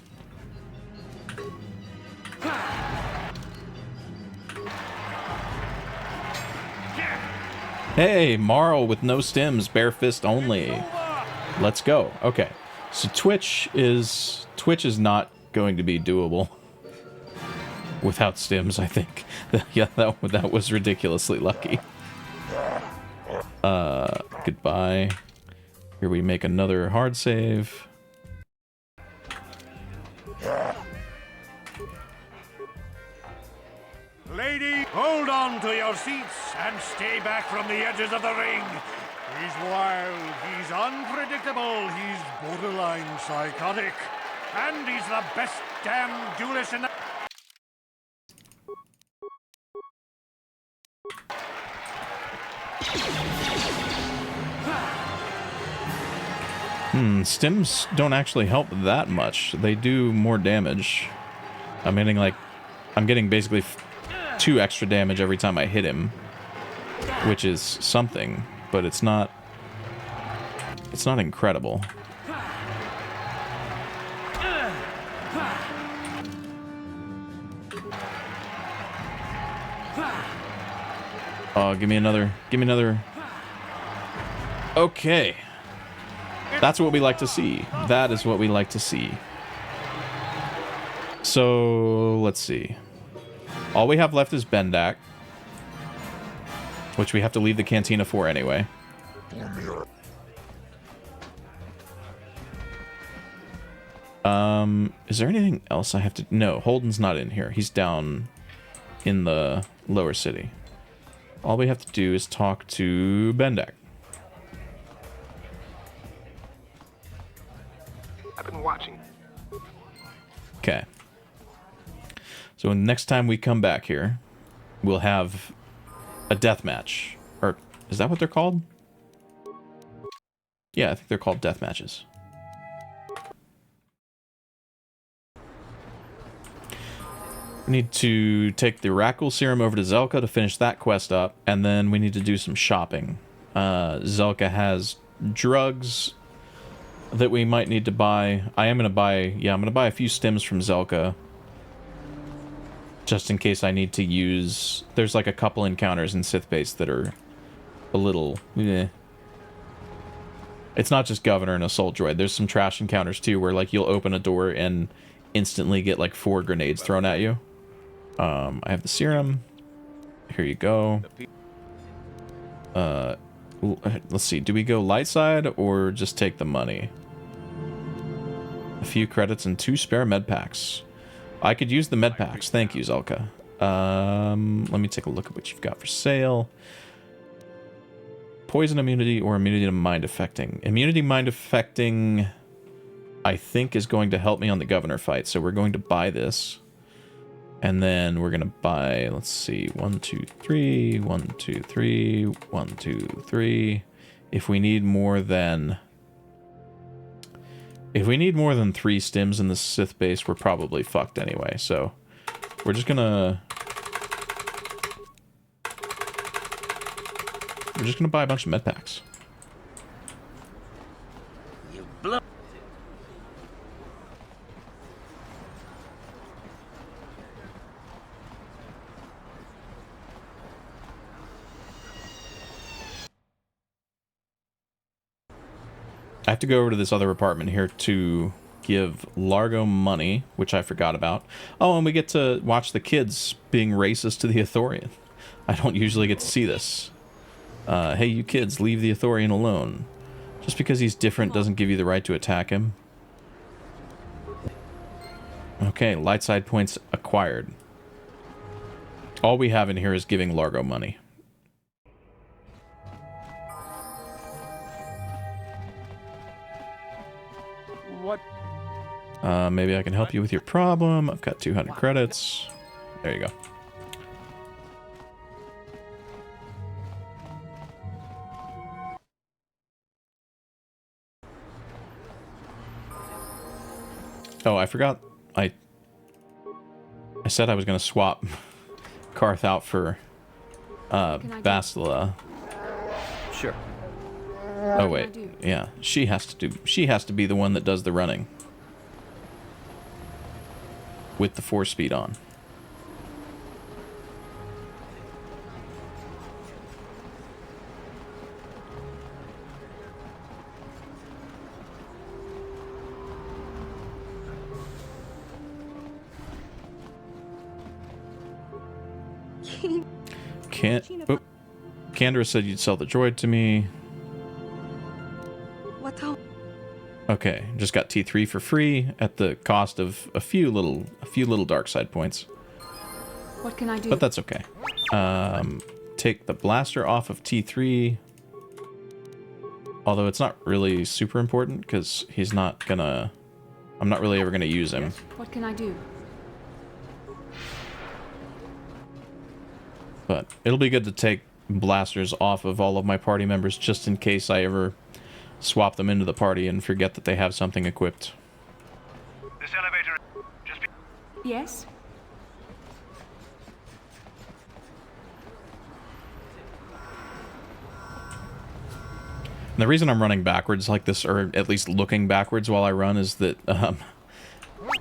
Hey, Marl with no stims, bare fist only. Let's go. Okay. So Twitch is not going to be doable without stims, I think. Yeah, that was ridiculously lucky. Goodbye. Here we make another hard save. Lady, hold on to your seats and stay back from the edges of the ring. He's wild, he's unpredictable, he's borderline psychotic, and he's the best damn duelist in the... Stims don't actually help that much. They do more damage. I'm getting basically 2 extra damage every time I hit him, which is something, but it's not incredible. Oh, give me another. Okay. That's what we like to see. That is what we like to see. So, let's see. All we have left is Bendak, which we have to leave the cantina for anyway. Is there anything else I have to... No, Holden's not in here. He's down in the lower city. All we have to do is talk to Bendak. I've been watching. Okay. So next time we come back here, we'll have a death match. Or is that what they're called? Yeah, I think they're called death matches. We need to take the Rakul Serum over to Zelka to finish that quest up, and then we need to do some shopping. Zelka has drugs that we might need to buy. I'm gonna buy a few stims from Zelka, just in case I need to use... There's like a couple encounters in Sith Base that are a little... It's not just Governor and Assault Droid. There's some trash encounters too, where like you'll open a door and instantly get like 4 grenades thrown at you. I have the serum. Here you go. Let's see. Do we go light side or just take the money? A few credits and 2 spare med packs. I could use the med packs. Thank you, Zelka. Let me take a look at what you've got for sale. Poison immunity or immunity to mind affecting. Immunity mind affecting, I think, is going to help me on the Governor fight. So we're going to buy this. And then we're going to buy, let's see, 1, 2, 3, 1, 2, 3, 1, 2, 3. If we need more than 3 stims in the Sith base, we're probably fucked anyway. So we're just gonna buy a bunch of med packs. I have to go over to this other apartment here to give Largo money, which I forgot about. Oh, and we get to watch the kids being racist to the Ithorian. I don't usually get to see this. Hey, you kids, leave the Ithorian alone. Just because he's different doesn't give you the right to attack him. Okay, light side points acquired. All we have in here is giving Largo money. What? Maybe I can help you with your problem. I've got 200 credits. There you go. Oh, I forgot. I said I was going to swap Karth out for Bastila. Sure. Oh wait, yeah, she has to be the one that does the running with the 4-speed on. Kandra said you'd sell the droid to me. Okay, just got T3 for free at the cost of a few little dark side points. What can I do? But that's okay. Take the blaster off of T3. Although it's not really super important because he's not gonna. I'm not really ever gonna use him. What can I do? But it'll be good to take blasters off of all of my party members just in case I ever swap them into the party and forget that they have something equipped. This elevator. Just be. Yes? And the reason I'm running backwards like this, or at least looking backwards while I run, is that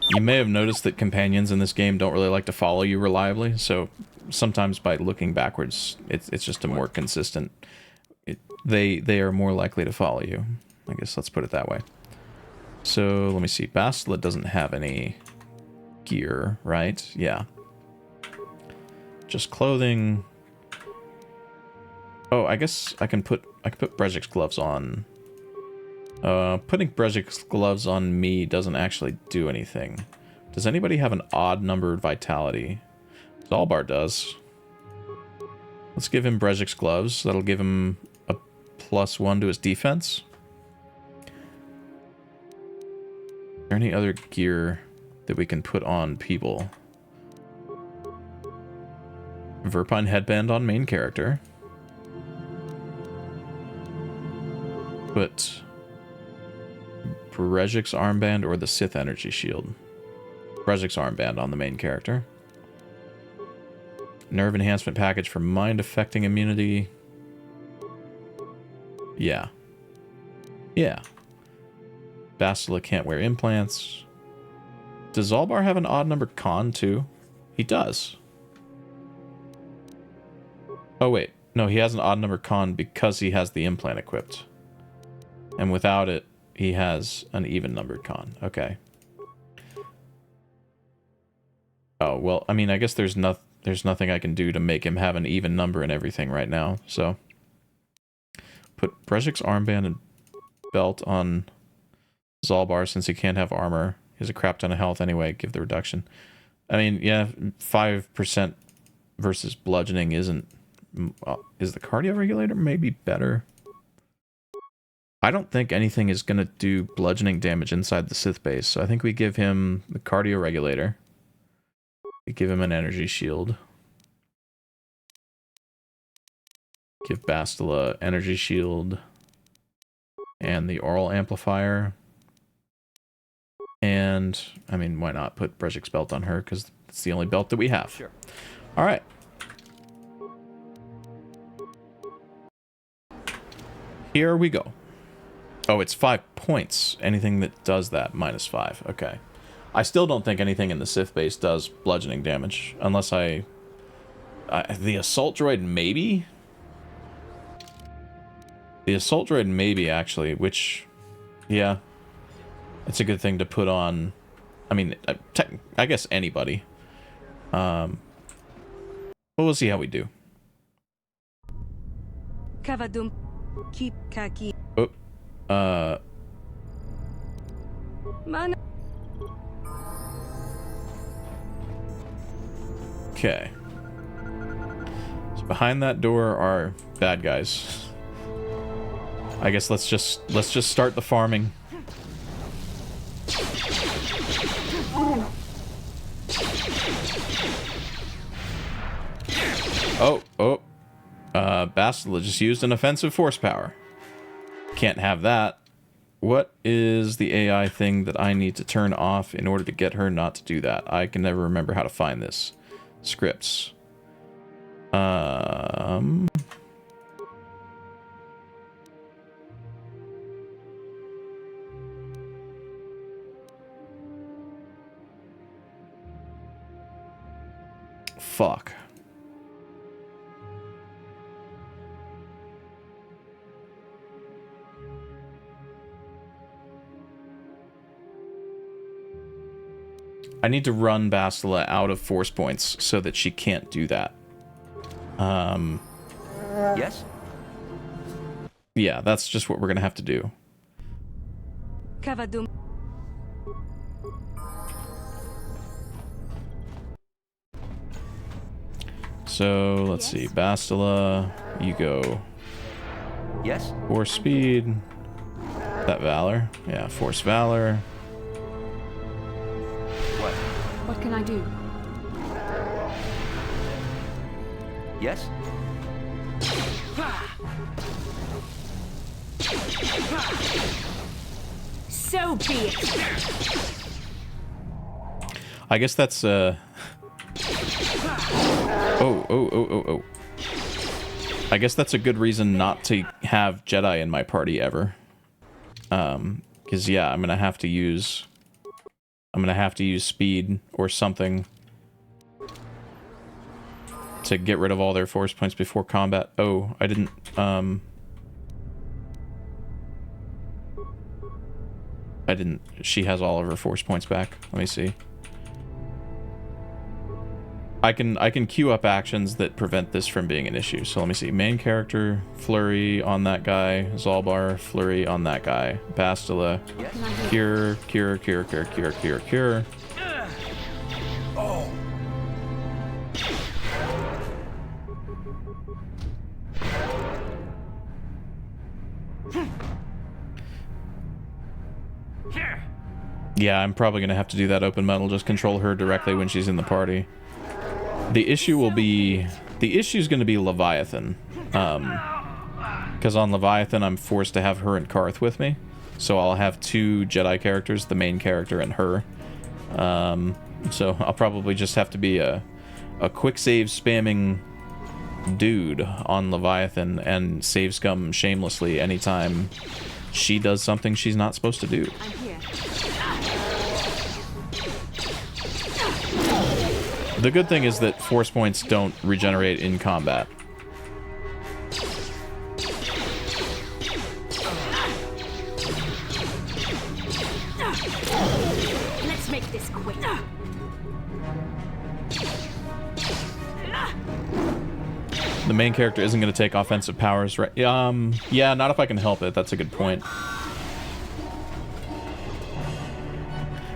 you may have noticed that companions in this game don't really like to follow you reliably, so sometimes by looking backwards, it's just a more consistent... They are more likely to follow you. I guess let's put it that way. So, let me see. Bastila doesn't have any gear, right? Yeah. Just clothing. Oh, I guess I can put Brejik's gloves on. Putting Brejik's gloves on me doesn't actually do anything. Does anybody have an odd numbered vitality? Zalbar does. Let's give him Brejik's gloves. That'll give him a +1 to his defense. Is there any other gear that we can put on people? Verpine headband on main character. Put Brejik's armband or the Sith energy shield. Brejik's armband on the main character. Nerve enhancement package for mind affecting immunity. Yeah. Yeah. Bastila can't wear implants. Does Zalbar have an odd number con too? He does. Oh wait, no, he has an odd number con because he has the implant equipped. And without it, he has an even numbered con. Okay. Oh, well, I mean, I guess there's nothing I can do to make him have an even number and everything right now, so. Put Brejik's armband and belt on Zalbar since he can't have armor. He has a crap ton of health anyway, give the reduction. I mean, yeah, 5% versus bludgeoning isn't... is the cardio regulator maybe better? I don't think anything is going to do bludgeoning damage inside the Sith base, so I think we give him the cardio regulator. We give him an energy shield. Give Bastila energy shield. And the oral amplifier. And, I mean, why not put Brejik's belt on her, because it's the only belt that we have. Sure. Alright. Here we go. Oh, it's 5 points. Anything that does that, -5. Okay. I still don't think anything in the Sith base does bludgeoning damage, unless the assault droid maybe? The assault droid maybe, actually, which... Yeah. It's a good thing to put on. I mean, I guess anybody. But we'll see how we do. Kavadum keep kaki. Oh, Man. okay. So behind that door are bad guys. I guess let's just start the farming. Oh. Bastila just used an offensive force power. Can't have that. What is the AI thing that I need to turn off in order to get her not to do that? I can never remember how to find this. Scripts. Fuck. I need to run Bastila out of force points so that she can't do that. Yes? Yeah, that's just what we're gonna have to do. Kavadum. So, let's see. Bastila, you go Yes? force speed. That Valor. Yeah, force Valor. What? What can I do? Yes? So be it. I guess that's, Oh. I guess that's a good reason not to have Jedi in my party ever. Because, yeah, I'm gonna have to use speed or something to get rid of all their force points before combat. Oh, I didn't, she has all of her force points back. Let me see. I can queue up actions that prevent this from being an issue. So let me see. Main character, flurry on that guy. Zalbar, flurry on that guy. Bastila, cure. Oh. Yeah, I'm probably gonna have to do that open metal. Just control her directly when she's in the party. The issue will be... The issue's going to be Leviathan. Because on Leviathan, I'm forced to have her and Karth with me. So I'll have two Jedi characters, the main character and her. So I'll probably just have to be a quick save spamming dude on Leviathan and save scum shamelessly anytime she does something she's not supposed to do. I'm here. The good thing is that force points don't regenerate in combat. Let's make this quick. The main character isn't going to take offensive powers, right? Yeah, not if I can help it. That's a good point.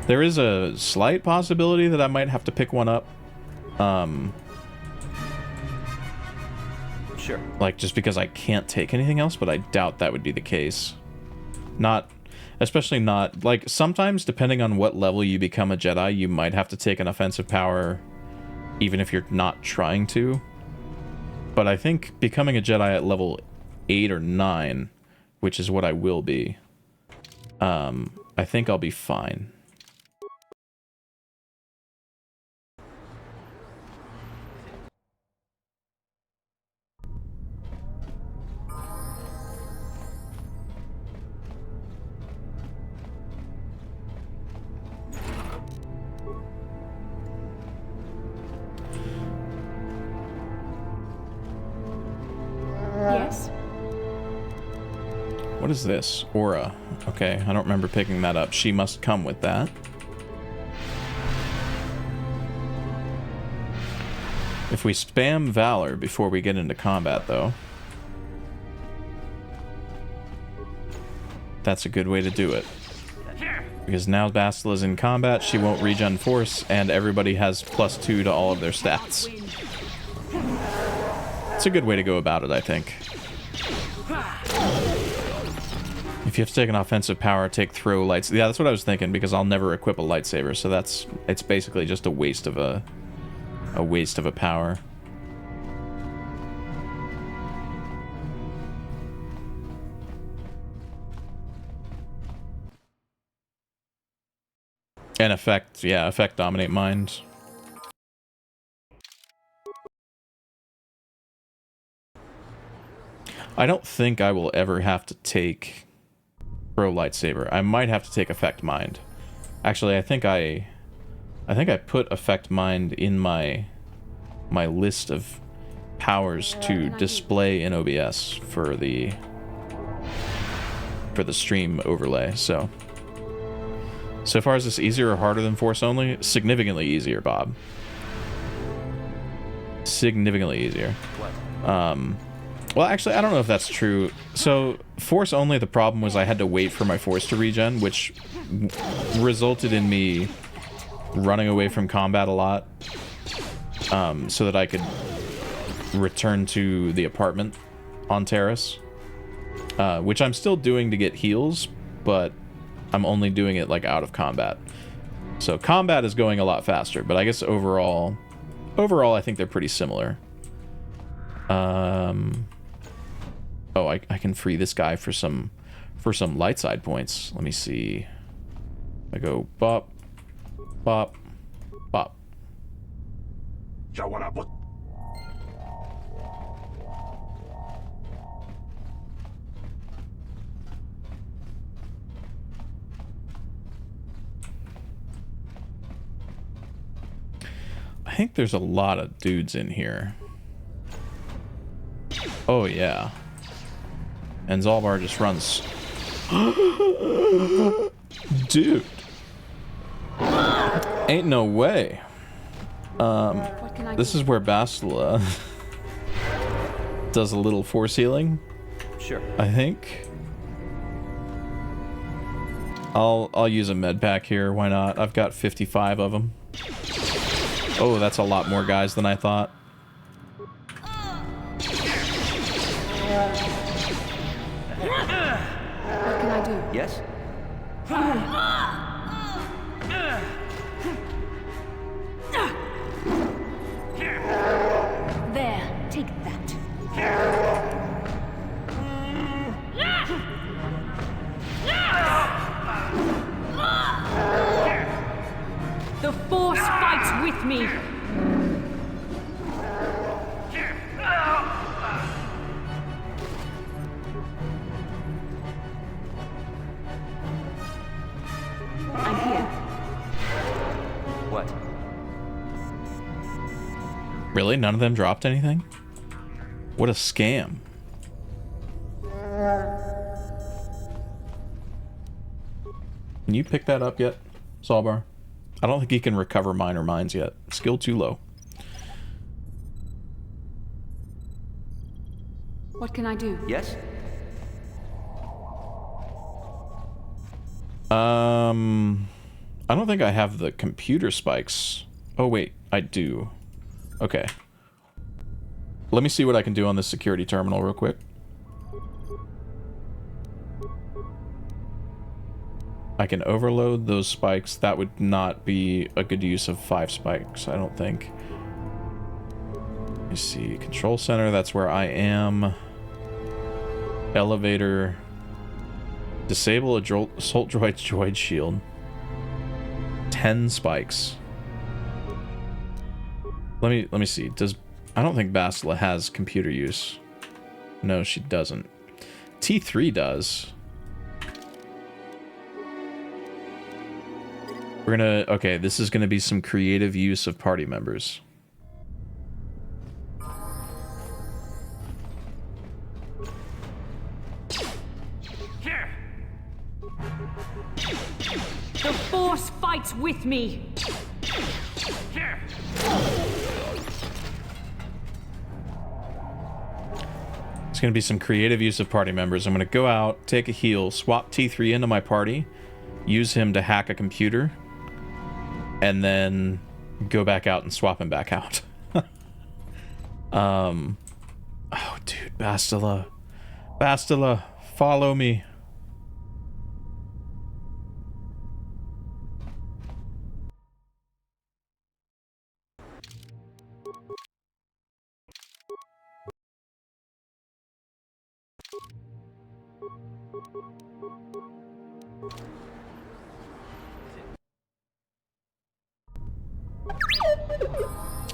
There is a slight possibility that I might have to pick one up. Sure. Like, just because I can't take anything else, but I doubt that would be the case. Not... Especially not... Like, sometimes, depending on what level you become a Jedi, you might have to take an offensive power, even if you're not trying to. But I think becoming a Jedi at level 8 or 9, which is what I will be, I think I'll be fine. Yes? What is this? Aura. Okay, I don't remember picking that up. She must come with that. If we spam Valor before we get into combat, though, that's a good way to do it. Because now Bastila in combat, she won't regen force, and everybody has +2 to all of their stats. It's a good way to go about it, I think. If you have to take an offensive power, take throw lights. Yeah, that's what I was thinking, because I'll never equip a lightsaber, so it's basically just a waste of a power. And effect, yeah, effect dominate mind. I don't think I will ever have to take pro lightsaber. I might have to take effect mind. Actually, I think I put effect mind in my list of powers to display in OBS for the stream overlay. So far, is this easier or harder than Force only? Significantly easier, Bob. Significantly easier. Well, actually, I don't know if that's true. So, Force only, the problem was I had to wait for my Force to regen, which resulted in me running away from combat a lot, so that I could return to the apartment on Terrace, which I'm still doing to get heals, but I'm only doing it like out of combat. So combat is going a lot faster, but I guess overall I think they're pretty similar. Oh, I can free this guy for some light side points. Let me see. I go bop, bop, bop. I think there's a lot of dudes in here. Oh, yeah. And Zalbar just runs. Dude. Ain't no way. This is where Bastila does a little force healing. Sure. I think. I'll use a med pack here. Why not? I've got 55 of them. Oh, that's a lot more guys than I thought. What can I do? Yes? There, take that. The Force fights with me. I'm here. What? Really? None of them dropped anything? What a scam. Can you pick that up yet, Zalbar? I don't think he can recover minor mines yet. Skill too low. What can I do? Yes? I don't think I have the computer spikes. Oh wait, I do. Okay. Let me see what I can do on this security terminal real quick. I can overload those spikes. That would not be a good use of 5 spikes, I don't think. Let me see. Control center, that's where I am. Elevator. Disable assault droid shield. 10 spikes. Let me see. I don't think Bastila has computer use. No, she doesn't. T3 does. We're gonna... Okay, this is gonna be some creative use of party members. The Force fights with me. It's going to be some creative use of party members. I'm going to go out, take a heal, swap T3 into my party, use him to hack a computer, and then go back out and swap him back out. Oh, dude, Bastila. Bastila, follow me.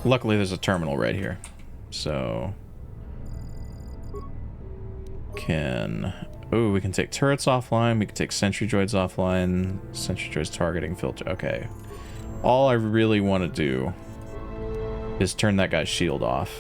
Luckily, there's a terminal right here, so we can take turrets offline. We can take sentry droids offline. Sentry droids targeting filter. Okay, all I really want to do is turn that guy's shield off.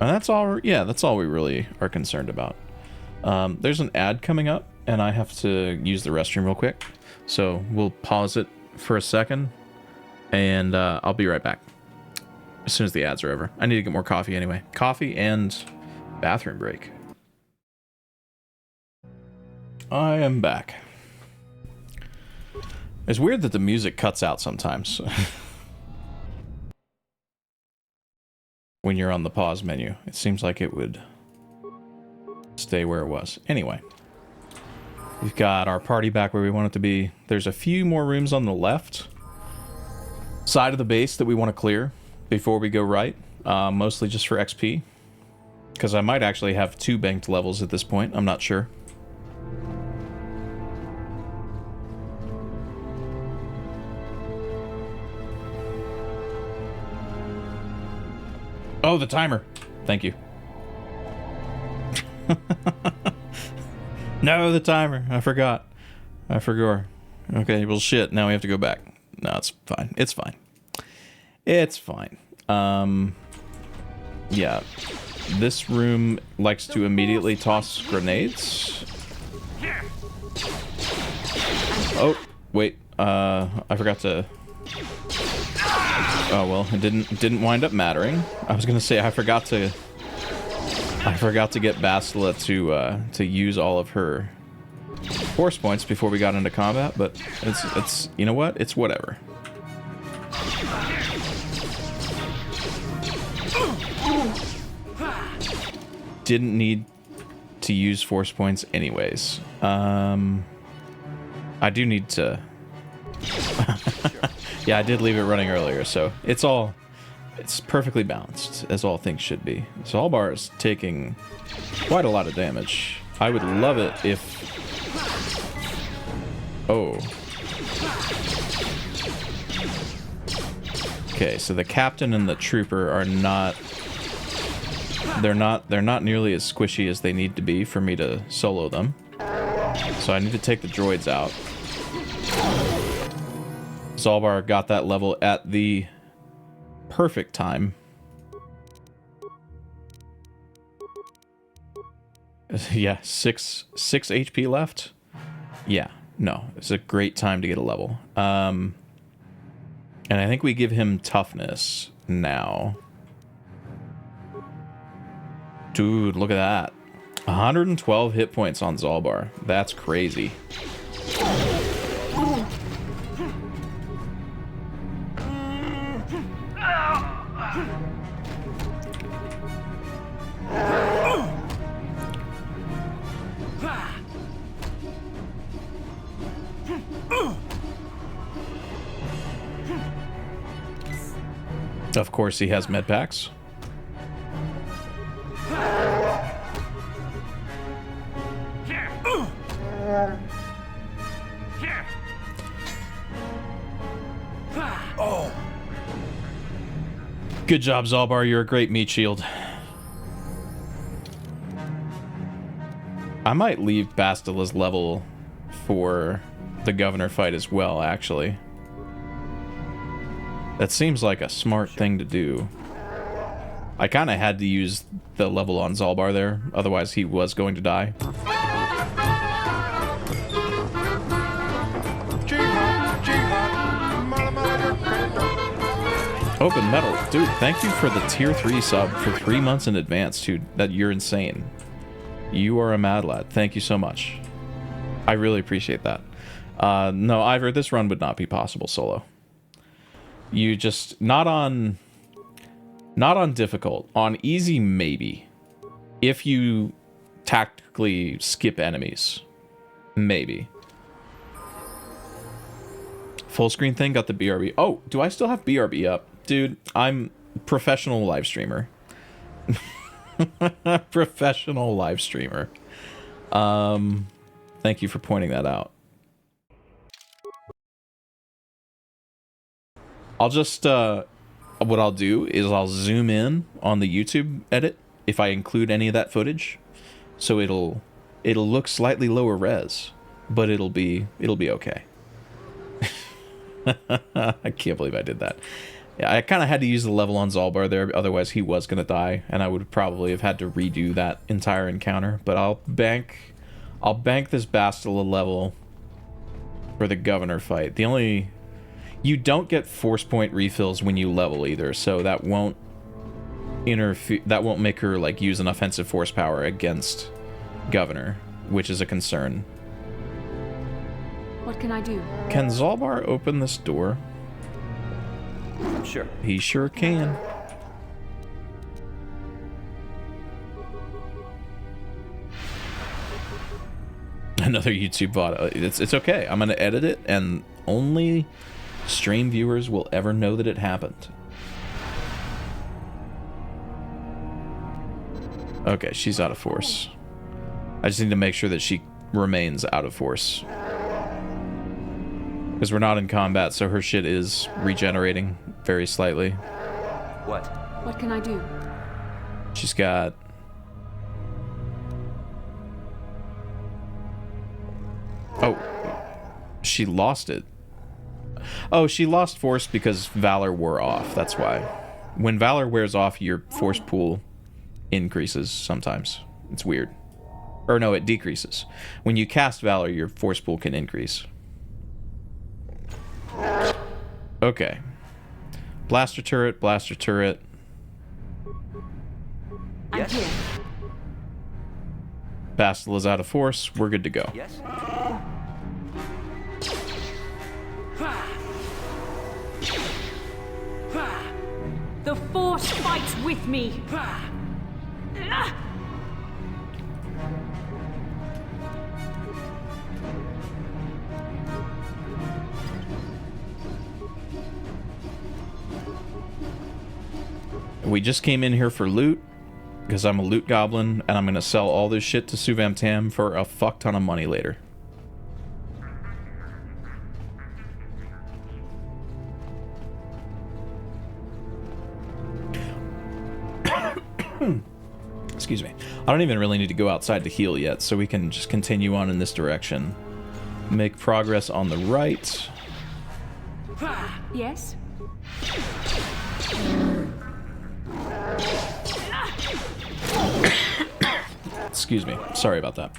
And that's all, yeah, that's all we really are concerned about. There's an ad coming up, and I have to use the restroom real quick. So we'll pause it for a second, and I'll be right back as soon as the ads are over. I need to get more coffee anyway. Coffee and bathroom break. I am back. It's weird that the music cuts out sometimes. When you're on the pause menu, it seems like it would stay where it was. Anyway, we've got our party back where we want it to be. There's a few more rooms on the left side of the base that we want to clear before we go right, mostly just for XP, because I might actually have 2 banked levels at this point. I'm not sure. Oh, the timer. Thank you. No, the timer. I forgot. Okay, well, shit. Now we have to go back. No, it's fine. It's fine. It's fine. Yeah. This room likes to immediately toss grenades. Oh, wait. I forgot to... Oh well, it didn't wind up mattering. I was gonna say I forgot to get Bastila to use all of her force points before we got into combat, but it's you know what? It's whatever. Didn't need to use force points anyways. I do need to. Yeah, I did leave it running earlier, so it's perfectly balanced, as all things should be. Zaalbar is taking quite a lot of damage. I would love it if... Oh. Okay, so the captain and the trooper are not... They're not nearly as squishy as they need to be for me to solo them. So I need to take the droids out. Zaalbar got that level at the perfect time. Yeah, 6 HP left. Yeah, no, it's a great time to get a level. And I think we give him toughness now. Dude, look at that. 112 hit points on Zaalbar. That's crazy. Of course, he has med packs. Oh. Good job, Zaalbar. You're a great meat shield. I might leave Bastila's level for the governor fight as well, actually. That seems like a smart thing to do. I kind of had to use the level on Zalbar there, otherwise he was going to die. Open Metal. Dude, thank you for the tier 3 sub for 3 months in advance, dude. You're insane. You are a mad lad. Thank you so much. I really appreciate that. No, Ivor, this run would not be possible solo. You just... Not on difficult. On easy, maybe. If you tactically skip enemies. Maybe. Full screen thing, got the BRB. Oh, do I still have BRB up? Dude, I'm professional live streamer. Professional live streamer. Thank you for pointing that out. I'll just, what I'll do is I'll zoom in on the YouTube edit if I include any of that footage. So it'll look slightly lower res, but it'll be okay. I can't believe I did that. Yeah, I kind of had to use the level on Zalbar there, otherwise he was going to die, and I would probably have had to redo that entire encounter. But I'll bank this Bastila level for the Governor fight. You don't get force point refills when you level either, so that won't make her like use an offensive force power against Governor, which is a concern. What can I do? Can Zalbar open this door? Sure. He sure can. Another YouTube bot. It's okay. I'm gonna edit it, and only stream viewers will ever know that it happened. Okay, she's out of force. I just need to make sure that she remains out of force. Because we're not in combat, so her shit is regenerating very slightly. What? What can I do? She's got... Oh. She lost it. Oh, she lost force because Valor wore off. That's why. When Valor wears off, your force pool increases sometimes. It's weird. Or no, it decreases. When you cast Valor, your force pool can increase. Okay. Blaster turret, blaster turret. Yes. I'm here. Bastila's out of force. We're good to go. Yes. The Force fights with me. We just came in here for loot, because I'm a loot goblin, and I'm going to sell all this shit to Suvam Tam for a fuck ton of money later. Excuse me. I don't even really need to go outside to heal yet, so we can just continue on in this direction. Make progress on the right. Yes? Excuse me. Sorry about that.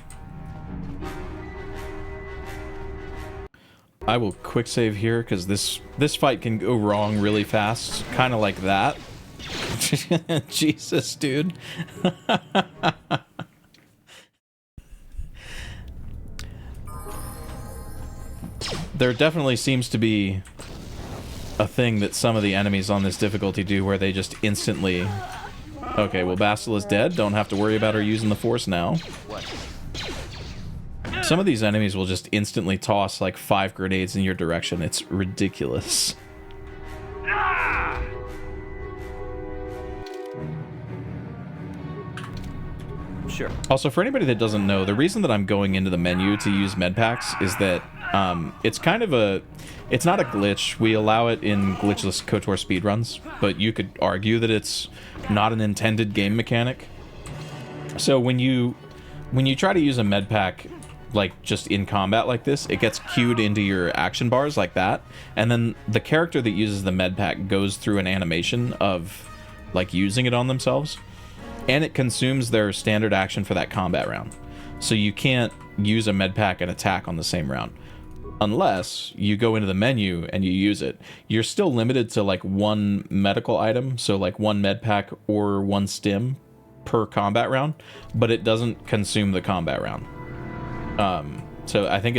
I will quick save here because this fight can go wrong really fast, kind of like that. Jesus, dude. There definitely seems to be a thing that some of the enemies on this difficulty do where they just instantly... Okay, well, Bastila's dead. Don't have to worry about her using the force now. Some of these enemies will just instantly toss like 5 grenades in your direction. It's ridiculous. Sure. Also, for anybody that doesn't know, the reason that I'm going into the menu to use medpacks is that it's kind of a... It's not a glitch. We allow it in glitchless KOTOR speedruns, but you could argue that it's not an intended game mechanic. So when you try to use a medpack like just in combat like this, it gets queued into your action bars like that, and then the character that uses the med pack goes through an animation of like using it on themselves, and it consumes their standard action for that combat round. So you can't use a med pack and attack on the same round unless you go into the menu and you use it. You're still limited to like one medical item, so like one med pack or one stim per combat round, but it doesn't consume the combat round. So I think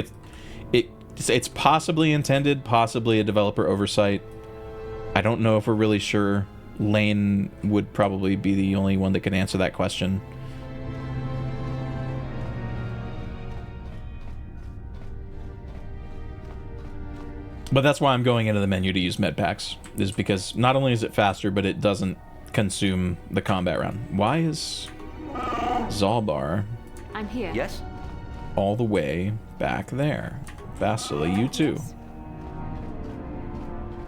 it's possibly intended, possibly a developer oversight. I don't know if we're really sure. Lane would probably be the only one that can answer that question. But that's why I'm going into the menu to use med packs, is because not only is it faster, but it doesn't consume the combat round. Why is Zalbar I'm here. Yes? all the way back there? Bastila, you too.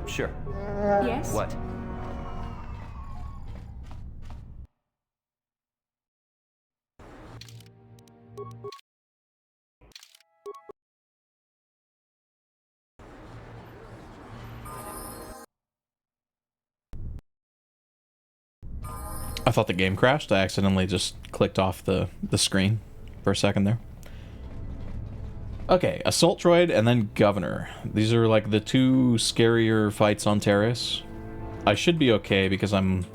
Sure. Yes? What? I thought the game crashed. I accidentally just clicked off the screen for a second there. Okay, Assault Droid and then Governor. These are like the two scarier fights on Terrace. I should be okay because I'm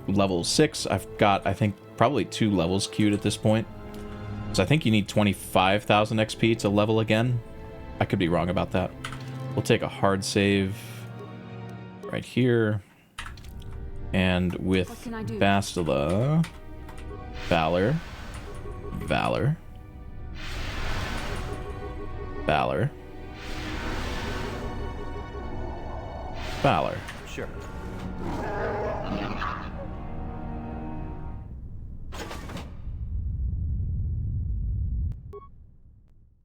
level 6. I've got, I think, probably 2 levels queued at this point. So I think you need 25,000 XP to level again. I could be wrong about that. We'll take a hard save right here. And with What can I do? Bastila, Valor, Valor, Valor, Valor. Sure.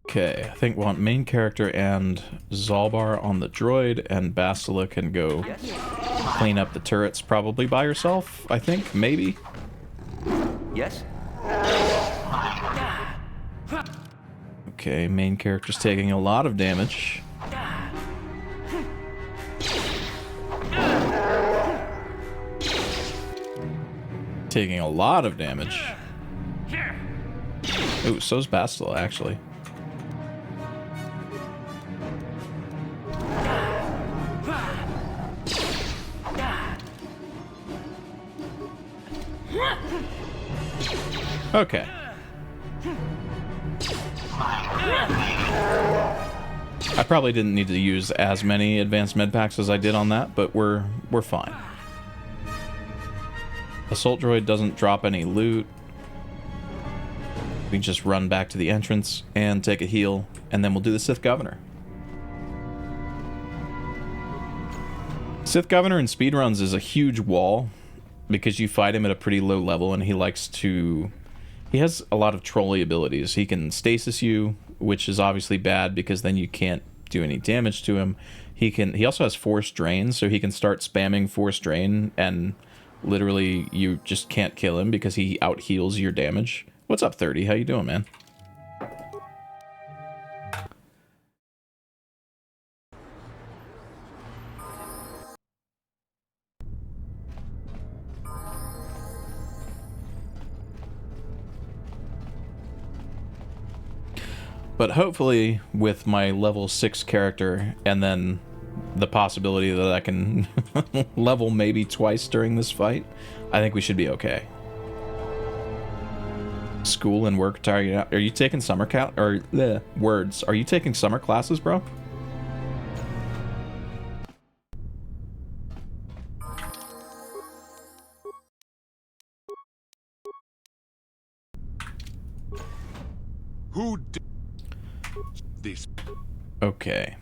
Okay, I think we want main character and Zalbar on the droid, and Bastila can go clean up the turrets probably by herself, I think, maybe. Yes? Okay, main character's taking a lot of damage. Taking a lot of damage. Ooh, so's Bastila, actually. Okay. I probably didn't need to use as many advanced med packs as I did on that, but we're fine. Assault Droid doesn't drop any loot. We can just run back to the entrance and take a heal, and then we'll do the Sith Governor. Sith Governor in speedruns is a huge wall because you fight him at a pretty low level, and he has a lot of trolley abilities. He can stasis you, which is obviously bad because then you can't do any damage to him. He also has Force Drain, so he can start spamming Force Drain and literally you just can't kill him because he out heals your damage. What's up, 30? How you doing, man? But hopefully with my level 6 character and then the possibility that I can level maybe twice during this fight, I think we should be okay. School and work tire you out. Are you taking summer words? Are you taking summer classes, bro? Who did this? Okay.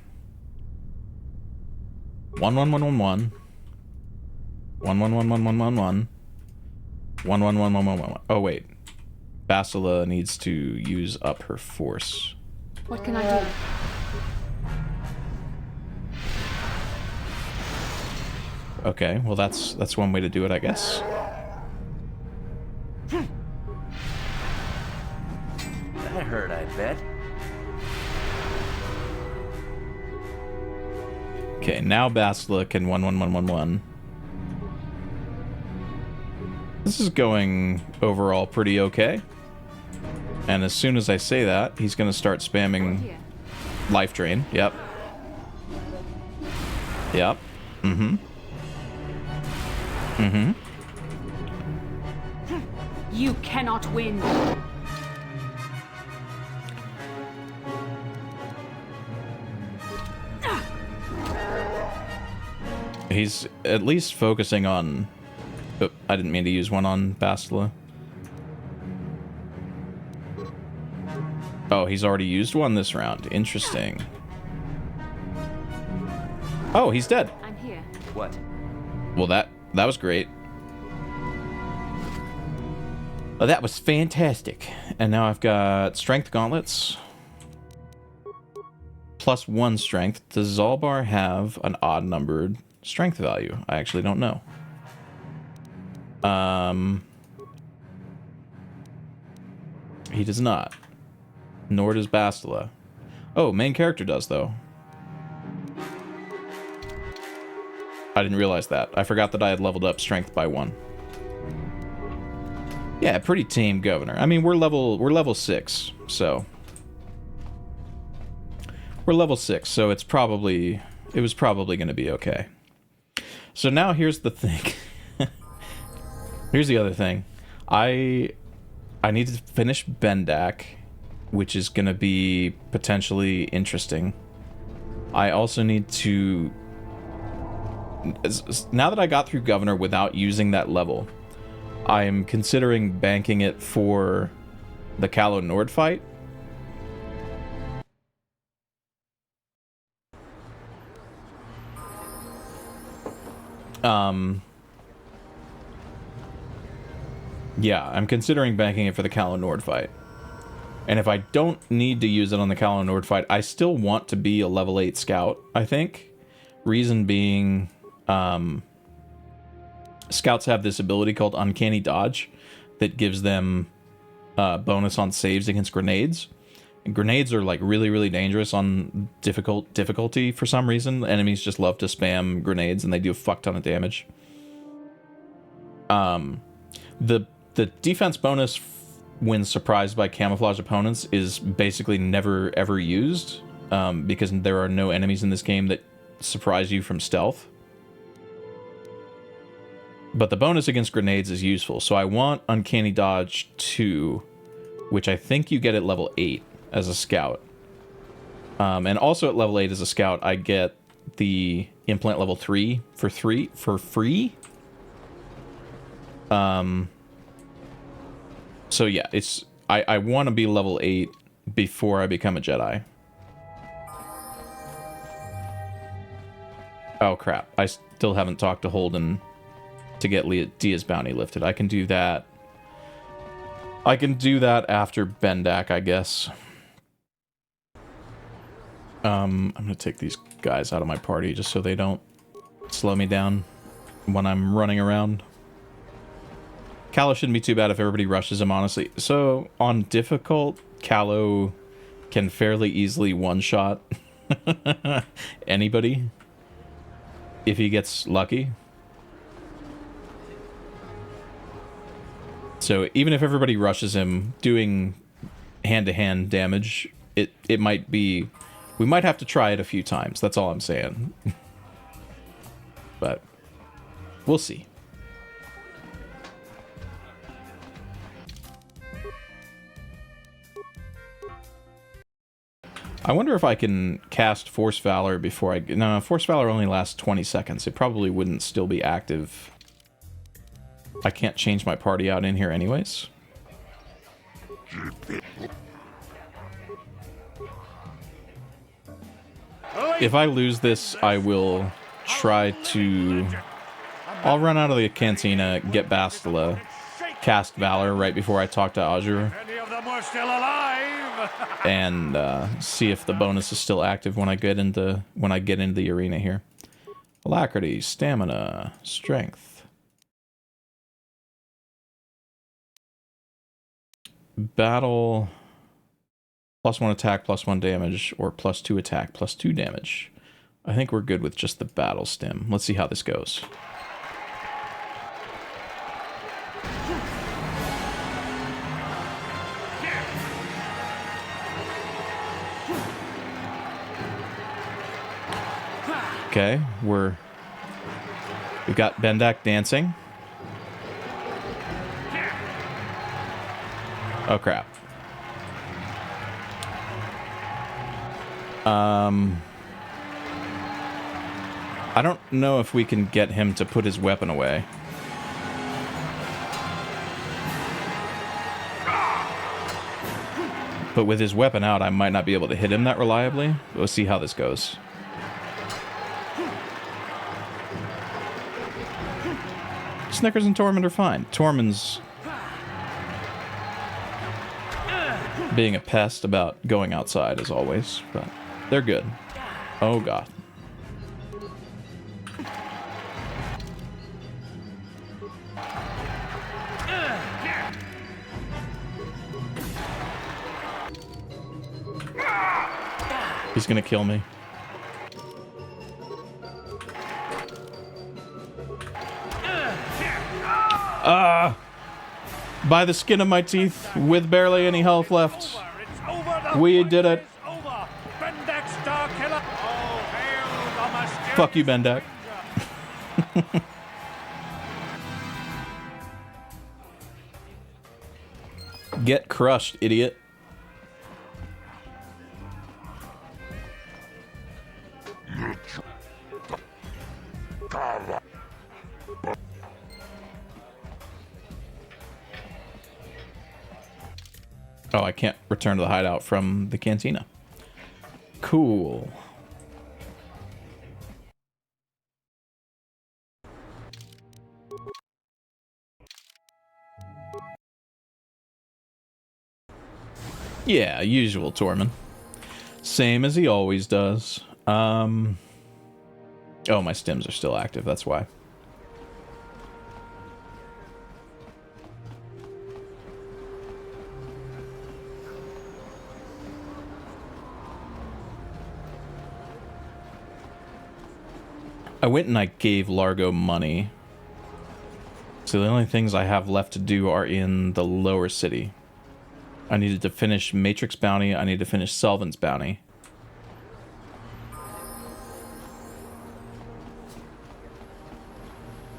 11111 111111 111111. Oh wait. Bastila needs to use up her force. What can I do? Okay, well that's one way to do it, I guess. That hurt, I bet. Okay, now Bastila can 1-1-1-1-1. This is going overall pretty okay. And as soon as I say that, he's going to start spamming Here. life drain. Yep. Yep. Mm-hmm. Mm-hmm. You cannot win. He's at least focusing on... Oh, I didn't mean to use one on Bastila. Oh, he's already used one this round. Interesting. Oh, he's dead. I'm here. What? Well, that was great. Oh, that was fantastic. And now I've got strength gauntlets. +1 strength. Does Zalbar have an odd numbered strength value? I actually don't know. He does not. Nor does Bastila. Oh, main character does, though. I didn't realize that. I forgot that I had leveled up strength by 1. Yeah, pretty tame governor. I mean, we're level 6, so we're level 6, so it was probably going to be okay. So now here's the thing. Here's the other thing. I need to finish Bendak, which is going to be potentially interesting. I also need to... Now that I got through Governor without using that level, I'm considering banking it for the Calo Nord fight. Yeah, I'm considering banking it for the Calo Nord fight. And if I don't need to use it on the Calo Nord fight, I still want to be a level 8 scout, I think. Reason being, scouts have this ability called Uncanny Dodge that gives them bonus on saves against grenades. And grenades are like really, really dangerous on difficulty for some reason. Enemies just love to spam grenades and they do a fuck ton of damage. The defense bonus when surprised by camouflage opponents is basically never ever used because there are no enemies in this game that surprise you from stealth. But the bonus against grenades is useful, so I want Uncanny Dodge 2, which I think you get at level 8 as a scout. And also at level 8 as a scout, I get the implant level 3 for free. So yeah, I want to be level 8 before I become a Jedi. Oh crap, I still haven't talked to Holden to get Dia's bounty lifted. I can do that. I can do that after Bendak, I guess. I'm gonna take these guys out of my party just so they don't slow me down when I'm running around. Calo shouldn't be too bad if everybody rushes him, honestly. So, on difficult, Calo can fairly easily one-shot anybody if he gets lucky. So, even if everybody rushes him, doing hand-to-hand damage, it might be... We might have to try it a few times, that's all I'm saying. But, we'll see. I wonder if I can cast Force Valor before I... No, Force Valor only lasts 20 seconds. It probably wouldn't still be active. I can't change my party out in here anyways. If I lose this, I will try to... I'll run out of the cantina, get Bastila, cast Valor right before I talk to Azure. Any of them are still alive. And see if the bonus is still active when I get into the arena here. Alacrity, stamina, strength. Battle. +1 attack, +1 damage, or +2 attack, +2 damage. I think we're good with just the battle stim. Let's see how this goes. Okay, we've got Bendak dancing. Oh crap. I don't know if we can get him to put his weapon away. But with his weapon out, I might not be able to hit him that reliably. We'll see how this goes. Snickers and Tormund are fine. Tormund's being a pest about going outside as always, but they're good. Oh god. He's gonna kill me. By the skin of my teeth, with barely any health left. We did it. Fuck you, Bendak. Get crushed, idiot. Oh, I can't return to the hideout from the cantina. Cool. Yeah, usual Tormund. Same as he always does. Oh, my stims are still active, that's why. I went and I gave Largo money. So the only things I have left to do are in the lower city. I needed to finish Matrix bounty. I need to finish Selvin's bounty.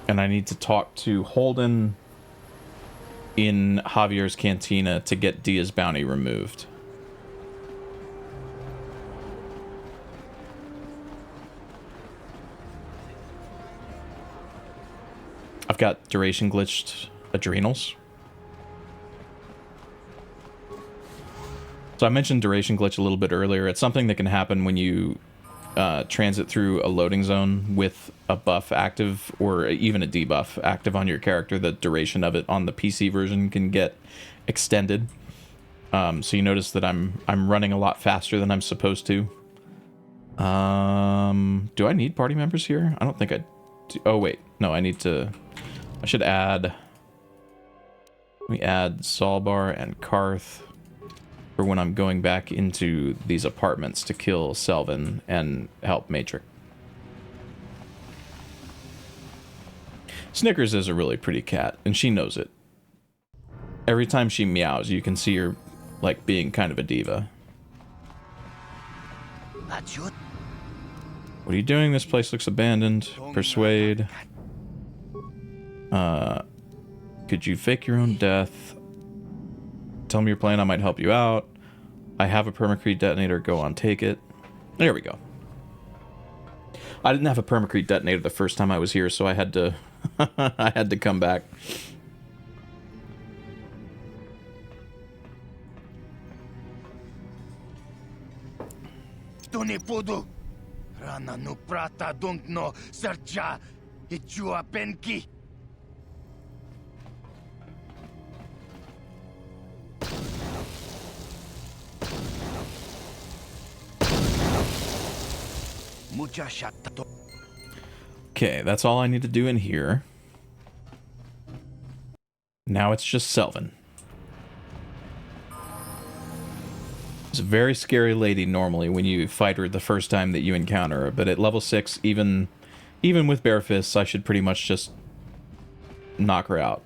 And I need to talk to Holden in Javier's cantina to get Dia's bounty removed. I've got duration glitched adrenals. So I mentioned duration glitch a little bit earlier. It's something that can happen when you transit through a loading zone with a buff active or even a debuff active on your character. The duration of it on the PC version can get extended. So you notice that I'm running a lot faster than I'm supposed to. Do I need party members here? I don't think I do. Oh wait, no, I should add. Let me add Zalbar and Karth for when I'm going back into these apartments to kill Selvin and help Matrix. Snickers is a really pretty cat, and she knows it. Every time she meows, you can see her, like, being kind of a diva. What are you doing? This place looks abandoned. Persuade. Could you fake your own death? Tell me your plan, I might help you out. I have a permacrete detonator, go on, take it. There we go. I didn't have a permacrete detonator the first time I was here, so I had to I had to come back. Rana no prata don't know sercha ichua penki. Okay, that's all I need to do in here. Now it's just Selvin. It's a very scary lady normally when you fight her the first time that you encounter her, but at level 6, even with bare fists, I should pretty much just knock her out.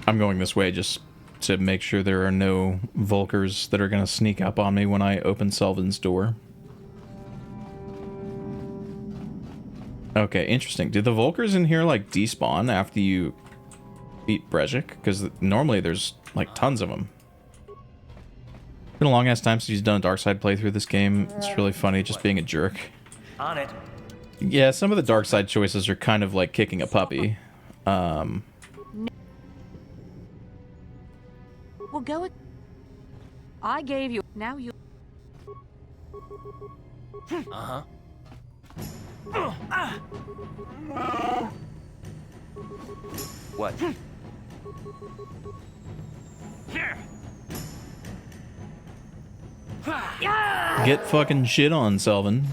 I'm going this way just to make sure there are no Volkers that are going to sneak up on me when I open Selvin's door. Okay, interesting. Did the Volkers in here, like, despawn after you beat Brejik? Because normally there's, like, tons of them. It's been a long-ass time since he's done a Darkside playthrough of this game. It's really funny just being a jerk. On it. Yeah, some of the Darkside choices are kind of like kicking a puppy. Well, go with... I gave you... Now you... Uh-huh. What? Get fucking shit on, Selvin.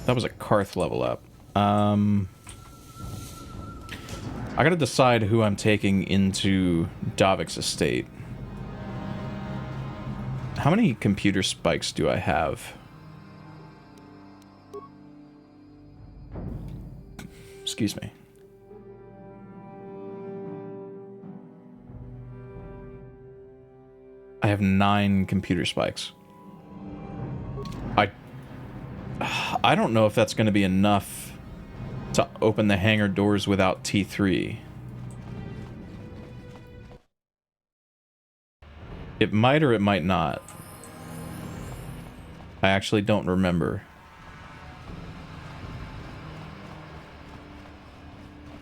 That was a Karth level up. I gotta decide who I'm taking into Davik's estate. How many computer spikes do I have? Excuse me. I have 9 computer spikes. I don't know if that's going to be enough to open the hangar doors without T3. It might or it might not. I actually don't remember.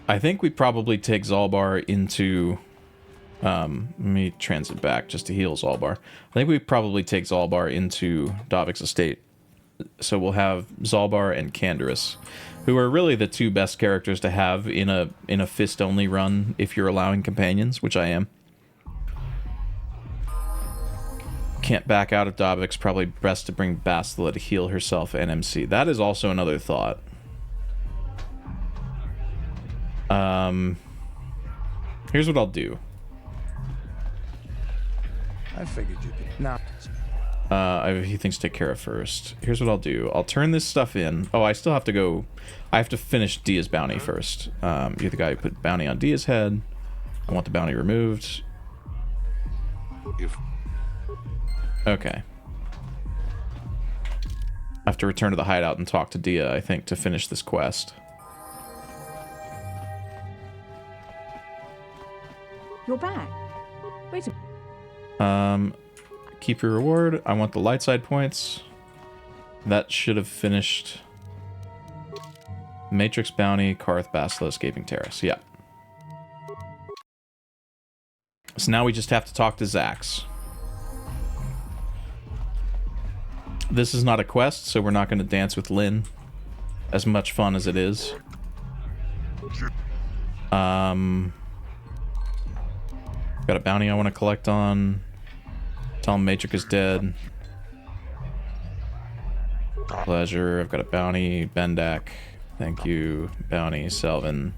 I think we probably take Zalbar into... let me transit back just to heal Zalbar. I think we probably take Zalbar into Davik's estate. So we'll have Zalbar and Canderous, who are really the 2 best characters to have in a fist-only run if you're allowing companions, which I am. Can't back out of Davik's, probably best to bring Bastila to heal herself and MC. That is also another thought. Here's what I'll do. I figured you'd be... Nah. I have a few things to take care of first. Here's what I'll do. I'll turn this stuff in. Oh, I still have to go... I have to finish Dia's bounty first. You're the guy who put bounty on Dia's head. I want the bounty removed. Okay. I have to return to the hideout and talk to Dia, I think, to finish this quest. You're back. Wait a... Keep your reward. I want the light side points. That should have finished. Matrix bounty, Karth, Bastila, escaping Terrace. Yeah. So now we just have to talk to Zax. This is not a quest, so we're not going to dance with Lynn. As much fun as it is. Got a bounty I want to collect on. Tell him Matrix is dead. Pleasure. I've got a bounty. Bendak. Thank you. Bounty. Selvin.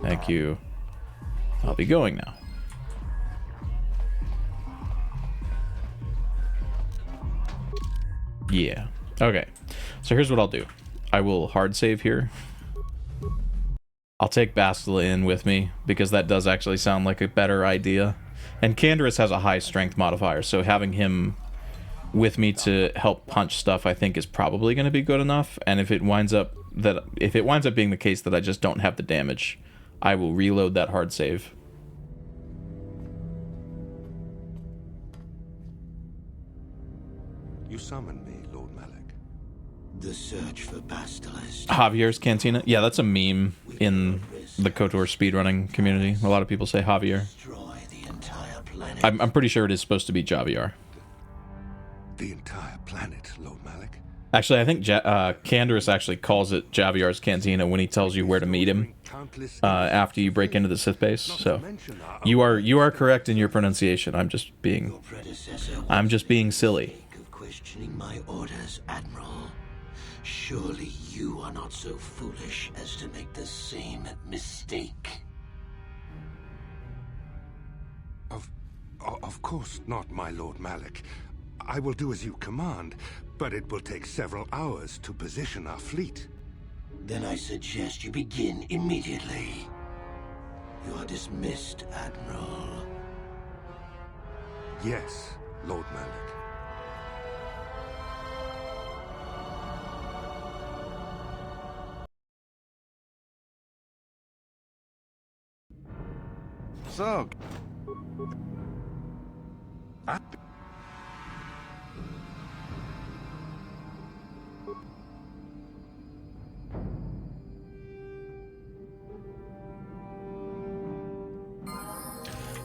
Thank you. I'll be going now. Yeah. Okay. So here's what I'll do. I will hard save here. I'll take Bastila in with me, because that does actually sound like a better idea. And Canderous has a high strength modifier, so having him with me to help punch stuff I think is probably going to be good enough. And if it winds up being the case that I just don't have the damage, I will reload that hard save. You summoned me, Lord Malik. The search for Bastila's... Javier's Cantina? Yeah, that's a meme in the KOTOR speedrunning community. A lot of people say Javier. I'm pretty sure it is supposed to be Javier. The entire planet, Lord Malik. Actually, I think Canderous actually calls it Javiar's Cantina when he tells you where to meet him after you break into the Sith base. So you are correct in your pronunciation. I'm just being silly. Of questioning my orders, Admiral. Surely you are not so foolish as to make the same mistake. Of course not, my Lord Malik. I will do as you command, but it will take several hours to position our fleet. Then I suggest you begin immediately. You are dismissed, Admiral. Yes, Lord Malik. So,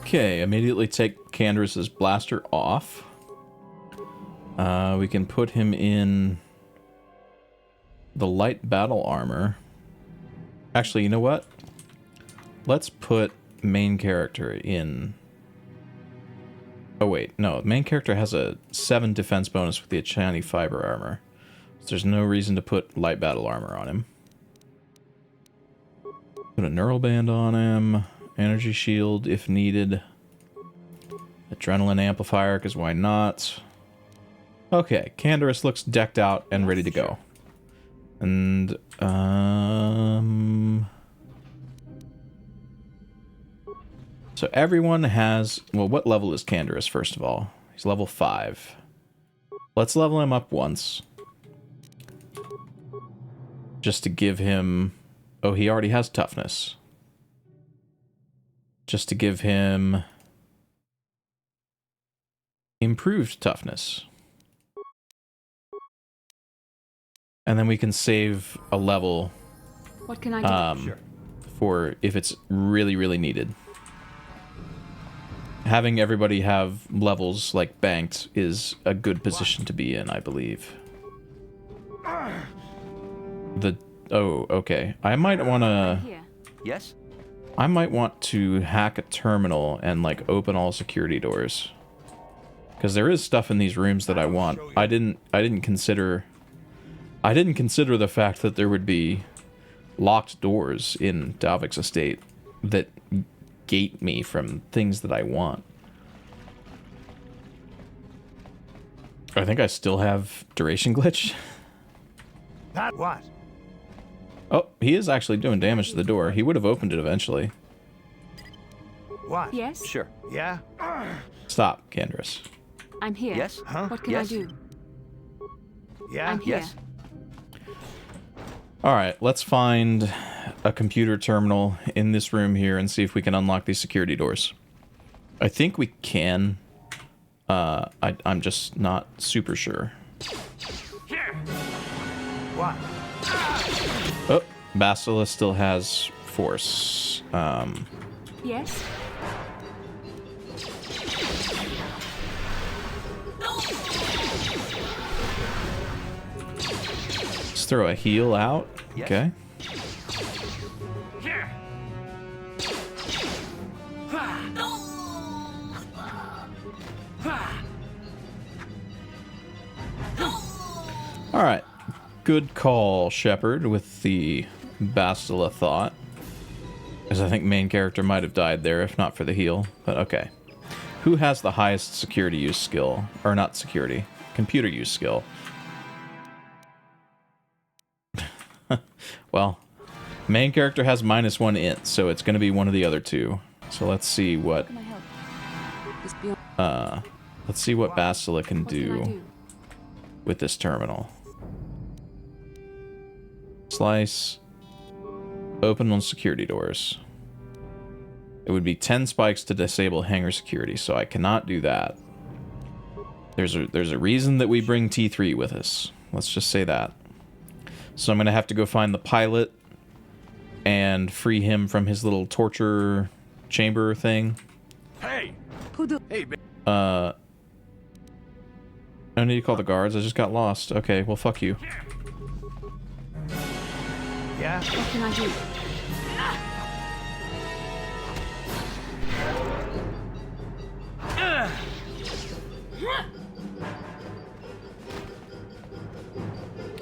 Okay, immediately take Canderous's blaster off. We can put him in the light battle armor. Actually, you know what? Let's put main character in... Oh wait, no, main character has a 7 defense bonus with the Achani fiber armor. So there's no reason to put light battle armor on him. Put a neural band on him. Energy shield if needed. Adrenaline amplifier, because why not? Okay, Canderous looks decked out and ready to go. And, so everyone has... Well, what level is Canderous, first of all? He's level 5. Let's level him up once. Just to give him... Oh, he already has toughness. Just to give him... improved toughness. And then we can save a level... What can I do? For if it's really, really needed. Having everybody have levels, like, banked is a good position to be in, I believe. Oh, okay. I might want to... Yes? I might want to hack a terminal and, like, open all security doors. Because there is stuff in these rooms that I want. I didn't consider the fact that there would be locked doors in Dalvik's estate that gate me from things that I want. I think I still have duration glitch. That what? Oh, he is actually doing damage to the door. He would have opened it eventually. What? Yes? Sure. Yeah? Stop, Canderous. I'm here. Yes? Huh? What can Yes? I do? Yeah? I'm here. Yes? Alright, let's find a computer terminal in this room here and see if we can unlock these security doors. I think we can. I'm just not super sure. What? Oh, Basilisk still has force. Yes? Let's throw a heal out. Yes. Okay. Alright. Good call, Shepard, with the Bastila thought. Because I think main character might have died there, if not for the heal. But okay. Who has the highest security use skill? Or not security. Computer use skill. Well, main character has -1 int, so it's going to be one of the other two. So let's see what... Can I help? let's see what Bastila can What can I do do? with this terminal. Slice. Open on security doors. It would be 10 spikes to disable hangar security, so I cannot do that. There's a reason that we bring T3 with us. Let's just say that. So I'm going to have to go find the pilot and free him from his little torture chamber thing. Hey! Who do? Hey, And No need to call the guards. I just got lost. Okay, well, fuck you. Yeah? What can I do?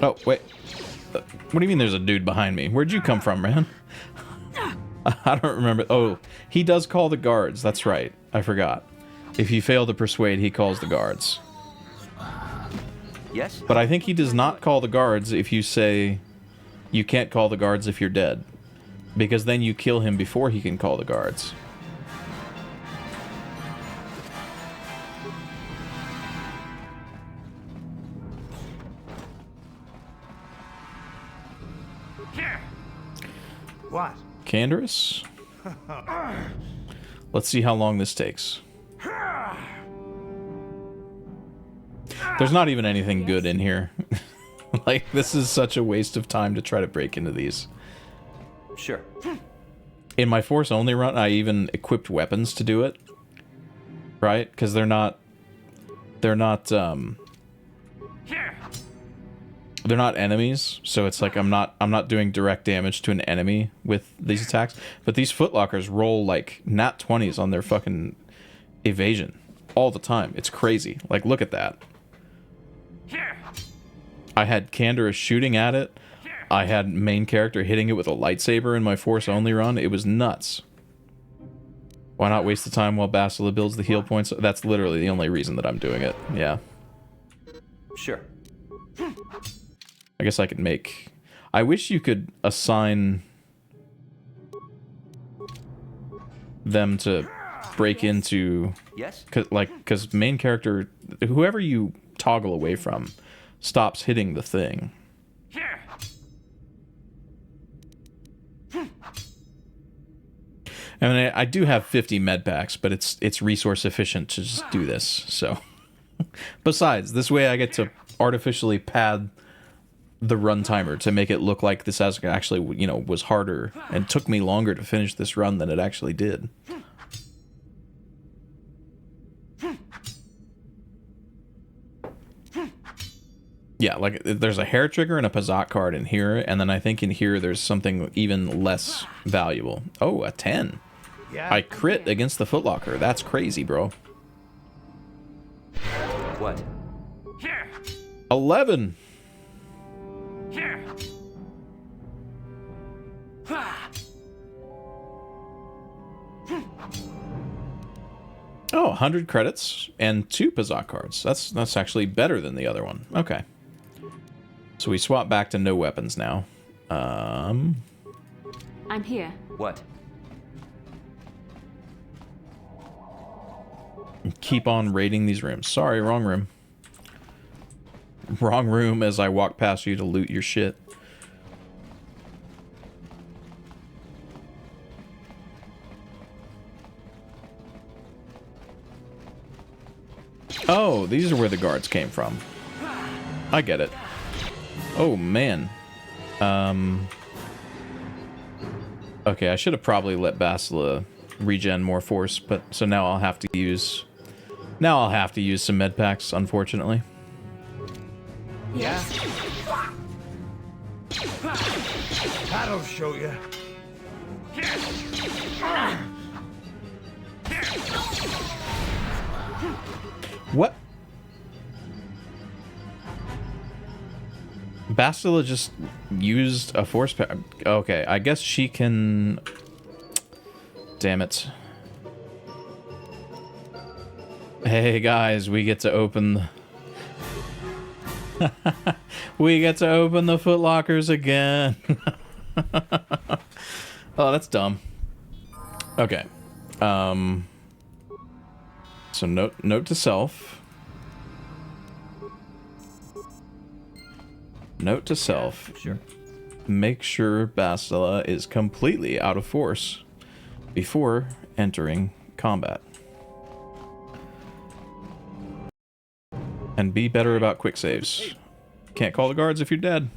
Oh, wait. What do you mean there's a dude behind me? Where'd you come from, man? I don't remember. Oh, he does call the guards. That's right. I forgot. If you fail to persuade, he calls the guards. Yes? But I think he does not call the guards if you say you can't call the guards if you're dead. Because then you kill him before he can call the guards. What? Canderous? Let's see how long this takes. There's not even anything good in here. Like, this is such a waste of time to try to break into these. Sure. In my Force only run, I even equipped weapons to do it. Right? Because they're not enemies, so it's like I'm not doing direct damage to an enemy with these attacks. But these footlockers roll like nat 20s on their fucking evasion all the time. It's crazy. Like, look at that. I had Canderous shooting at it. I had main character hitting it with a lightsaber in my Force only run. It was nuts. Why not waste the time while Bastila builds the heal points? That's literally the only reason that I'm doing it. Yeah. Sure. I guess I could make... I wish you could assign them to break into... Yes? Because main character... Whoever you toggle away from stops hitting the thing. I mean, I do have 50 med packs, but it's resource efficient to just do this, so... Besides, this way I get to artificially pad the run timer to make it look like this actually, you know, was harder and took me longer to finish this run than it actually did. Yeah, like, there's a hair trigger and a Pazak card in here, and then I think in here there's something even less valuable. Oh, a 10. Yeah. I crit against the Footlocker. That's crazy, bro. What? 11. Oh, 100 credits and 2 Pazak cards. That's actually better than the other one. Okay. So we swap back to no weapons now. I'm here. What? Keep on raiding these rooms. Sorry, wrong room. Wrong room as I walk past you to loot your shit. Oh, these are where the guards came from. I get it. Oh, man. Okay, I should have probably let Bastila regen more force, but so now I'll have to use... Now I'll have to use some med packs, unfortunately. Yeah? That'll show you. What? Bastila just used a force pack. Okay, I guess she can... Damn it. Hey guys, we get to open the... we get to open the footlockers again. Oh, that's dumb. Okay. So note to self. Note to self. Sure. Make sure Bastila is completely out of force before entering combat. And be better about quick saves. Can't call the guards if you're dead.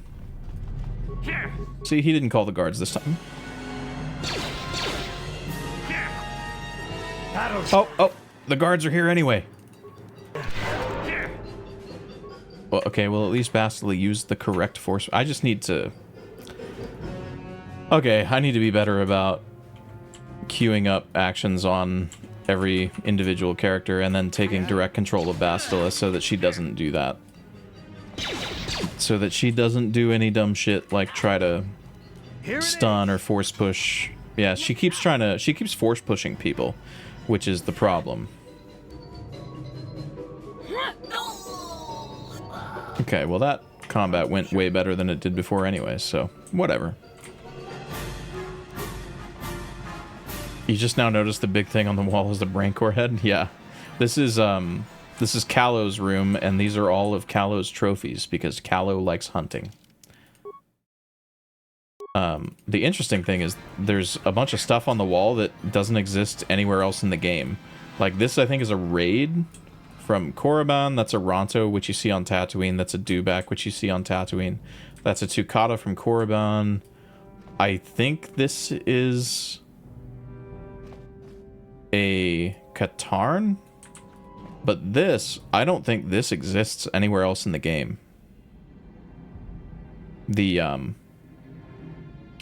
See, he didn't call the guards this time. Oh, the guards are here anyway. Well, okay, well, at least Bastila used the correct force. I just need to... Okay, I need to be better about queuing up actions on every individual character and then taking direct control of Bastila so that she doesn't do that. So that she doesn't do any dumb shit like try to stun or force push. Yeah, she keeps force pushing people, which is the problem. Okay, well that combat went way better than it did before anyway, so whatever. You just now noticed the big thing on the wall is the Braincore head? Yeah. This is Callow's room, and these are all of Callow's trophies, because Callow likes hunting. The interesting thing is there's a bunch of stuff on the wall that doesn't exist anywhere else in the game. Like this, I think, is a raid from Korriban. That's a Ronto, which you see on Tatooine. That's a Dewback, which you see on Tatooine. That's a Tukata from Korriban. I think this is a Katarn, but this, I don't think this exists anywhere else in the game. The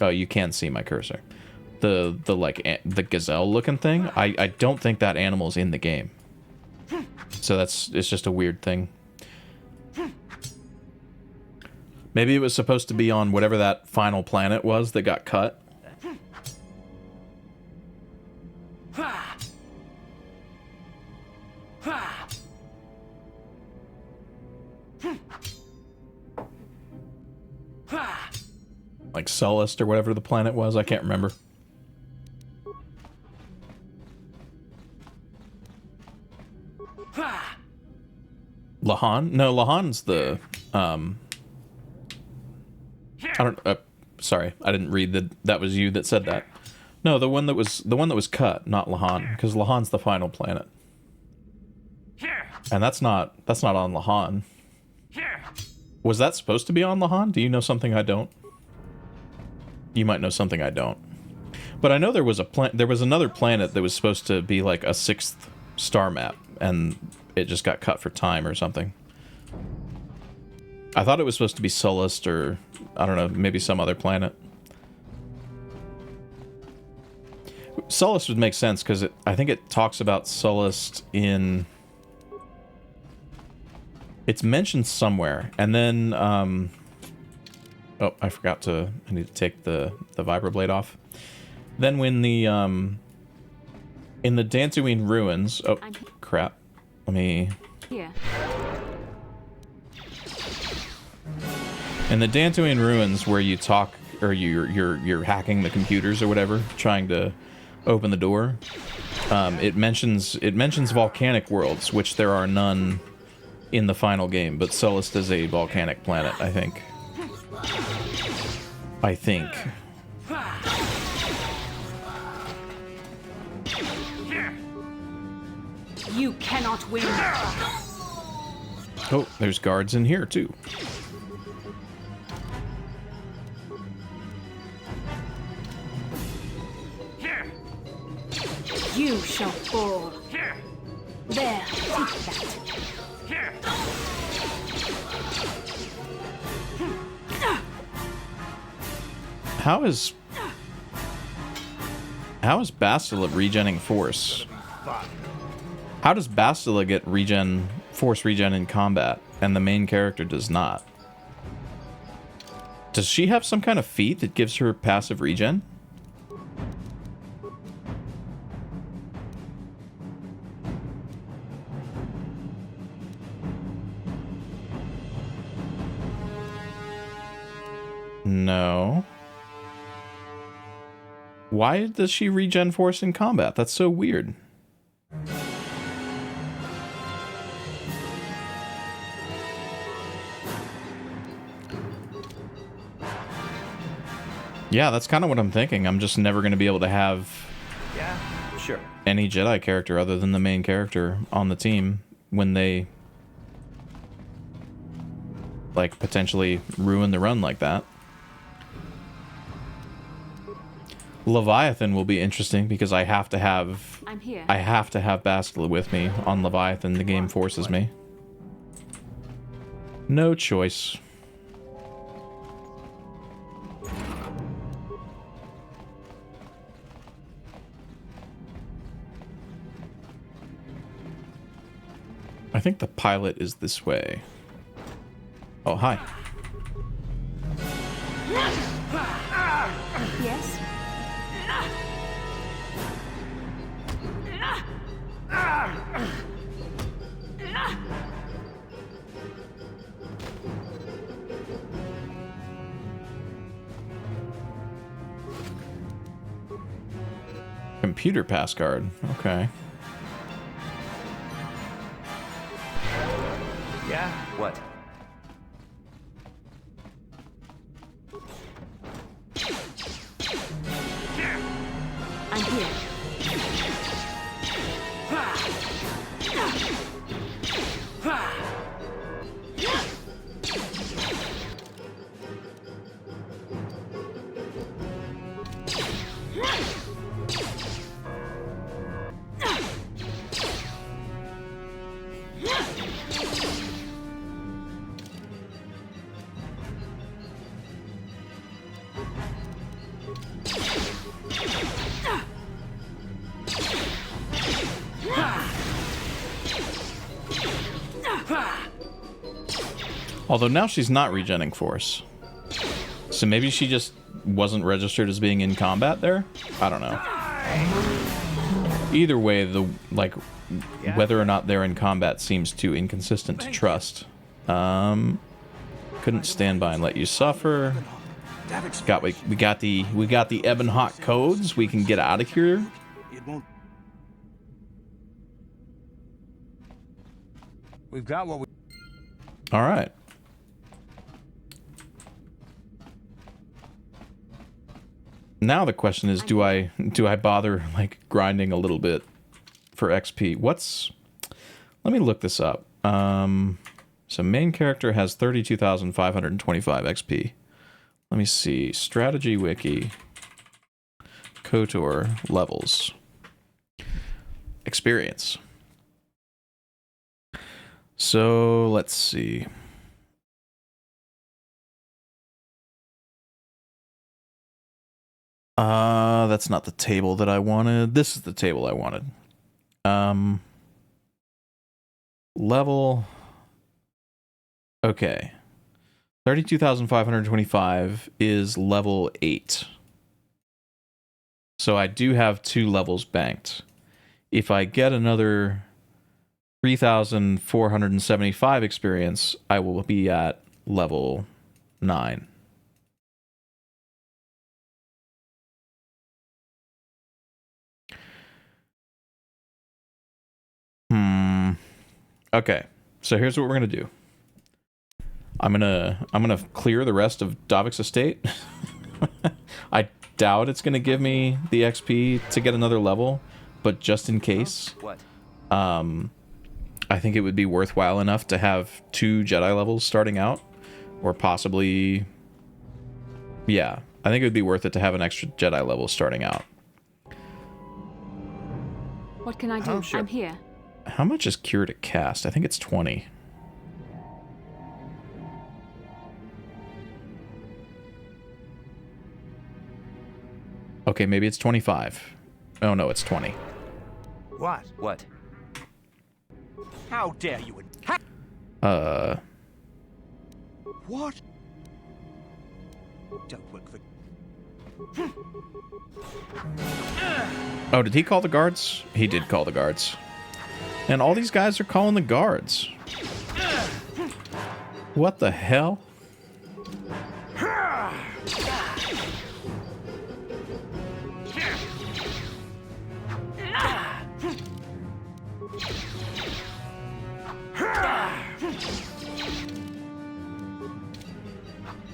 oh, you can see my cursor. The the gazelle looking thing, I don't think that animal's in the game. So it's just a weird thing. Maybe it was supposed to be on whatever that final planet was that got cut. Like Sullust or whatever the planet was, I can't remember. Lahan? No, Lahan's the I don't sorry, I didn't read that was you that said that. No, the one that was cut, not Lahan, because Lahan's the final planet. And that's not on Lahan. Was that supposed to be on Lahan? Do you know something I don't? You might know something I don't. But I know there was another planet that was supposed to be like a 6th star map, and it just got cut for time or something. I thought it was supposed to be Sullust, or I don't know, maybe some other planet. Sullust would make sense because I think it talks about Sullust in... It's mentioned somewhere, and then oh, I forgot to... I need to take the vibroblade off. Then when the in the Dantooine ruins... Oh, crap. Let me... Here. In the Dantooine ruins, where you talk, or you're hacking the computers or whatever, trying to open the door, it mentions volcanic worlds, which there are none in the final game, but Sullust is a volcanic planet, I think. You cannot win. Oh, there's guards in here too. You shall fall. There, take that. How is Bastila regenning force? How does Bastila get force regen in combat, and the main character does not? Does she have some kind of feat that gives her passive regen? No. Why does she regen force in combat? That's so weird. Yeah, that's kind of what I'm thinking. I'm just never going to be able to have any Jedi character other than the main character on the team when they like potentially ruin the run like that. Leviathan will be interesting because I have to have Bastila with me on Leviathan. The game forces me. No choice. I think the pilot is this way. Oh, hi. Yes? Computer pass card. Okay. Yeah? What? I'm here. Although now she's not regenning force. So maybe she just wasn't registered as being in combat there? I don't know. Either way, whether or not they're in combat seems too inconsistent to trust. Couldn't stand by and let you suffer. We got the Ebonhawk codes. We can get out of here. It won't. We've got what we. All right. Now the question is, do I bother like grinding a little bit for XP? Let me look this up. So main character has 32,525 XP. Let me see. Strategy wiki. KOTOR levels. Experience. So let's see. That's not the table that I wanted. This is the table I wanted. Level. Okay. 32,525 is level 8. So I do have 2 levels banked. If I get another 3,475 experience, I will be at level 9. Okay, so here's what we're gonna do. I'm gonna clear the rest of Davik's estate. I doubt it's gonna give me the XP to get another level, but just in case, I think it would be worthwhile enough to have 2 Jedi levels starting out, or possibly, yeah, I think it would be worth it to have an extra Jedi level starting out. What can I do? Oh, sure. I'm here. How much is Cure to cast? I think it's 20. Okay, maybe it's 25. Oh no, it's 20. What? What? How dare you? What? Don't work for. Oh, did he call the guards? He did call the guards. And all these guys are calling the guards. What the hell?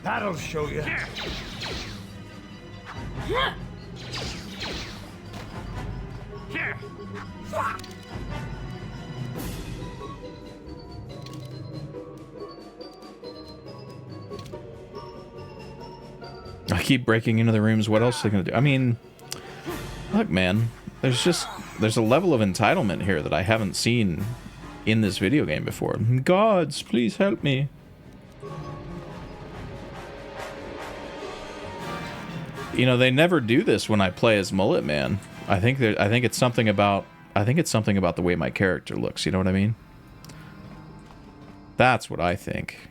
That'll show you. I keep breaking into the rooms. What else are they gonna do? I mean, look, man, there's a level of entitlement here that I haven't seen in this video game before. Gods, please help me. You know, they never do this when I play as Mullet Man. I think it's something about the way my character looks, you know what I mean? That's what I think.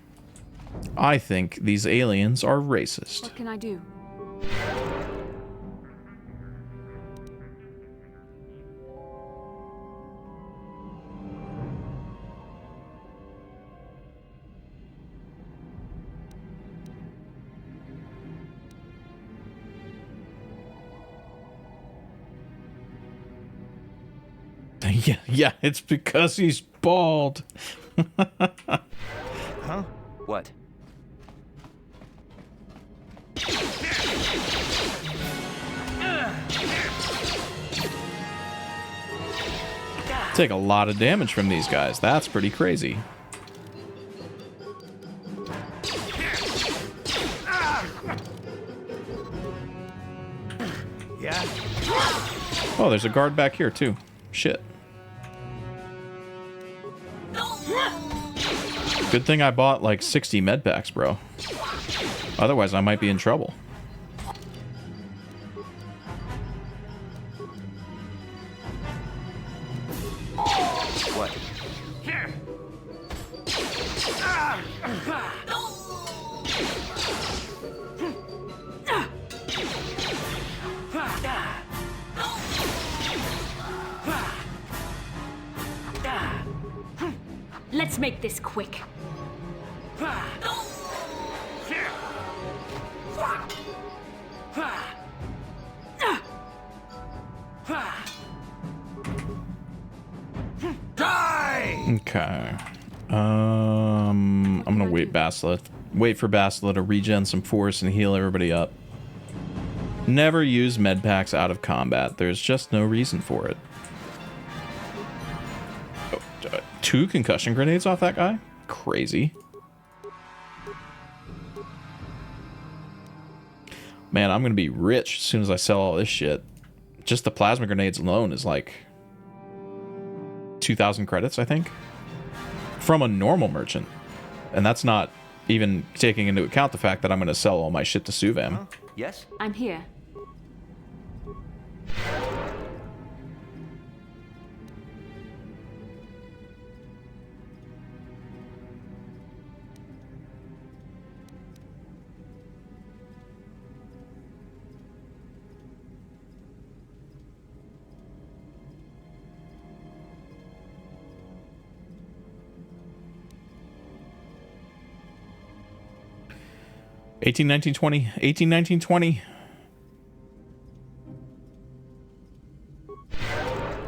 I think these aliens are racist. What can I do? Yeah, it's because he's bald. Huh? What? Take a lot of damage from these guys. That's pretty crazy. Yeah? Oh, there's a guard back here too. Shit. Good thing I bought like 60 med packs, bro. Otherwise, I might be in trouble. What? Let's make this quick. Okay. I'm gonna wait for Bastila to regen some force and heal everybody up. Never use med packs out of combat. There's just no reason for it. Oh, 2 concussion grenades off that guy? Crazy. Man, I'm gonna be rich as soon as I sell all this shit. Just the plasma grenades alone is like 2,000 credits, I think, from a normal merchant. And that's not even taking into account the fact that I'm going to sell all my shit to Suvam. Yes? I'm here. $18, $19, $20. $18, $19, $20.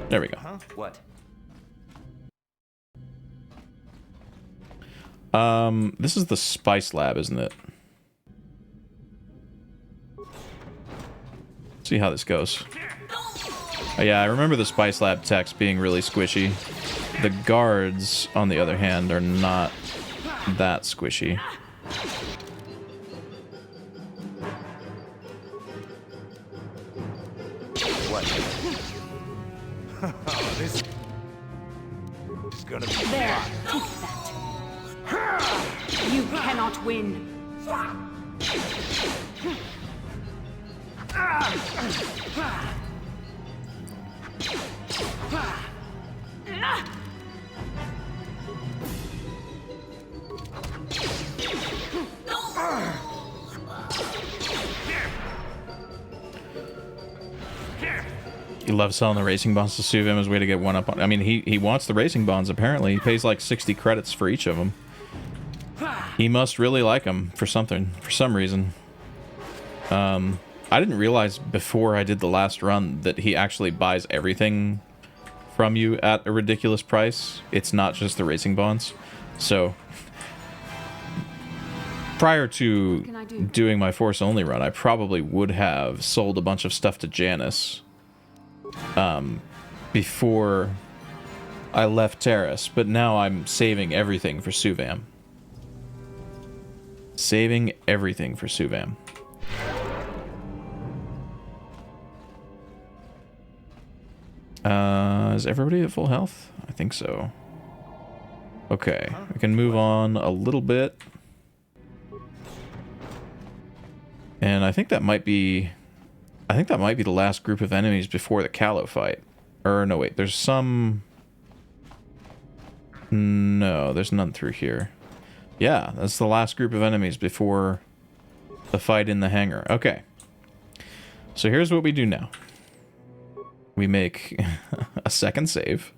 There we go. Huh? What? This is the Spice Lab, isn't it? See how this goes. Oh, yeah, I remember the Spice Lab text being really squishy. The guards, on the other hand, are not that squishy. Oh, this is gonna be There, take that. You cannot win. He loves selling the racing bonds to Suvam as a way to get one up on. I mean, he wants the racing bonds, apparently. He pays like 60 credits for each of them. He must really like them for something, for some reason. I didn't realize before I did the last run that he actually buys everything from you at a ridiculous price. It's not just the racing bonds. So, prior to doing my Force Only run, I probably would have sold a bunch of stuff to Janice before I left Terrace, but now I'm saving everything for Suvam. Saving everything for Suvam. Is everybody at full health? I think so. Okay, we can move on a little bit. And I think that might be I think that might be the last group of enemies before the Callow fight. Or, no, wait. There's some... No, there's none through here. Yeah, that's the last group of enemies before the fight in the hangar. Okay. So here's what we do now. We make a second save.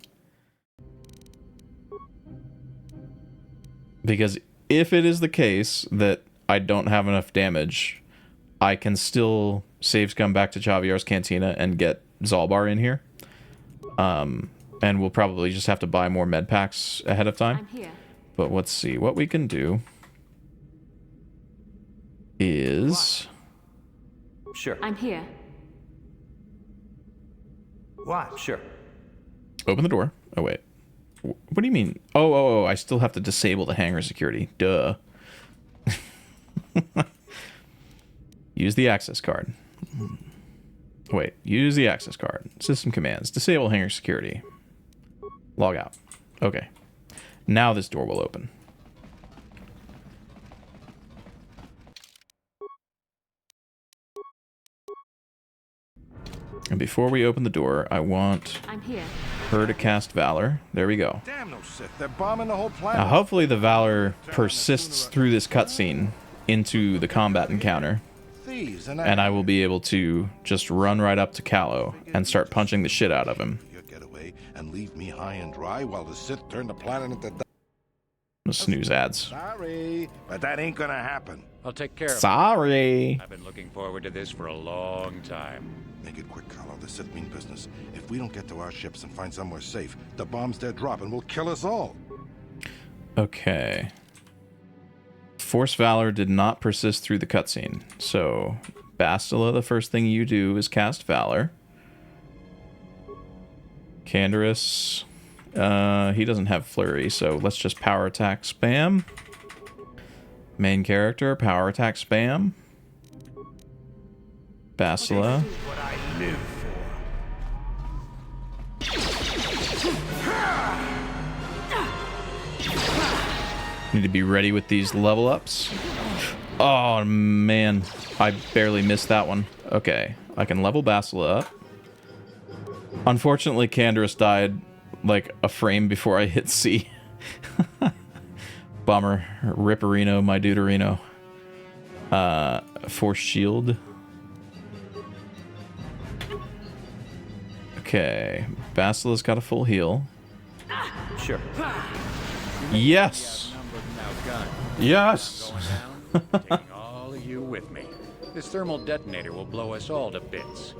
Because if it is the case that I don't have enough damage, I can still save scum back to Chavier's Cantina and get Zalbar in here. And we'll probably just have to buy more med packs ahead of time. I'm here. But let's see. What we can do is... Sure. I'm here. What? Sure. Open the door. Oh, wait. What do you mean? Oh, I still have to disable the hangar security. Duh. Use the access card. Wait, use the access card. System commands. Disable hangar security. Log out. Okay. Now this door will open. And before we open the door, I want I'm here. her to cast Valor. There we go. Damn those Sith. They're bombing the whole planet. Now, hopefully the Valor persists through this cutscene into the combat encounter. And I will be able to just run right up to Callow and start punching the shit out of him. You get away and leave me high and dry while the Sith turn the planet into... Snooze ads. Sorry, but that ain't gonna happen. I'll take care of it. Sorry. I've been looking forward to this for a long time. Make it quick, Carlo. The Sith mean business. If we don't get to our ships and find somewhere safe, the bombs they're dropping will kill us all. Okay. Force Valor did not persist through the cutscene. So, Bastila, the first thing you do is cast Valor. Canderous, he doesn't have Flurry, so let's just power attack spam. Main character, power attack spam. Bastila. What I live for. Need to be ready with these level ups. Oh man, I barely missed that one. Okay, I can level Bastila up. Unfortunately, Canderous died like a frame before I hit C. Bummer. Ripperino, my duderino. Force shield. Okay, Basila's got a full heal. Sure. Yes! Yes! Taking all of you with me. This thermal detonator will blow us all to bits.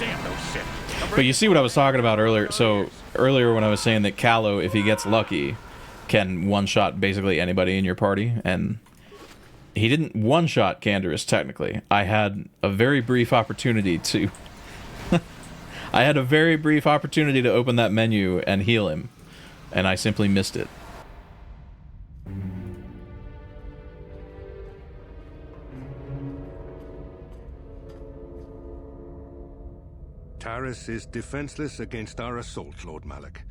Damn those Sith. But you see what I was talking about earlier. So earlier when I was saying that Callow, if he gets lucky, can one-shot basically anybody in your party, and he didn't one-shot Canderous technically. I had a very brief opportunity to I had a very brief opportunity to open that menu and heal him, and I simply missed it. Taris is defenseless against our assault, Lord Malak.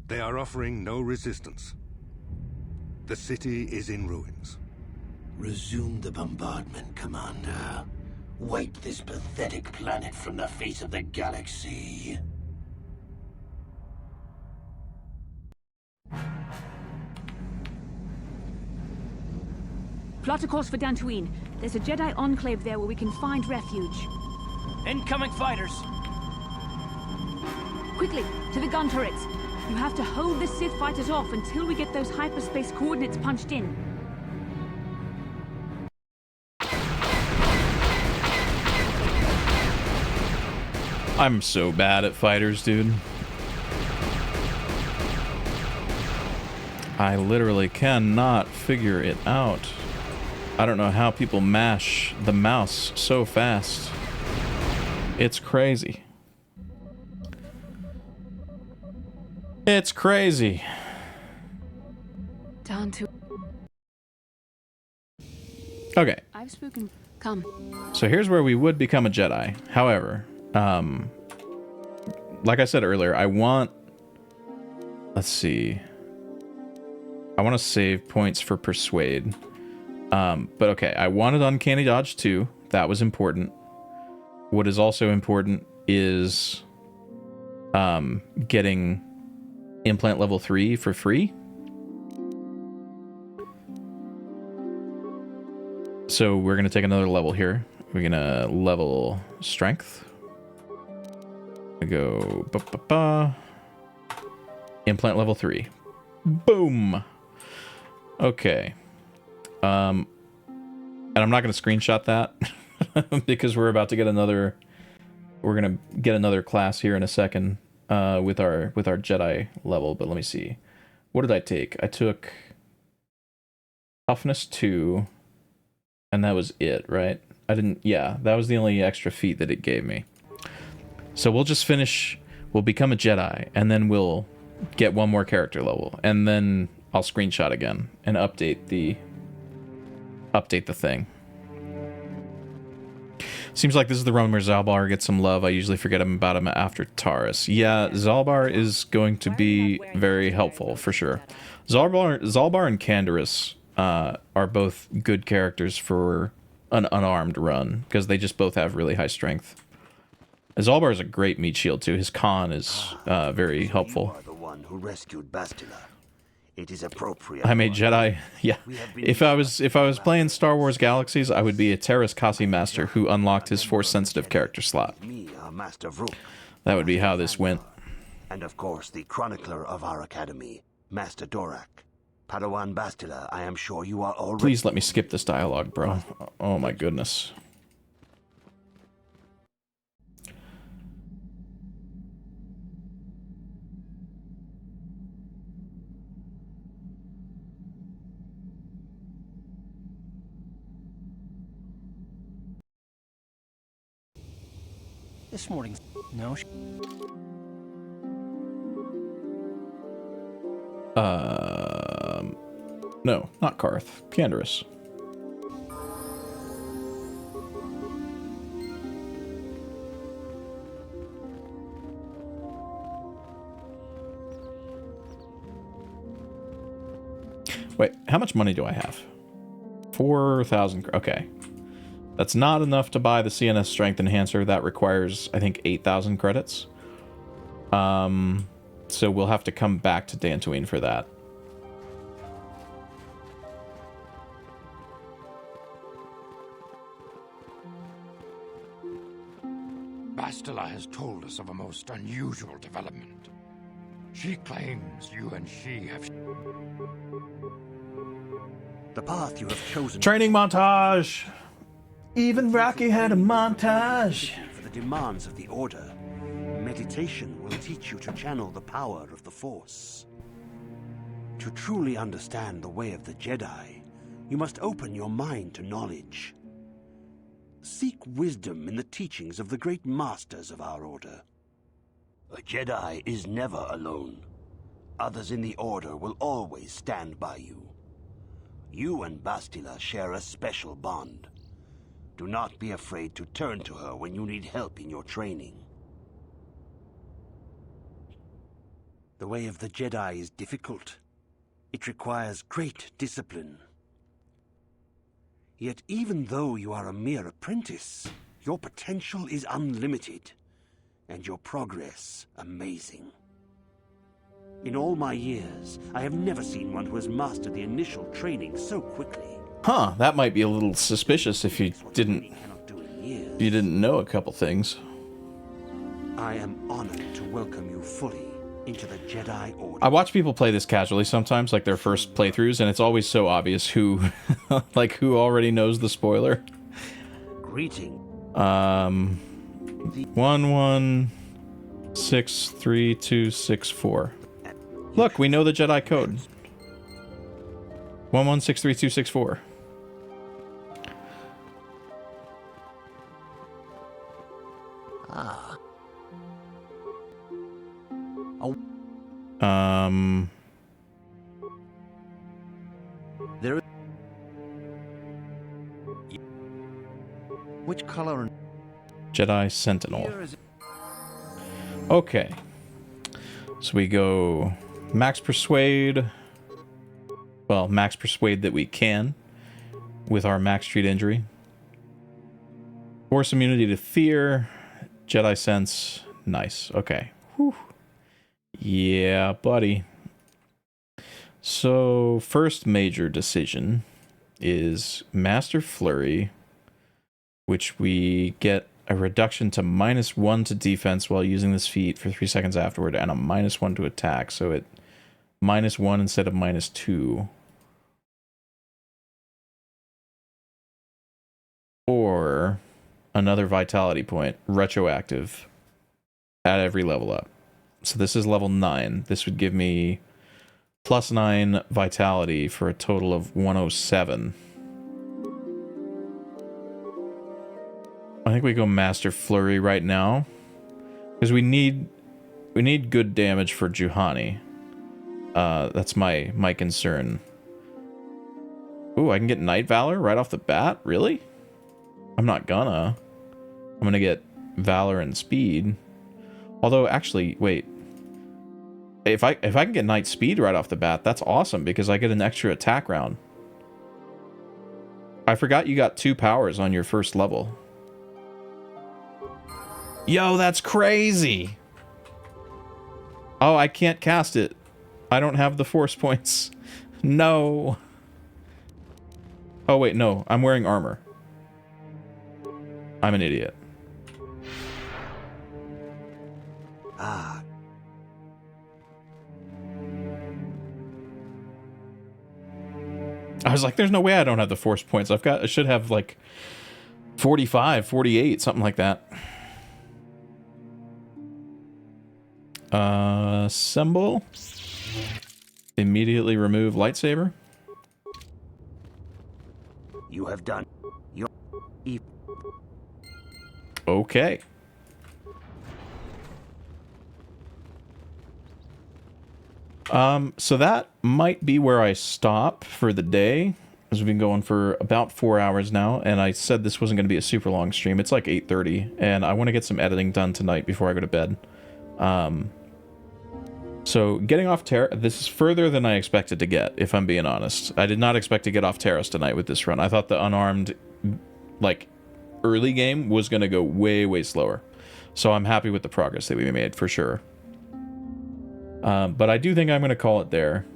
They are offering no resistance. The city is in ruins. Resume the bombardment, Commander. Wipe this pathetic planet from the face of the galaxy. Plot a course for Dantooine. There's a Jedi enclave there where we can find refuge. Incoming fighters! Quickly, to the gun turrets. You have to hold the Sith fighters off until we get those hyperspace coordinates punched in. I'm so bad at fighters, dude. I literally cannot figure it out. I don't know how people mash the mouse so fast. It's crazy. It's crazy. Dantooine. Okay. I've spoken. Come. So here's where we would become a Jedi. However, like I said earlier, I want... Let's see. I want to save points for Persuade. But okay, I wanted Uncanny Dodge 2. That was important. What is also important is getting Implant level 3 for free. So we're going to take another level here. We're going to level Strength. I go... Implant level 3. Boom! Okay. And I'm not going to screenshot that because we're about to get another... We're going to get another class here in a second with our Jedi level. But let me see. What did I take? I took Toughness 2, and that was it, right? I didn't... Yeah, that was the only extra feat that it gave me. So we'll just finish... We'll become a Jedi, and then we'll get one more character level, and then I'll screenshot again and update the thing. Seems like this is the run where Zalbar gets some love. I usually forget about him after Taurus. Yeah, Zalbar is going to be very helpful for sure. Zalbar and Canderous are both good characters for an unarmed run because they just both have really high strength. Zalbar is a great meat shield too. His con is very helpful. You are the one who rescued Bastila. It is appropriate. I'm a Jedi. Yeah. If I was playing Star Wars Galaxies, I would be a Terrace Kasi Master who unlocked his Force sensitive character slot. Me, Master Vrook. That would be how this went. And of course, the chronicler of our academy, Master Dorak. Padawan Bastila, I am sure you are already... Please let me skip this dialogue, bro. Oh my goodness. This morning, no. No, not Karth. Canderous. Wait, how much money do I have? 4,000. Okay. That's not enough to buy the CNS Strength Enhancer. That requires, I think, 8,000 credits. So we'll have to come back to Dantooine for that. Bastila has told us of a most unusual development. She claims you and she have... The path you have chosen... Training montage! Even Rocky had a montage. For the demands of the Order, meditation will teach you to channel the power of the Force. To truly understand the way of the Jedi, you must open your mind to knowledge. Seek wisdom in the teachings of the great masters of our Order. A Jedi is never alone. Others in the Order will always stand by you. You and Bastila share a special bond. Do not be afraid to turn to her when you need help in your training. The way of the Jedi is difficult. It requires great discipline. Yet even though you are a mere apprentice, your potential is unlimited, and your progress amazing. In all my years, I have never seen one who has mastered the initial training so quickly. Huh, that might be a little suspicious if you didn't know a couple things. I am honored to welcome you fully into the Jedi Order. I watch people play this casually sometimes, like their first playthroughs, and it's always so obvious who, like, who already knows the spoiler. Greeting. 11633264. Look, we know the Jedi code. 11633264. Ah. There. Which color? Jedi Sentinel. Okay. So we go Max Persuade. Well, Max Persuade that we can. with our max treat injury. Force immunity to fear. Jedi sense. Nice. Okay. Whew. Yeah, buddy. So, first major decision is Master Flurry, which we get a reduction to -1 to defense while using this feat for 3 seconds afterward, and a -1 to attack, so it -1 instead of -2. Or another vitality point, retroactive, at every level up. So this is level 9. This would give me +9 vitality for a total of 107. I think we go Master Flurry right now, because we need good damage for Juhani. That's my concern. Ooh, I can get Night Valor right off the bat? Really? I'm not gonna. I'm gonna get Valor and Speed. Although, actually, wait. If I can get Night Speed right off the bat, that's awesome, because I get an extra attack round. I forgot you got 2 powers on your first level. Yo, that's crazy! Oh, I can't cast it. I don't have the force points. No. Oh, wait, no. I'm wearing armor. I'm an idiot. Ah. I was like, there's no way I don't have the force points. I should have like 45, 48, something like that. Assemble. Immediately remove lightsaber. You have done your Okay. So that might be where I stop for the day, as we've been going for about 4 hours now, and I said this wasn't going to be a super long stream. It's like 8:30, and I want to get some editing done tonight before I go to bed. So getting off Terra, this is further than I expected to get, if I'm being honest. I did not expect to get off Terrace tonight with this run. I thought the unarmed, like, early game was going to go way, way slower. So I'm happy with the progress that we made, for sure. But I do think I'm going to call it there.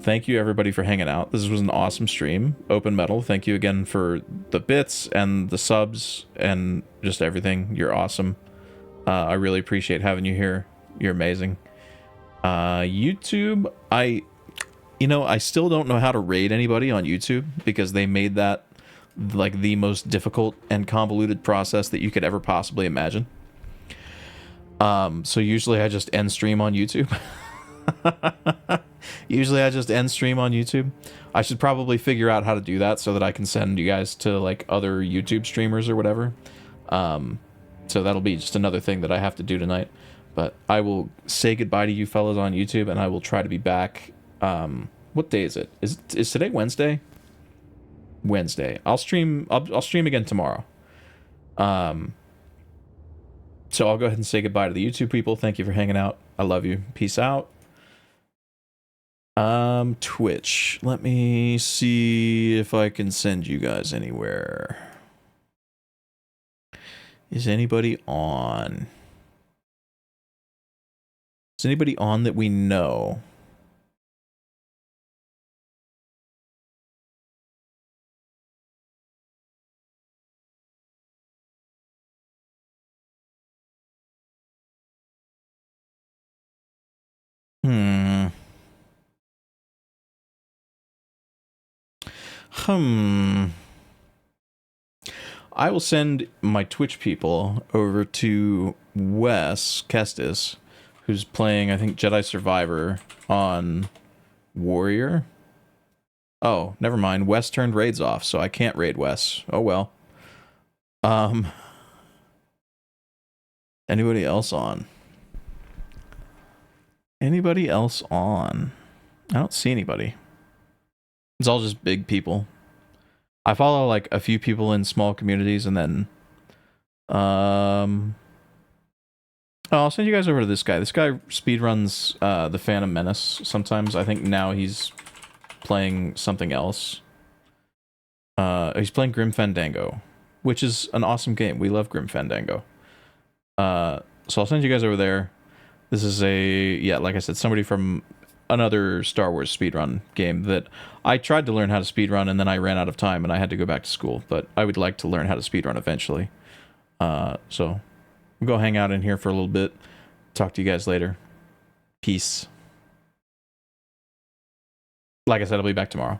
Thank you, everybody, for hanging out. This was an awesome stream. Open Metal, thank you again for the bits and the subs and just everything. You're awesome. I really appreciate having you here. You're amazing. YouTube, I still don't know how to raid anybody on YouTube, because they made that like the most difficult and convoluted process that you could ever possibly imagine. So usually I just end stream on YouTube. I should probably figure out how to do that so that I can send you guys to like other YouTube streamers or whatever. So that'll be just another thing that I have to do tonight. But I will say goodbye to you fellas on YouTube, and I will try to be back. What day is it? Is today Wednesday? Wednesday. I'll stream again tomorrow. So I'll go ahead and say goodbye to the YouTube people. Thank you for hanging out. I love you. Peace out. Twitch. Let me see if I can send you guys anywhere. Is anybody on? Is anybody on that we know? I will send my Twitch people over to Wes Kestis, who's playing, I think, Jedi Survivor on Warrior. Oh, never mind. Wes turned raids off, so I can't raid Wes. Oh well. Anybody else on? Anybody else on? I don't see anybody. It's all just big people. I follow like a few people in small communities, and then I'll send you guys over to this guy. This guy speedruns the Phantom Menace sometimes. I think now he's playing something else. He's playing Grim Fandango, which is an awesome game. We love Grim Fandango. So I'll send you guys over there. This is like I said, somebody from another Star Wars speedrun game that I tried to learn how to speedrun, and then I ran out of time and I had to go back to school. But I would like to learn how to speedrun eventually. So we'll go hang out in here for a little bit. Talk to you guys later. Peace. Like I said, I'll be back tomorrow.